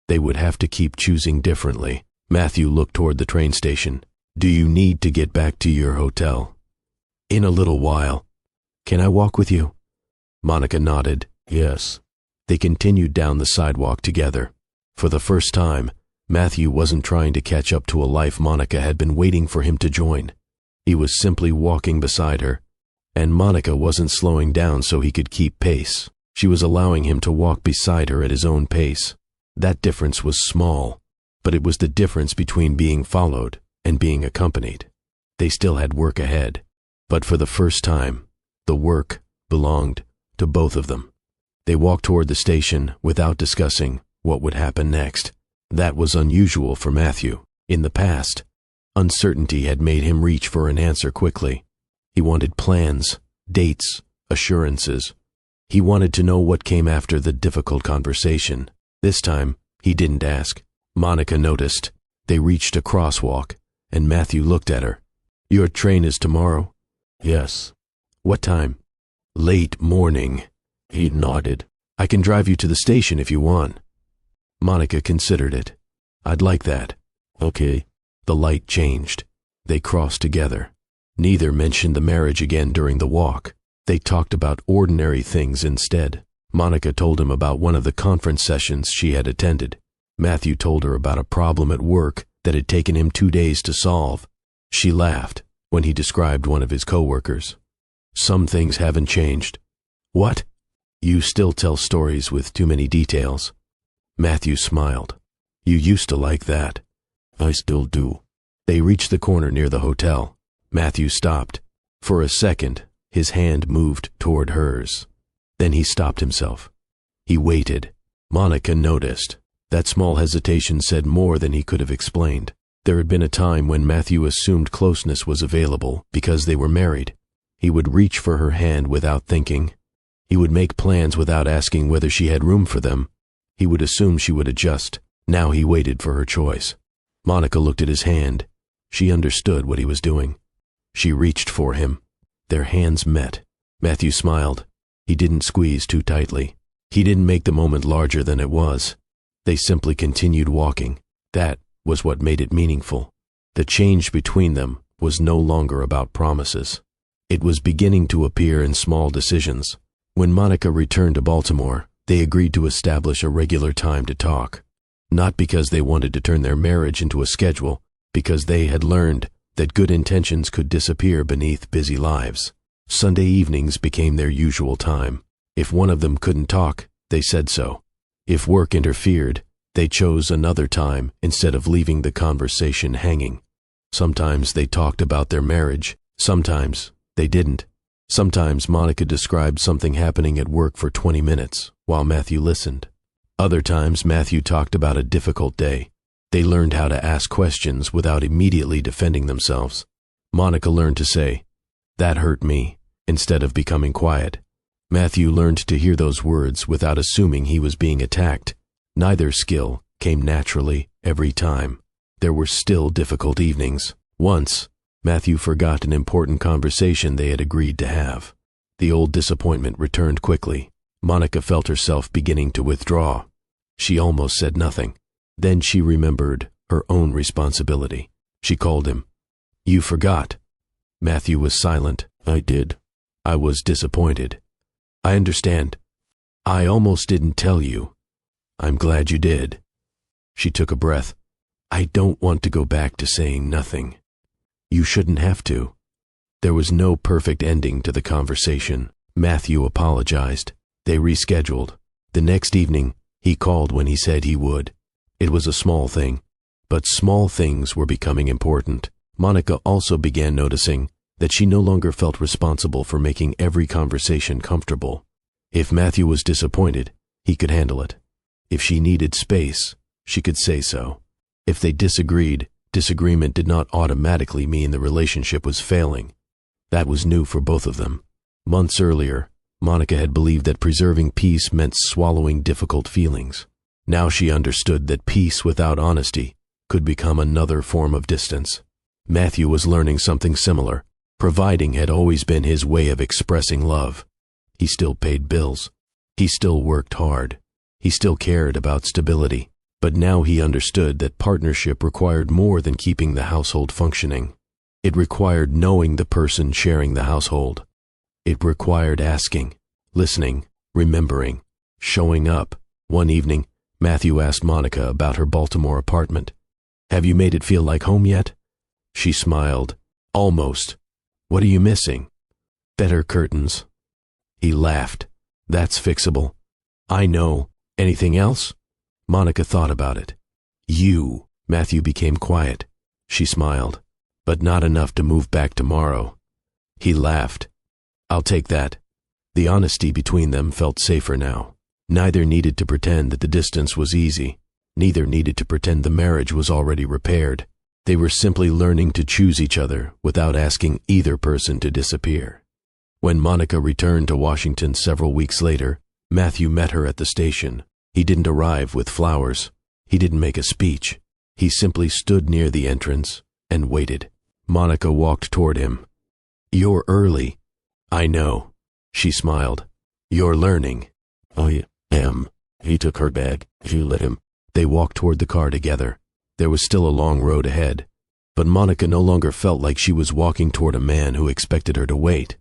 They would have to keep choosing differently. Matthew looked toward the train station. "Do you need to get back to your hotel?" "In a little while." Can I walk with you? Monica nodded. Yes. They continued down the sidewalk together. For the first time, Matthew wasn't trying to catch up to a life Monica had been waiting for him to join. He was simply walking beside her, and Monica wasn't slowing down so he could keep pace. She was allowing him to walk beside her at his own pace. That difference was small, but it was the difference between being followed and being accompanied. They still had work ahead, but for the first time, the work belonged to both of them. They walked toward the station without discussing what would happen next. That was unusual for Matthew. In the past, uncertainty had made him reach for an answer quickly. He wanted plans, dates, assurances. He wanted to know what came after the difficult conversation. This time, he didn't ask. Monica noticed. They reached a crosswalk, and Matthew looked at her. Your train is tomorrow? Yes. What time? Late morning. He nodded. I can drive you to the station if you want. Monica considered it. I'd like that. Okay. The light changed. They crossed together. Neither mentioned the marriage again during the walk. They talked about ordinary things instead. Monica told him about one of the conference sessions she had attended. Matthew told her about a problem at work that had taken him 2 days to solve. She laughed when he described one of his coworkers. Some things haven't changed. What? You still tell stories with too many details. Matthew smiled. You used to like that. I still do. They reached the corner near the hotel. Matthew stopped. For a second, his hand moved toward hers. Then he stopped himself. He waited. Monica noticed. That small hesitation said more than he could have explained. There had been a time when Matthew assumed closeness was available because they were married. He would reach for her hand without thinking. He would make plans without asking whether she had room for them. He would assume she would adjust. Now he waited for her choice. Monica looked at his hand. She understood what he was doing. She reached for him. Their hands met. Matthew smiled. He didn't squeeze too tightly. He didn't make the moment larger than it was. They simply continued walking. That was what made it meaningful. The change between them was no longer about promises. It was beginning to appear in small decisions. When Monica returned to Baltimore, they agreed to establish a regular time to talk. Not because they wanted to turn their marriage into a schedule, because they had learned that good intentions could disappear beneath busy lives. Sunday evenings became their usual time. If one of them couldn't talk, they said so. If work interfered, they chose another time instead of leaving the conversation hanging. Sometimes they talked about their marriage. Sometimes they didn't. Sometimes Monica described something happening at work for 20 minutes while Matthew listened. Other times Matthew talked about a difficult day. They learned how to ask questions without immediately defending themselves. Monica learned to say, "That hurt me," instead of becoming quiet. Matthew learned to hear those words without assuming he was being attacked. Neither skill came naturally every time. There were still difficult evenings. Once, Matthew forgot an important conversation they had agreed to have. The old disappointment returned quickly. Monica felt herself beginning to withdraw. She almost said nothing. Then she remembered her own responsibility. She called him. "You forgot." Matthew was silent. I did. "I was disappointed." "I understand. I almost didn't tell you." "I'm glad you did." She took a breath. "I don't want to go back to saying nothing." "You shouldn't have to." There was no perfect ending to the conversation. Matthew apologized. They rescheduled. The next evening, he called when he said he would. It was a small thing, but small things were becoming important. Monica also began noticing that she no longer felt responsible for making every conversation comfortable. If Matthew was disappointed, he could handle it. If she needed space, she could say so. If they disagreed, disagreement did not automatically mean the relationship was failing. That was new for both of them. Months earlier, Monica had believed that preserving peace meant swallowing difficult feelings. Now she understood that peace without honesty could become another form of distance. Matthew was learning something similar. Providing had always been his way of expressing love. He still paid bills. He still worked hard. He still cared about stability. But now he understood that partnership required more than keeping the household functioning. It required knowing the person sharing the household. It required asking, listening, remembering, showing up. One evening, Matthew asked Monica about her Baltimore apartment. "Have you made it feel like home yet?" She smiled. "Almost. What are you missing?" "Better curtains." He laughed. "That's fixable." "I know. Anything else?" Monica thought about it. "You." Matthew became quiet. She smiled. "But not enough to move back tomorrow." He laughed. "I'll take that." The honesty between them felt safer now. Neither needed to pretend that the distance was easy. Neither needed to pretend the marriage was already repaired. They were simply learning to choose each other without asking either person to disappear. When Monica returned to Washington several weeks later, Matthew met her at the station. He didn't arrive with flowers. He didn't make a speech. He simply stood near the entrance and waited. Monica walked toward him. "You're early." "I know." She smiled. "You're learning." "I am." He took her bag. She let him. They walked toward the car together. There was still a long road ahead, but Monica no longer felt like she was walking toward a man who expected her to wait.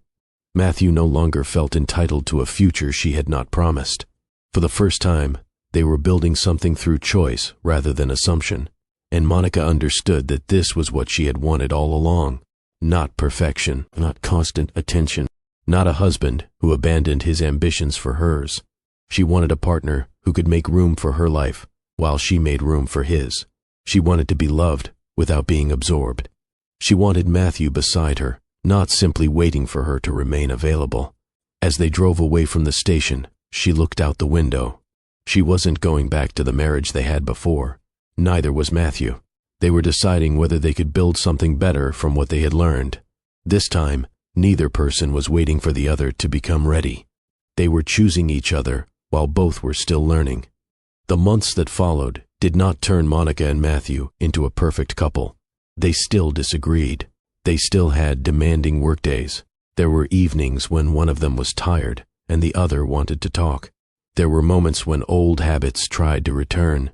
Matthew no longer felt entitled to a future she had not promised. For the first time, they were building something through choice rather than assumption, and Monica understood that this was what she had wanted all along. Not perfection, not constant attention, not a husband who abandoned his ambitions for hers. She wanted a partner who could make room for her life while she made room for his. She wanted to be loved without being absorbed. She wanted Matthew beside her, not simply waiting for her to remain available. As they drove away from the station, she looked out the window. She wasn't going back to the marriage they had before. Neither was Matthew. They were deciding whether they could build something better from what they had learned. This time, neither person was waiting for the other to become ready. They were choosing each other while both were still learning. The months that followed did not turn Monica and Matthew into a perfect couple. They still disagreed. They still had demanding workdays. There were evenings when one of them was tired and the other wanted to talk. There were moments when old habits tried to return.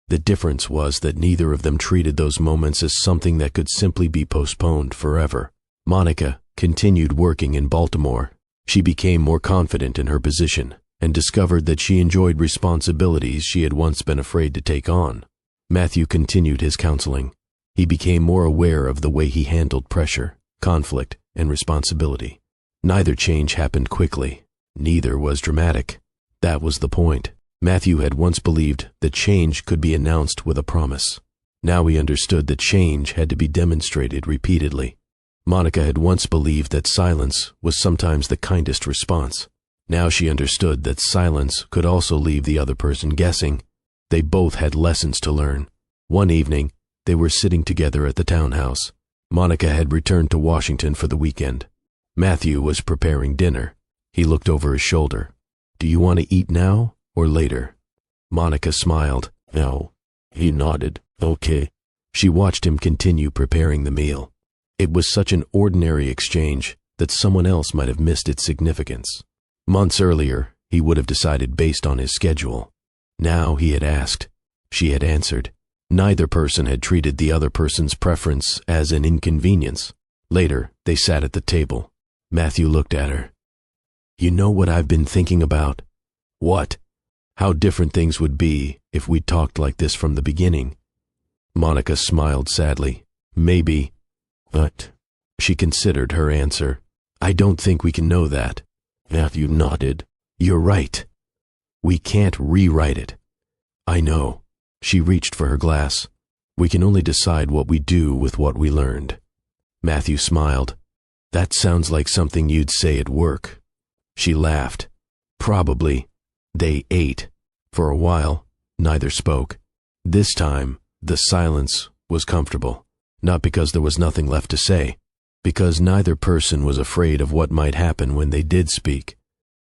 The difference was that neither of them treated those moments as something that could simply be postponed forever. Monica continued working in Baltimore. She became more confident in her position and discovered that she enjoyed responsibilities she had once been afraid to take on. Matthew continued his counseling. He became more aware of the way he handled pressure, conflict, and responsibility. Neither change happened quickly. Neither was dramatic. That was the point. Matthew had once believed that change could be announced with a promise. Now he understood that change had to be demonstrated repeatedly. Monica had once believed that silence was sometimes the kindest response. Now she understood that silence could also leave the other person guessing. They both had lessons to learn. One evening, they were sitting together at the townhouse. Monica had returned to Washington for the weekend. Matthew was preparing dinner. He looked over his shoulder. "Do you want to eat now or later?" Monica smiled. "No." He nodded. "Okay." She watched him continue preparing the meal. It was such an ordinary exchange that someone else might have missed its significance. Months earlier, he would have decided based on his schedule. Now he had asked. She had answered. Neither person had treated the other person's preference as an inconvenience. Later, they sat at the table. Matthew looked at her. "You know what I've been thinking about?" "What?" "How different things would be if we'd talked like this from the beginning." Monica smiled sadly. "Maybe." "But..." She considered her answer. "I don't think we can know that." Matthew nodded. "You're right. We can't rewrite it." "I know." She reached for her glass. "We can only decide what we do with what we learned." Matthew smiled. "That sounds like something you'd say at work." She laughed. "Probably." They ate. For a while, neither spoke. This time, the silence was comfortable. Not because there was nothing left to say, because neither person was afraid of what might happen when they did speak.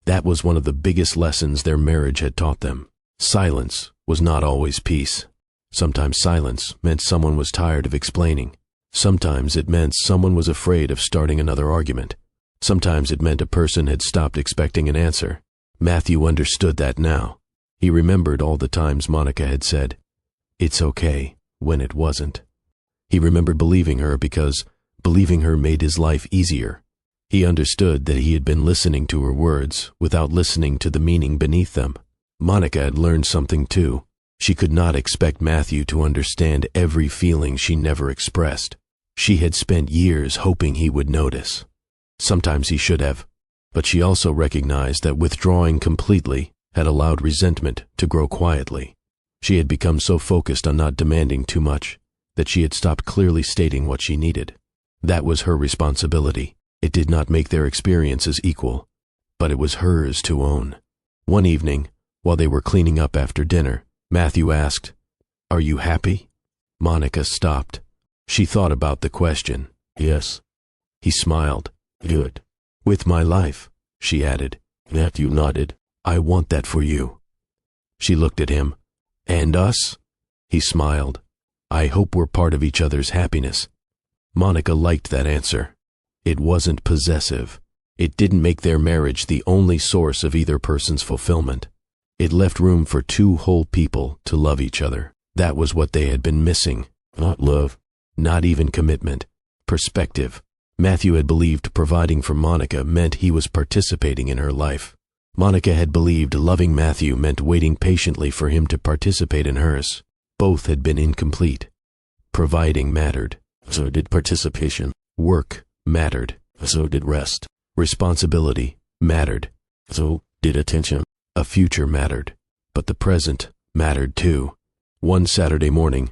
That was one of the biggest lessons their marriage had taught them. Silence was not always peace. Sometimes silence meant someone was tired of explaining. Sometimes it meant someone was afraid of starting another argument. Sometimes it meant a person had stopped expecting an answer. Matthew understood that now. He remembered all the times Monica had said, "It's okay," when it wasn't. He remembered believing her because believing her made his life easier. He understood that he had been listening to her words without listening to the meaning beneath them. Monica had learned something too. She could not expect Matthew to understand every feeling she never expressed. She had spent years hoping he would notice. Sometimes he should have, but she also recognized that withdrawing completely had allowed resentment to grow quietly. She had become so focused on not demanding too much that she had stopped clearly stating what she needed. That was her responsibility. It did not make their experiences equal, but it was hers to own. One evening, while they were cleaning up after dinner, Matthew asked, "Are you happy?" Monica stopped. She thought about the question. Yes. He smiled. Good. "With my life," she added. Matthew nodded. "I want that for you." She looked at him. "And us?" He smiled. "I hope we're part of each other's happiness." Monica liked that answer. It wasn't possessive. It didn't make their marriage the only source of either person's fulfillment. It left room for two whole people to love each other. That was what they had been missing. Not love. Not even commitment. Perspective. Matthew had believed providing for Monica meant he was participating in her life. Monica had believed loving Matthew meant waiting patiently for him to participate in hers. Both had been incomplete. Providing mattered. So did participation. Work mattered. So did rest. Responsibility mattered. So did attention. A future mattered. But the present mattered too. One Saturday morning,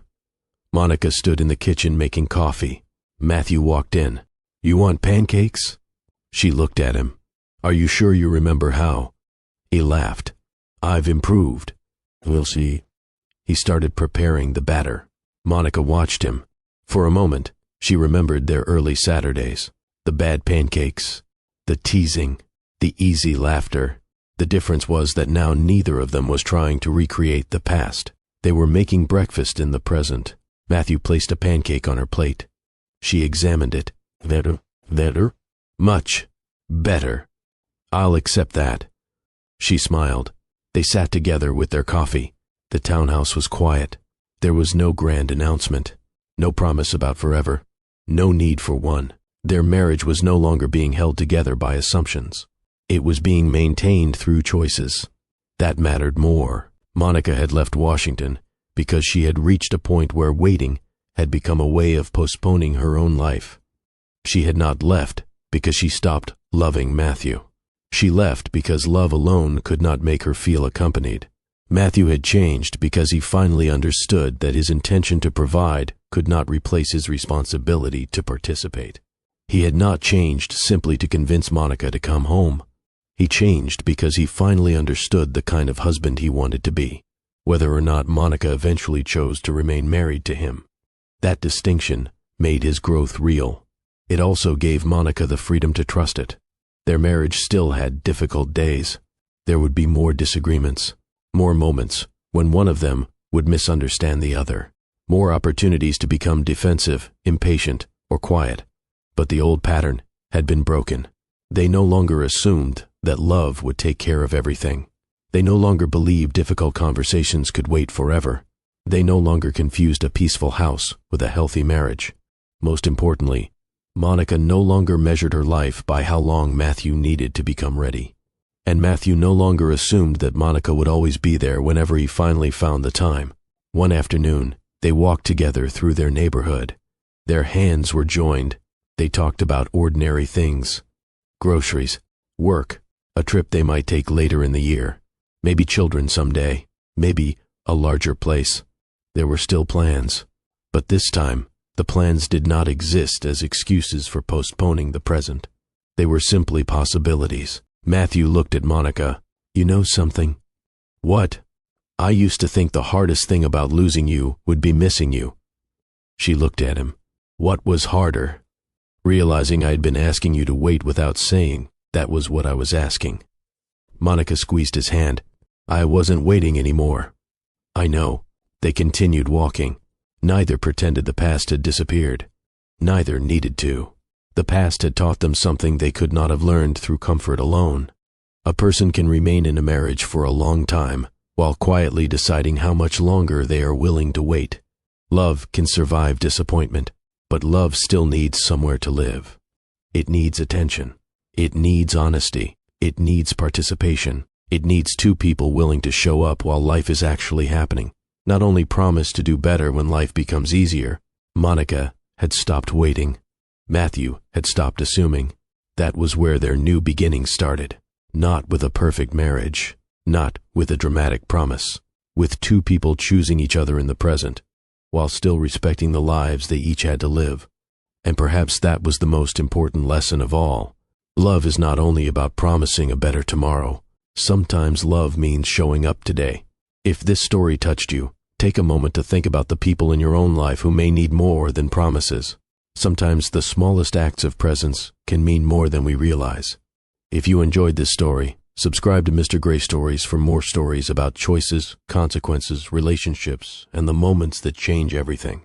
Monica stood in the kitchen making coffee. Matthew walked in. "You want pancakes?" She looked at him. "Are you sure you remember how?" He laughed. "I've improved." We'll see. He started preparing the batter. Monica watched him. For a moment, she remembered their early Saturdays. The bad pancakes, the teasing, the easy laughter. The difference was that now neither of them was trying to recreate the past. They were making breakfast in the present. Matthew placed a pancake on her plate. She examined it. Better? Much better. I'll accept that. She smiled. They sat together with their coffee. The townhouse was quiet. There was no grand announcement. No promise about forever. No need for one. Their marriage was no longer being held together by assumptions. It was being maintained through choices. That mattered more. Monica had left Washington because she had reached a point where waiting had become a way of postponing her own life. She had not left because she stopped loving Matthew. She left because love alone could not make her feel accompanied. Matthew had changed because he finally understood that his intention to provide could not replace his responsibility to participate. He had not changed simply to convince Monica to come home. He changed because he finally understood the kind of husband he wanted to be, whether or not Monica eventually chose to remain married to him. That distinction made his growth real. It also gave Monica the freedom to trust it. Their marriage still had difficult days. There would be more disagreements, more moments when one of them would misunderstand the other, more opportunities to become defensive, impatient, or quiet. But the old pattern had been broken. They no longer assumed that love would take care of everything. They no longer believed difficult conversations could wait forever. They no longer confused a peaceful house with a healthy marriage. Most importantly, Monica no longer measured her life by how long Matthew needed to become ready. And Matthew no longer assumed that Monica would always be there whenever he finally found the time. One afternoon, they walked together through their neighborhood. Their hands were joined. They talked about ordinary things. Groceries, work, a trip they might take later in the year, maybe children someday, maybe a larger place. There were still plans. But this time, the plans did not exist as excuses for postponing the present. They were simply possibilities. Matthew looked at Monica. "You know something?" "What?" "I used to think the hardest thing about losing you would be missing you." She looked at him. "What was harder?" "Realizing I'd been asking you to wait without saying, that was what I was asking." Monica squeezed his hand. "I wasn't waiting anymore." "I know." They continued walking. Neither pretended the past had disappeared. Neither needed to. The past had taught them something they could not have learned through comfort alone. A person can remain in a marriage for a long time, while quietly deciding how much longer they are willing to wait. Love can survive disappointment, but love still needs somewhere to live. It needs attention. It needs honesty. It needs participation. It needs two people willing to show up while life is actually happening. Not only promise to do better when life becomes easier, Monica had stopped waiting. Matthew had stopped assuming. That was where their new beginning started. Not with a perfect marriage, not with a dramatic promise, with two people choosing each other in the present, while still respecting the lives they each had to live. And perhaps that was the most important lesson of all. Love is not only about promising a better tomorrow. Sometimes love means showing up today. If this story touched you, take a moment to think about the people in your own life who may need more than promises. Sometimes the smallest acts of presence can mean more than we realize. If you enjoyed this story, subscribe to Mr. Gray Stories for more stories about choices, consequences, relationships, and the moments that change everything.